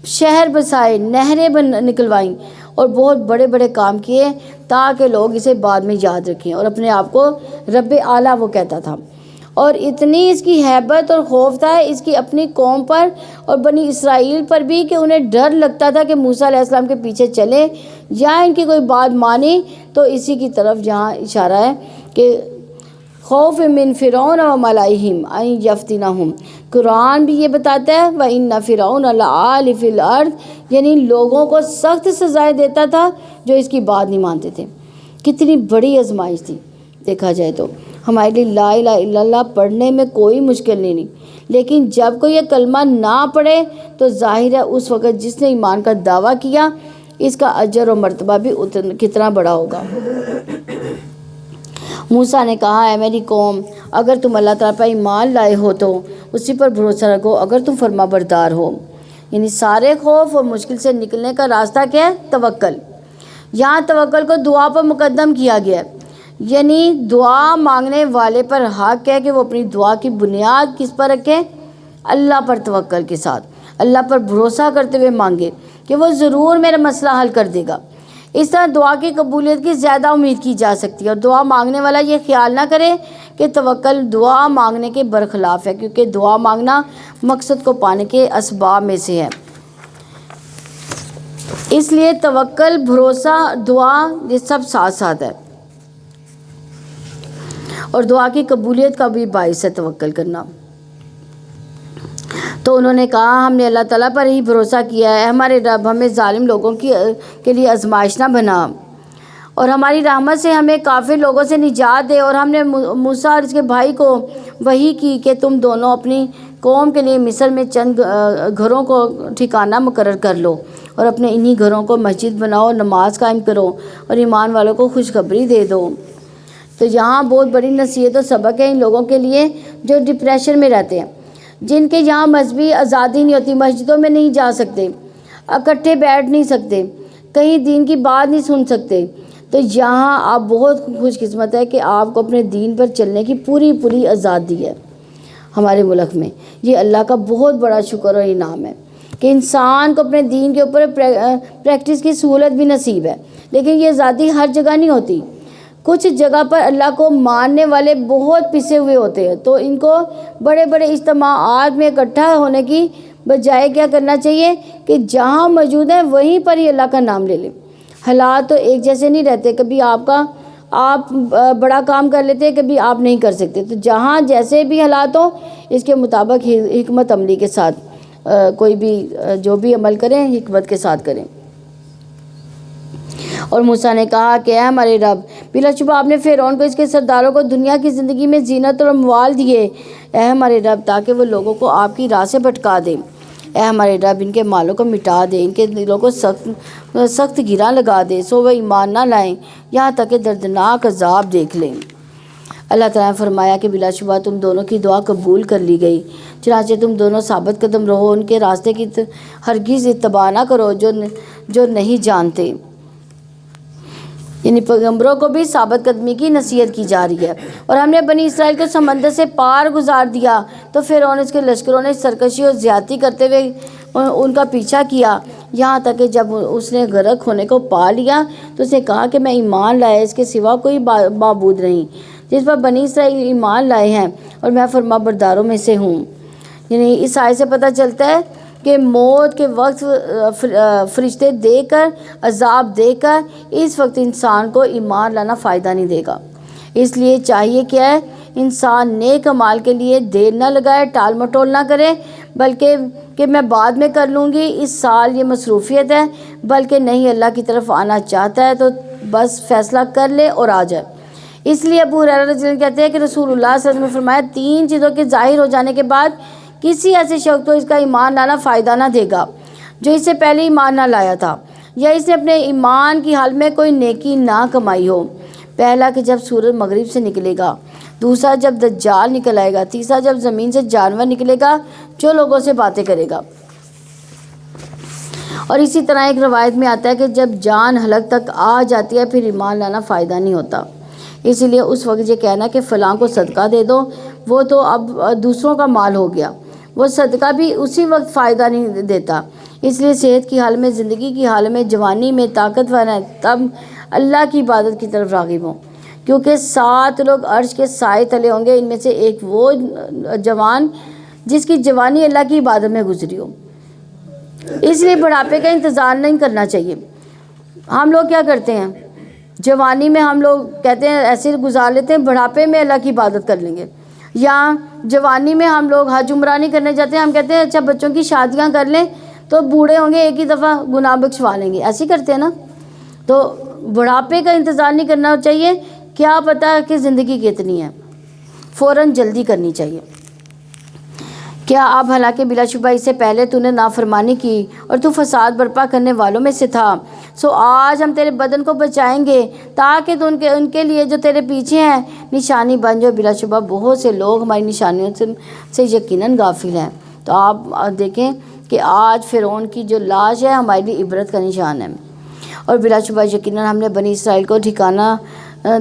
شہر بسائے، نہریں نکلوائیں اور بہت بڑے بڑے کام کیے تاکہ لوگ اسے بعد میں یاد رکھیں، اور اپنے آپ کو رب اعلیٰ وہ کہتا تھا۔ اور اتنی اس کی ہیبت اور خوف تھا اس کی اپنی قوم پر اور بنی اسرائیل پر بھی کہ انہیں ڈر لگتا تھا کہ موسیٰ علیہ السلام کے پیچھے چلے یا ان کی کوئی بات مانی۔ تو اسی کی طرف جہاں اشارہ ہے کہ خوف من فرعون و ملائہم ان یفتنہم، قرآن بھی یہ بتاتا ہے وَإِنَّ فِرْعَوْنَ لَعَالٍ فِي الْأَرْضِ، یعنی لوگوں کو سخت سزائیں دیتا تھا جو اس کی بات نہیں مانتے تھے۔ کتنی بڑی آزمائش تھی دیکھا جائے تو۔ ہمارے لیے لا الہ الا اللہ پڑھنے میں کوئی مشکل نہیں، لیکن جب کوئی یہ کلمہ نہ پڑھے تو ظاہر ہے اس وقت جس نے ایمان کا دعویٰ کیا اس کا اجر و مرتبہ بھی کتنا بڑا ہوگا۔ موسیٰ نے کہا اے میری قوم، اگر تم اللہ تعالیٰ پر ایمان لائے ہو تو اسی پر بھروسہ رکھو، اگر تم فرما بردار ہو۔ یعنی سارے خوف اور مشکل سے نکلنے کا راستہ کیا ہے؟ توکل۔ یہاں توکل کو دعا پر مقدم کیا گیا ہے، یعنی دعا مانگنے والے پر حق ہے کہ وہ اپنی دعا کی بنیاد کس پر رکھے؟ اللہ پر توکل کے ساتھ، اللہ پر بھروسہ کرتے ہوئے مانگے کہ وہ ضرور میرا مسئلہ حل کر دے گا۔ اس طرح دعا کی قبولیت کی زیادہ امید کی جا سکتی ہے، اور دعا مانگنے والا یہ خیال نہ کرے کہ توکل دعا مانگنے کے برخلاف ہے، کیونکہ دعا مانگنا مقصد کو پانے کے اسباب میں سے ہے۔ اس لیے توکل، بھروسہ، دعا یہ سب ساتھ ساتھ ہے، اور دعا کی قبولیت کا بھی باعث ہے توکل کرنا۔ تو انہوں نے کہا ہم نے اللہ تعالیٰ پر ہی بھروسہ کیا ہے، ہمارے رب ہمیں ظالم لوگوں کے لیے آزمائش نہ بنا، اور ہماری رحمت سے ہمیں کافر لوگوں سے نجات دے۔ اور ہم نے موسیٰ اور اس کے بھائی کو وحی کی کہ تم دونوں اپنی قوم کے لیے مصر میں چند گھروں کو ٹھکانہ مقرر کر لو، اور اپنے انہی گھروں کو مسجد بناؤ، نماز قائم کرو، اور ایمان والوں کو خوشخبری دے دو۔ تو یہاں بہت بڑی نصیحت و سبق ہے ان لوگوں کے لیے جو ڈپریشن میں رہتے ہیں، جن کے یہاں مذہبی آزادی نہیں ہوتی، مسجدوں میں نہیں جا سکتے، اکٹھے بیٹھ نہیں سکتے، کہیں دین کی بات نہیں سن سکتے۔ تو یہاں آپ بہت خوش قسمت ہے کہ آپ کو اپنے دین پر چلنے کی پوری آزادی ہے ہمارے ملک میں۔ یہ اللہ کا بہت بڑا شکر اور انعام ہے کہ انسان کو اپنے دین کے اوپر پریکٹس کی سہولت بھی نصیب ہے، لیکن یہ آزادی ہر جگہ نہیں ہوتی۔ کچھ جگہ پر اللہ کو ماننے والے بہت پسے ہوئے ہوتے ہیں، تو ان کو بڑے اجتماعات میں اکٹھا ہونے کی بجائے کیا کرنا چاہیے کہ جہاں موجود ہیں وہیں پر ہی اللہ کا نام لے لیں۔ حالات تو ایک جیسے نہیں رہتے، کبھی آپ بڑا کام کر لیتے ہیں، کبھی آپ نہیں کر سکتے۔ تو جہاں جیسے بھی حالات ہوں اس کے مطابق حکمت عملی کے ساتھ کوئی بھی جو بھی عمل کریں حکمت کے ساتھ کریں۔ اور موسیٰ نے کہا کہ اے ہمارے رب، بلا شبہ آپ نے فرعون کو اس کے سرداروں کو دنیا کی زندگی میں زینت اور اموال دیے، اے ہمارے رب، تاکہ وہ لوگوں کو آپ کی راہ سے بھٹکا دیں۔ اے ہمارے رب، ان کے مالوں کو مٹا دے، ان کے دلوں کو سخت گراں لگا دے، سو وہ ایمان نہ لائیں یہاں تک کہ دردناک عذاب دیکھ لیں۔ اللہ تعالیٰ نے فرمایا کہ بلا شبہ تم دونوں کی دعا قبول کر لی گئی، چنانچہ تم دونوں ثابت قدم رہو، ان کے راستے کی ہرگز اتباع نہ کرو جو نہیں جانتے۔ یعنی پیغمبروں کو بھی ثابت قدمی کی نصیحت کی جا رہی ہے۔ اور ہم نے بنی اسرائیل کو سمندر سے پار گزار دیا، تو فرعون اس کے لشکروں نے سرکشی اور زیادتی کرتے ہوئے ان کا پیچھا کیا، یہاں تک کہ جب اس نے غرق ہونے کو پا لیا تو اس نے کہا کہ میں ایمان لایا اس کے سوا کوئی معبود نہیں جس پر بنی اسرائیل ایمان لائے ہیں، اور میں فرما برداروں میں سے ہوں۔ یعنی اس آیت سے پتہ چلتا ہے کہ موت کے وقت فرشتے دے کر، عذاب دے کر، اس وقت انسان کو ایمان لانا فائدہ نہیں دے گا۔ اس لیے چاہیے کیا ہے، انسان نیک اعمال کے لیے دیر نہ لگائے، ٹال مٹول نہ کرے، بلکہ کہ میں بعد میں کر لوں گی، اس سال یہ مصروفیت ہے، بلکہ نہیں، اللہ کی طرف آنا چاہتا ہے تو بس فیصلہ کر لے اور آ جائے۔ اس لیے ابو ہریرہ رضی اللہ عنہ کہتے ہیں کہ رسول اللہ صلی اللہ علیہ وسلم نے فرمایا 3 چیزوں کے ظاہر ہو جانے کے بعد کسی ایسے شخص کو اس کا ایمان لانا فائدہ نہ دے گا جو اس سے پہلے ایمان نہ لایا تھا، یا اس نے اپنے ایمان کی حال میں کوئی نیکی نہ کمائی ہو۔ پہلا کہ جب سورج مغرب سے نکلے گا، دوسرا جب دجال نکل آئے گا، تیسرا جب زمین سے جانور نکلے گا جو لوگوں سے باتیں کرے گا۔ اور اسی طرح ایک روایت میں آتا ہے کہ جب جان حلق تک آ جاتی ہے پھر ایمان لانا فائدہ نہیں ہوتا۔ اسی لیے اس وقت یہ کہنا کہ فلاں کو صدقہ دے دو، وہ تو اب دوسروں کا مال ہو گیا، وہ صدقہ بھی اسی وقت فائدہ نہیں دیتا۔ اس لیے صحت کی حال میں، زندگی کی حال میں، جوانی میں طاقتور ہیں تب اللہ کی عبادت کی طرف راغب ہوں، کیونکہ 7 لوگ عرش کے سائے تلے ہوں گے، ان میں سے ایک وہ جوان جس کی جوانی اللہ کی عبادت میں گزری ہو۔ اس لیے بڑھاپے کا انتظار نہیں کرنا چاہیے۔ ہم لوگ کیا کرتے ہیں، جوانی میں ہم لوگ کہتے ہیں ایسے گزار لیتے ہیں، بڑھاپے میں اللہ کی عبادت کر لیں گے، یا جوانی میں ہم لوگ حج عمرہ نہیں کرنے جاتے ہیں، ہم کہتے ہیں اچھا بچوں کی شادیاں کر لیں تو بوڑھے ہوں گے ایک ہی دفعہ گناہ بخشوا لیں گے، ایسے ہی کرتے ہیں نا۔ تو بڑھاپے کا انتظار نہیں کرنا چاہیے، کیا پتہ کہ زندگی کتنی ہے، فوراً جلدی کرنی چاہیے۔ کیا اب حالانکہ بلا شبہ اس سے پہلے تو نے نافرمانی کی اور تو فساد برپا کرنے والوں میں سے تھا، سو آج ہم تیرے بدن کو بچائیں گے تاکہ تو ان کے لیے جو تیرے پیچھے ہیں نشانی بن جاؤ۔ بلا شبہ بہت سے لوگ ہماری نشانیوں سے یقیناً غافل ہیں۔ تو آپ دیکھیں کہ آج فرعون کی جو لاش ہے ہمارے لیے عبرت کا نشان ہے، اور بلا شبہ یقیناً ہم نے بنی اسرائیل کو ٹھکانہ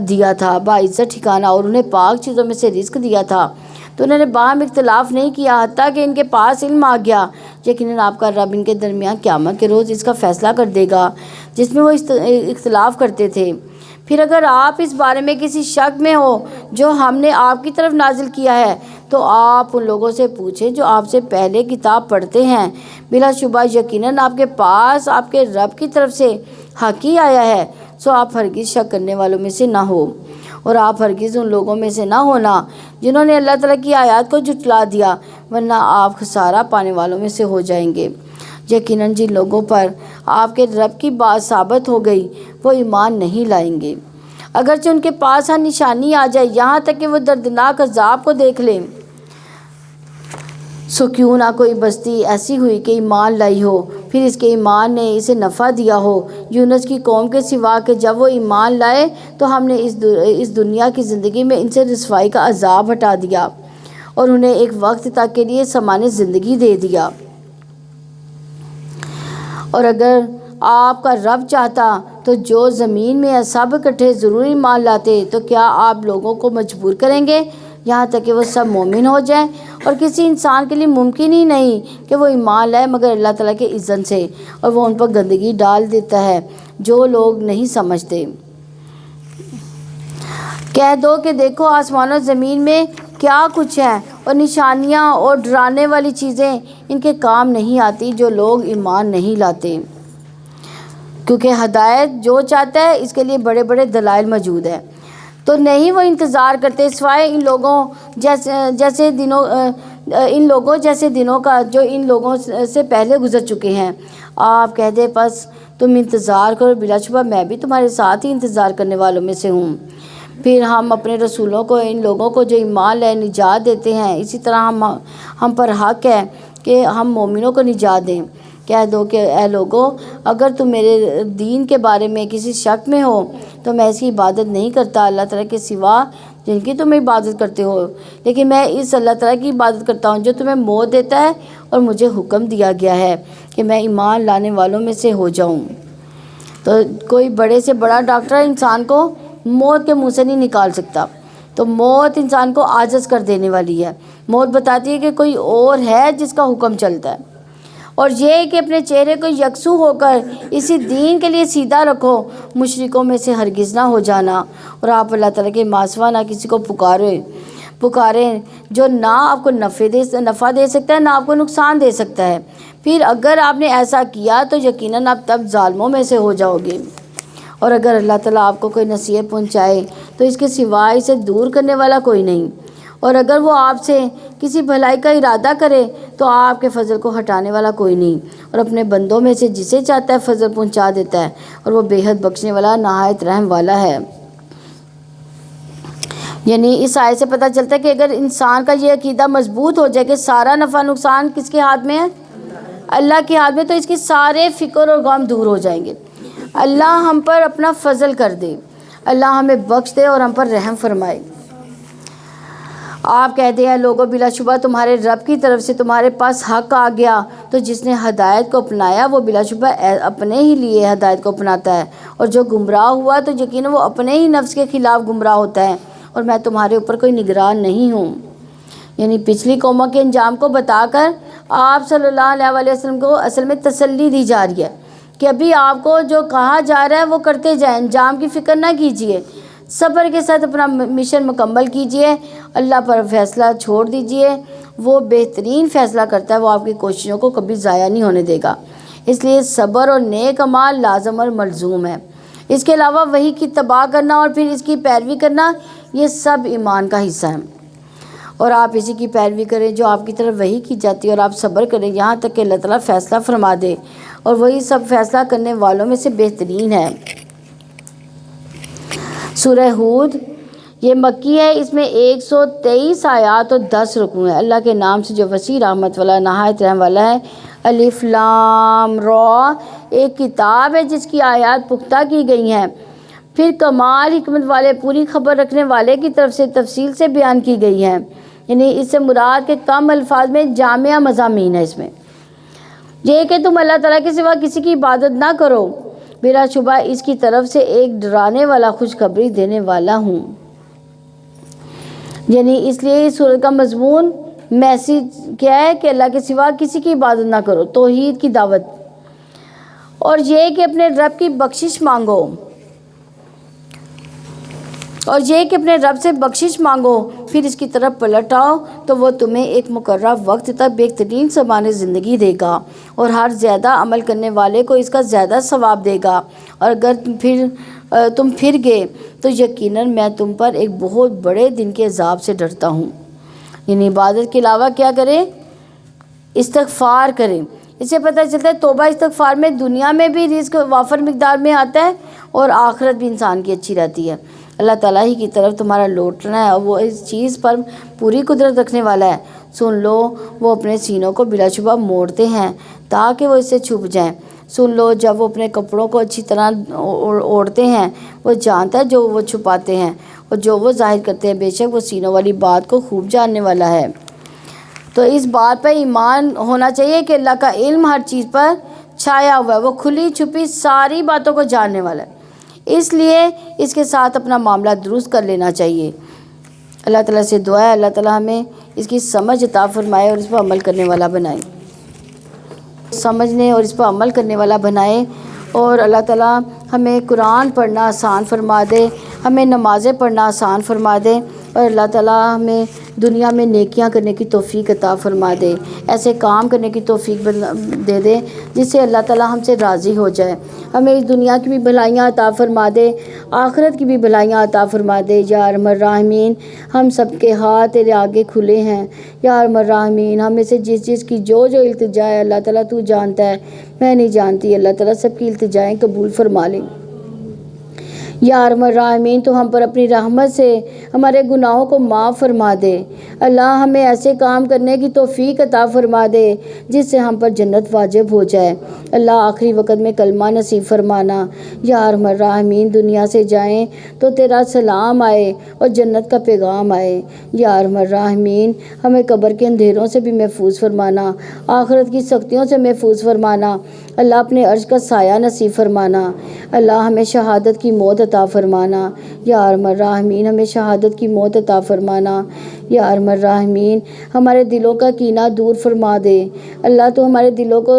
دیا تھا، باعزت ٹھکانہ، اور انہیں پاک چیزوں میں سے رزق دیا تھا، تو انہوں نے باہم اختلاف نہیں کیا حتیٰ کہ ان کے پاس علم آ گیا۔ یقیناً آپ کا رب ان کے درمیان قیامت کے روز اس کا فیصلہ کر دے گا جس میں وہ اختلاف کرتے تھے۔ پھر اگر آپ اس بارے میں کسی شک میں ہو جو ہم نے آپ کی طرف نازل کیا ہے تو آپ ان لوگوں سے پوچھیں جو آپ سے پہلے کتاب پڑھتے ہیں، بلا شبہ یقیناً آپ کے پاس آپ کے رب کی طرف سے حق ہی آیا ہے، سو آپ ہرگز شک کرنے والوں میں سے نہ ہو، اور آپ ہرگز ان لوگوں میں سے نہ ہونا جنہوں نے اللہ تعالیٰ کی آیات کو جھٹلا دیا، ورنہ آپ خسارہ پانے والوں میں سے ہو جائیں گے۔ یقیناً جن لوگوں پر آپ کے رب کی بات ثابت ہو گئی وہ ایمان نہیں لائیں گے، اگرچہ ان کے پاس ہر نشانی آ جائے، یہاں تک کہ وہ دردناک عذاب کو دیکھ لیں۔ سو کیوں نہ کوئی بستی ایسی ہوئی کہ ایمان لائی ہو، پھر اس کے ایمان نے اسے نفع دیا ہو، یونس کی قوم کے سوا، کہ جب وہ ایمان لائے تو ہم نے اس دنیا کی زندگی میں ان سے رسوائی کا عذاب ہٹا دیا اور انہیں ایک وقت تک کے لیے سامان زندگی دے دیا۔ اور اگر آپ کا رب چاہتا تو جو زمین میں سب اکٹھے ضرور ایمان لاتے، تو کیا آپ لوگوں کو مجبور کریں گے یہاں تک کہ وہ سب مومن ہو جائیں؟ اور کسی انسان کے لیے ممکن ہی نہیں کہ وہ ایمان لائے مگر اللہ تعالیٰ کے اذن سے، اور وہ ان پر گندگی ڈال دیتا ہے جو لوگ نہیں سمجھتے۔ کہہ دو کہ دیکھو آسمان و زمین میں کیا کچھ ہے، اور نشانیاں اور ڈرانے والی چیزیں ان کے کام نہیں آتی جو لوگ ایمان نہیں لاتے، کیونکہ ہدایت جو چاہتا ہے اس کے لیے بڑے بڑے دلائل موجود ہیں، تو نہیں وہ انتظار کرتے سوائے ان لوگوں جیسے دنوں کا جو ان لوگوں سے پہلے گزر چکے ہیں۔ آپ کہہ دے بس تم انتظار کرو، بلا شبہ میں بھی تمہارے ساتھ ہی انتظار کرنے والوں میں سے ہوں۔ پھر ہم اپنے رسولوں کو، ان لوگوں کو جو ایمان لائے، نجات دیتے ہیں، اسی طرح ہم پر حق ہے کہ ہم مومنوں کو نجات دیں۔ کہہ دو کہ اے لوگو، اگر تم میرے دین کے بارے میں کسی شک میں ہو تو میں اس کی عبادت نہیں کرتا اللہ تعالیٰ کے سوا جن کی تم عبادت کرتے ہو، لیکن میں اس اللہ تعالیٰ کی عبادت کرتا ہوں جو تمہیں موت دیتا ہے، اور مجھے حکم دیا گیا ہے کہ میں ایمان لانے والوں میں سے ہو جاؤں۔ تو کوئی بڑے سے بڑا ڈاکٹر انسان کو موت کے منہ سے نہیں نکال سکتا، تو موت انسان کو عاجز کر دینے والی ہے۔ موت بتاتی ہے کہ کوئی اور ہے جس کا حکم چلتا ہے، اور یہ کہ اپنے چہرے کو یکسو ہو کر اسی دین کے لیے سیدھا رکھو، مشرکوں میں سے ہرگز نہ ہو جانا، اور آپ اللہ تعالیٰ کے ماں سوا نہ کسی کو پکاریں جو نہ آپ کو نفع دے سکتا ہے نہ آپ کو نقصان دے سکتا ہے، پھر اگر آپ نے ایسا کیا تو یقیناً آپ تب ظالموں میں سے ہو جاؤ گے۔ اور اگر اللہ تعالیٰ آپ کو کوئی نصیحت پہنچائے تو اس کے سوا اسے دور کرنے والا کوئی نہیں، اور اگر وہ آپ سے کسی بھلائی کا ارادہ کرے تو آپ کے فضل کو ہٹانے والا کوئی نہیں، اور اپنے بندوں میں سے جسے چاہتا ہے فضل پہنچا دیتا ہے، اور وہ بے حد بخشنے والا نہایت رحم والا ہے۔ یعنی اس آیت سے پتہ چلتا ہے کہ اگر انسان کا یہ عقیدہ مضبوط ہو جائے کہ سارا نفع نقصان کس کے ہاتھ میں ہے؟ اللہ کے ہاتھ میں، تو اس کے سارے فکر اور غم دور ہو جائیں گے۔ اللہ ہم پر اپنا فضل کر دے، اللہ ہمیں بخش دے اور ہم پر رحم فرمائے۔ آپ کہتے ہیں لوگوں، بلا شبہ تمہارے رب کی طرف سے تمہارے پاس حق آ گیا، تو جس نے ہدایت کو اپنایا وہ بلا شبہ اپنے ہی لیے ہدایت کو اپناتا ہے، اور جو گمراہ ہوا تو یقیناً وہ اپنے ہی نفس کے خلاف گمراہ ہوتا ہے، اور میں تمہارے اوپر کوئی نگران نہیں ہوں۔ یعنی پچھلی قوموں کے انجام کو بتا کر آپ صلی اللہ علیہ وسلم کو اصل میں تسلی دی جا رہی ہے کہ ابھی آپ کو جو کہا جا رہا ہے وہ کرتے جائیں، انجام کی فکر نہ کیجیے، صبر کے ساتھ اپنا مشن مکمل کیجیے، اللہ پر فیصلہ چھوڑ دیجیے، وہ بہترین فیصلہ کرتا ہے، وہ آپ کی کوششوں کو کبھی ضائع نہیں ہونے دے گا۔ اس لیے صبر اور نیک اعمال لازم اور ملزوم ہے۔ اس کے علاوہ وحی کی اتباع کرنا اور پھر اس کی پیروی کرنا، یہ سب ایمان کا حصہ ہے، اور آپ اسی کی پیروی کریں جو آپ کی طرف وحی کی جاتی ہے، اور آپ صبر کریں یہاں تک کہ اللہ تعالیٰ فیصلہ فرما دے، اور وہی سب فیصلہ کرنے والوں میں سے بہترین ہے۔ سورہ ہود یہ مکی ہے، اس میں 123 آیات اور 10 رکوع ہیں۔ اللہ کے نام سے جو وسیع رحمت والا نہایت رحم والا ہے۔ الف لام را ایک کتاب ہے جس کی آیات پختہ کی گئی ہیں، پھر کمال حکمت والے پوری خبر رکھنے والے کی طرف سے تفصیل سے بیان کی گئی ہیں، یعنی اس سے مراد کے کم الفاظ میں جامع مضامین ہے اس میں، یہ کہ تم اللہ تعالیٰ کے سوا کسی کی عبادت نہ کرو، بلا شبہ اس کی طرف سے ایک ڈرانے والا خوشخبری دینے والا ہوں۔ یعنی اس لیے اس سورت کا مضمون میسیج کیا ہے کہ اللہ کے سوا کسی کی عبادت نہ کرو، توحید کی دعوت، اور یہ کہ اپنے رب کی بخشش مانگو، اور یہ کہ اپنے رب سے بخشش مانگو، پھر اس کی طرف پلٹ آؤ تو وہ تمہیں ایک مقررہ وقت تک بہترین سامان زندگی دے گا، اور ہر زیادہ عمل کرنے والے کو اس کا زیادہ ثواب دے گا، اور اگر تم پھر گئے تو یقیناً میں تم پر ایک بہت بڑے دن کے عذاب سے ڈرتا ہوں۔ یعنی عبادت کے علاوہ کیا کریں؟ استغفار کریں۔ اس سے پتہ چلتا ہے توبہ استغفار میں دنیا میں بھی رزق وافر مقدار میں آتا ہے، اور آخرت بھی انسان کی اچھی رہتی ہے۔ اللہ تعالیٰ ہی کی طرف تمہارا لوٹنا ہے، اور وہ اس چیز پر پوری قدرت رکھنے والا ہے۔ سن لو، وہ اپنے سینوں کو بلا شبہ موڑتے ہیں تاکہ وہ اس سے چھپ جائیں۔ سن لو، جب وہ اپنے کپڑوں کو اچھی طرح اوڑھتے ہیں، وہ جانتا ہے جو وہ چھپاتے ہیں اور جو وہ ظاہر کرتے ہیں، بے شک وہ سینوں والی بات کو خوب جاننے والا ہے۔ تو اس بات پر ایمان ہونا چاہیے کہ اللہ کا علم ہر چیز پر چھایا ہوا ہے، وہ کھلی چھپی ساری باتوں کو جاننے والا ہے، اس لیے اس کے ساتھ اپنا معاملہ درست کر لینا چاہیے۔ اللہ تعالیٰ سے دعا ہے اللہ تعالیٰ ہمیں اس کی سمجھ عطا فرمائے اور اس پر عمل کرنے والا بنائے، سمجھنے اور اس پر عمل کرنے والا بنائے، اور اللہ تعالیٰ ہمیں قرآن پڑھنا آسان فرما دے، ہمیں نمازیں پڑھنا آسان فرما دے، اور اللہ تعالیٰ ہمیں دنیا میں نیکیاں کرنے کی توفیق عطا فرما دے، ایسے کام کرنے کی توفیق دے دے جس سے اللہ تعالیٰ ہم سے راضی ہو جائے، ہمیں اس دنیا کی بھی بھلائیاں عطا فرما دے، آخرت کی بھی بھلائیاں عطا فرما دے۔ یا ارحم الراحمین، ہم سب کے ہاتھ تیرے آگے کھلے ہیں۔ یا ارحم الراحمین، ہم میں سے جس کی جو التجا ہے اللہ تعالیٰ تو جانتا ہے، میں نہیں جانتی، اللہ تعالیٰ سب کی التجائیں قبول فرما لے۔ یا ارحم الراحمین، تو ہم پر اپنی رحمت سے ہمارے گناہوں کو معاف فرما دے۔ اللہ ہمیں ایسے کام کرنے کی توفیق عطا فرما دے جس سے ہم پر جنت واجب ہو جائے۔ اللہ آخری وقت میں کلمہ نصیب فرمانا۔ یا ارحم الراحمین، دنیا سے جائیں تو تیرا سلام آئے اور جنت کا پیغام آئے۔ یا ارحم الراحمین، ہمیں قبر کے اندھیروں سے بھی محفوظ فرمانا، آخرت کی سختیوں سے محفوظ فرمانا۔ اللہ اپنے عرش کا سایہ نصیب فرمانا۔ اللہ ہمیں شہادت کی موت عطا فرمانا۔ یا ارحم الراحمین، ہمیں شہادت کی موت عطا فرمانا۔ یا ارحم الراحمین، ہمارے دلوں کا کینہ دور فرما دے۔ اللہ تو ہمارے دلوں کو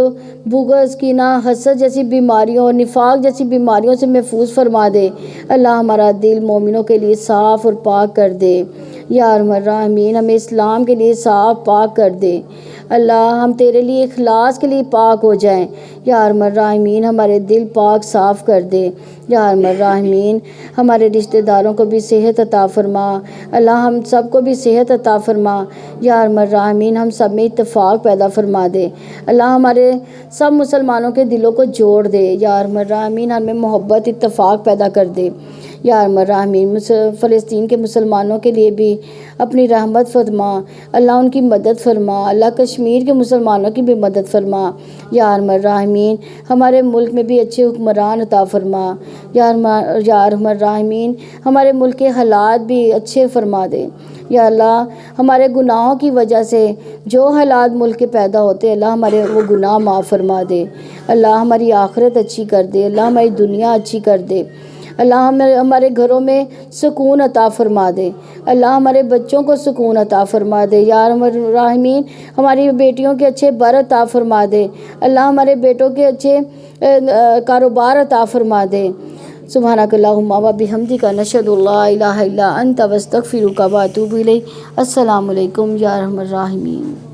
بغض، کینہ، حسد جیسی بیماریوں اور نفاق جیسی بیماریوں سے محفوظ فرما دے۔ اللہ ہمارا دل مومنوں کے لیے صاف اور پاک کر دے۔ یا ارحم الراحمین، ہمیں اسلام کے لیے صاف پاک کر دے۔ اللہ ہم تیرے لیے اخلاص کے لیے پاک ہو جائیں۔ یا ارحم الراحمین، ہمارے دل پاک صاف کر دے۔ یا ارحم الراحمین، ہمارے رشتہ داروں کو بھی صحت عطا فرما۔ اللہ ہم سب کو بھی صحت عطا فرما۔ یا ارحم الراحمین، ہم سب میں اتفاق پیدا فرما دے۔ اللہ ہمارے سب مسلمانوں کے دلوں کو جوڑ دے۔ یا ارحم الراحمین، ہمیں محبت اتفاق پیدا کر دے۔ یا ارحم الراحمین، فلسطین کے مسلمانوں کے لیے بھی اپنی رحمت فرما، اللہ ان کی مدد فرما۔ اللہ کشمیر کے مسلمانوں کی بھی مدد فرما۔ یا ارحم الراحمین، ہمارے ملک میں بھی اچھے حکمران عطا فرما۔ یا ارحم الراحمین، ہمارے ملک کے حالات بھی اچھے فرما دے۔ یا اللہ ہمارے گناہوں کی وجہ سے جو حالات ملک کے پیدا ہوتے، اللہ ہمارے وہ گناہ معاف فرما دے۔ اللہ ہماری آخرت اچھی کر دے، اللہ ہماری دنیا اچھی کر دے۔ اللہ ہمارے گھروں میں سکون عطا فرما دے۔ اللہ ہمارے بچوں کو سکون عطا فرما دے۔ یا ارحم الراحمین، ہماری بیٹیوں کے اچھے بر عطا فرما دے۔ اللہ ہمارے بیٹوں کے اچھے کاروبار عطا فرما دے۔ سبحانک اللہم و بحمدک، نشہد ان لا الہ الا انت، نستغفرک و نتوب الیک۔ السلام علیکم یا ارحم الراحمین۔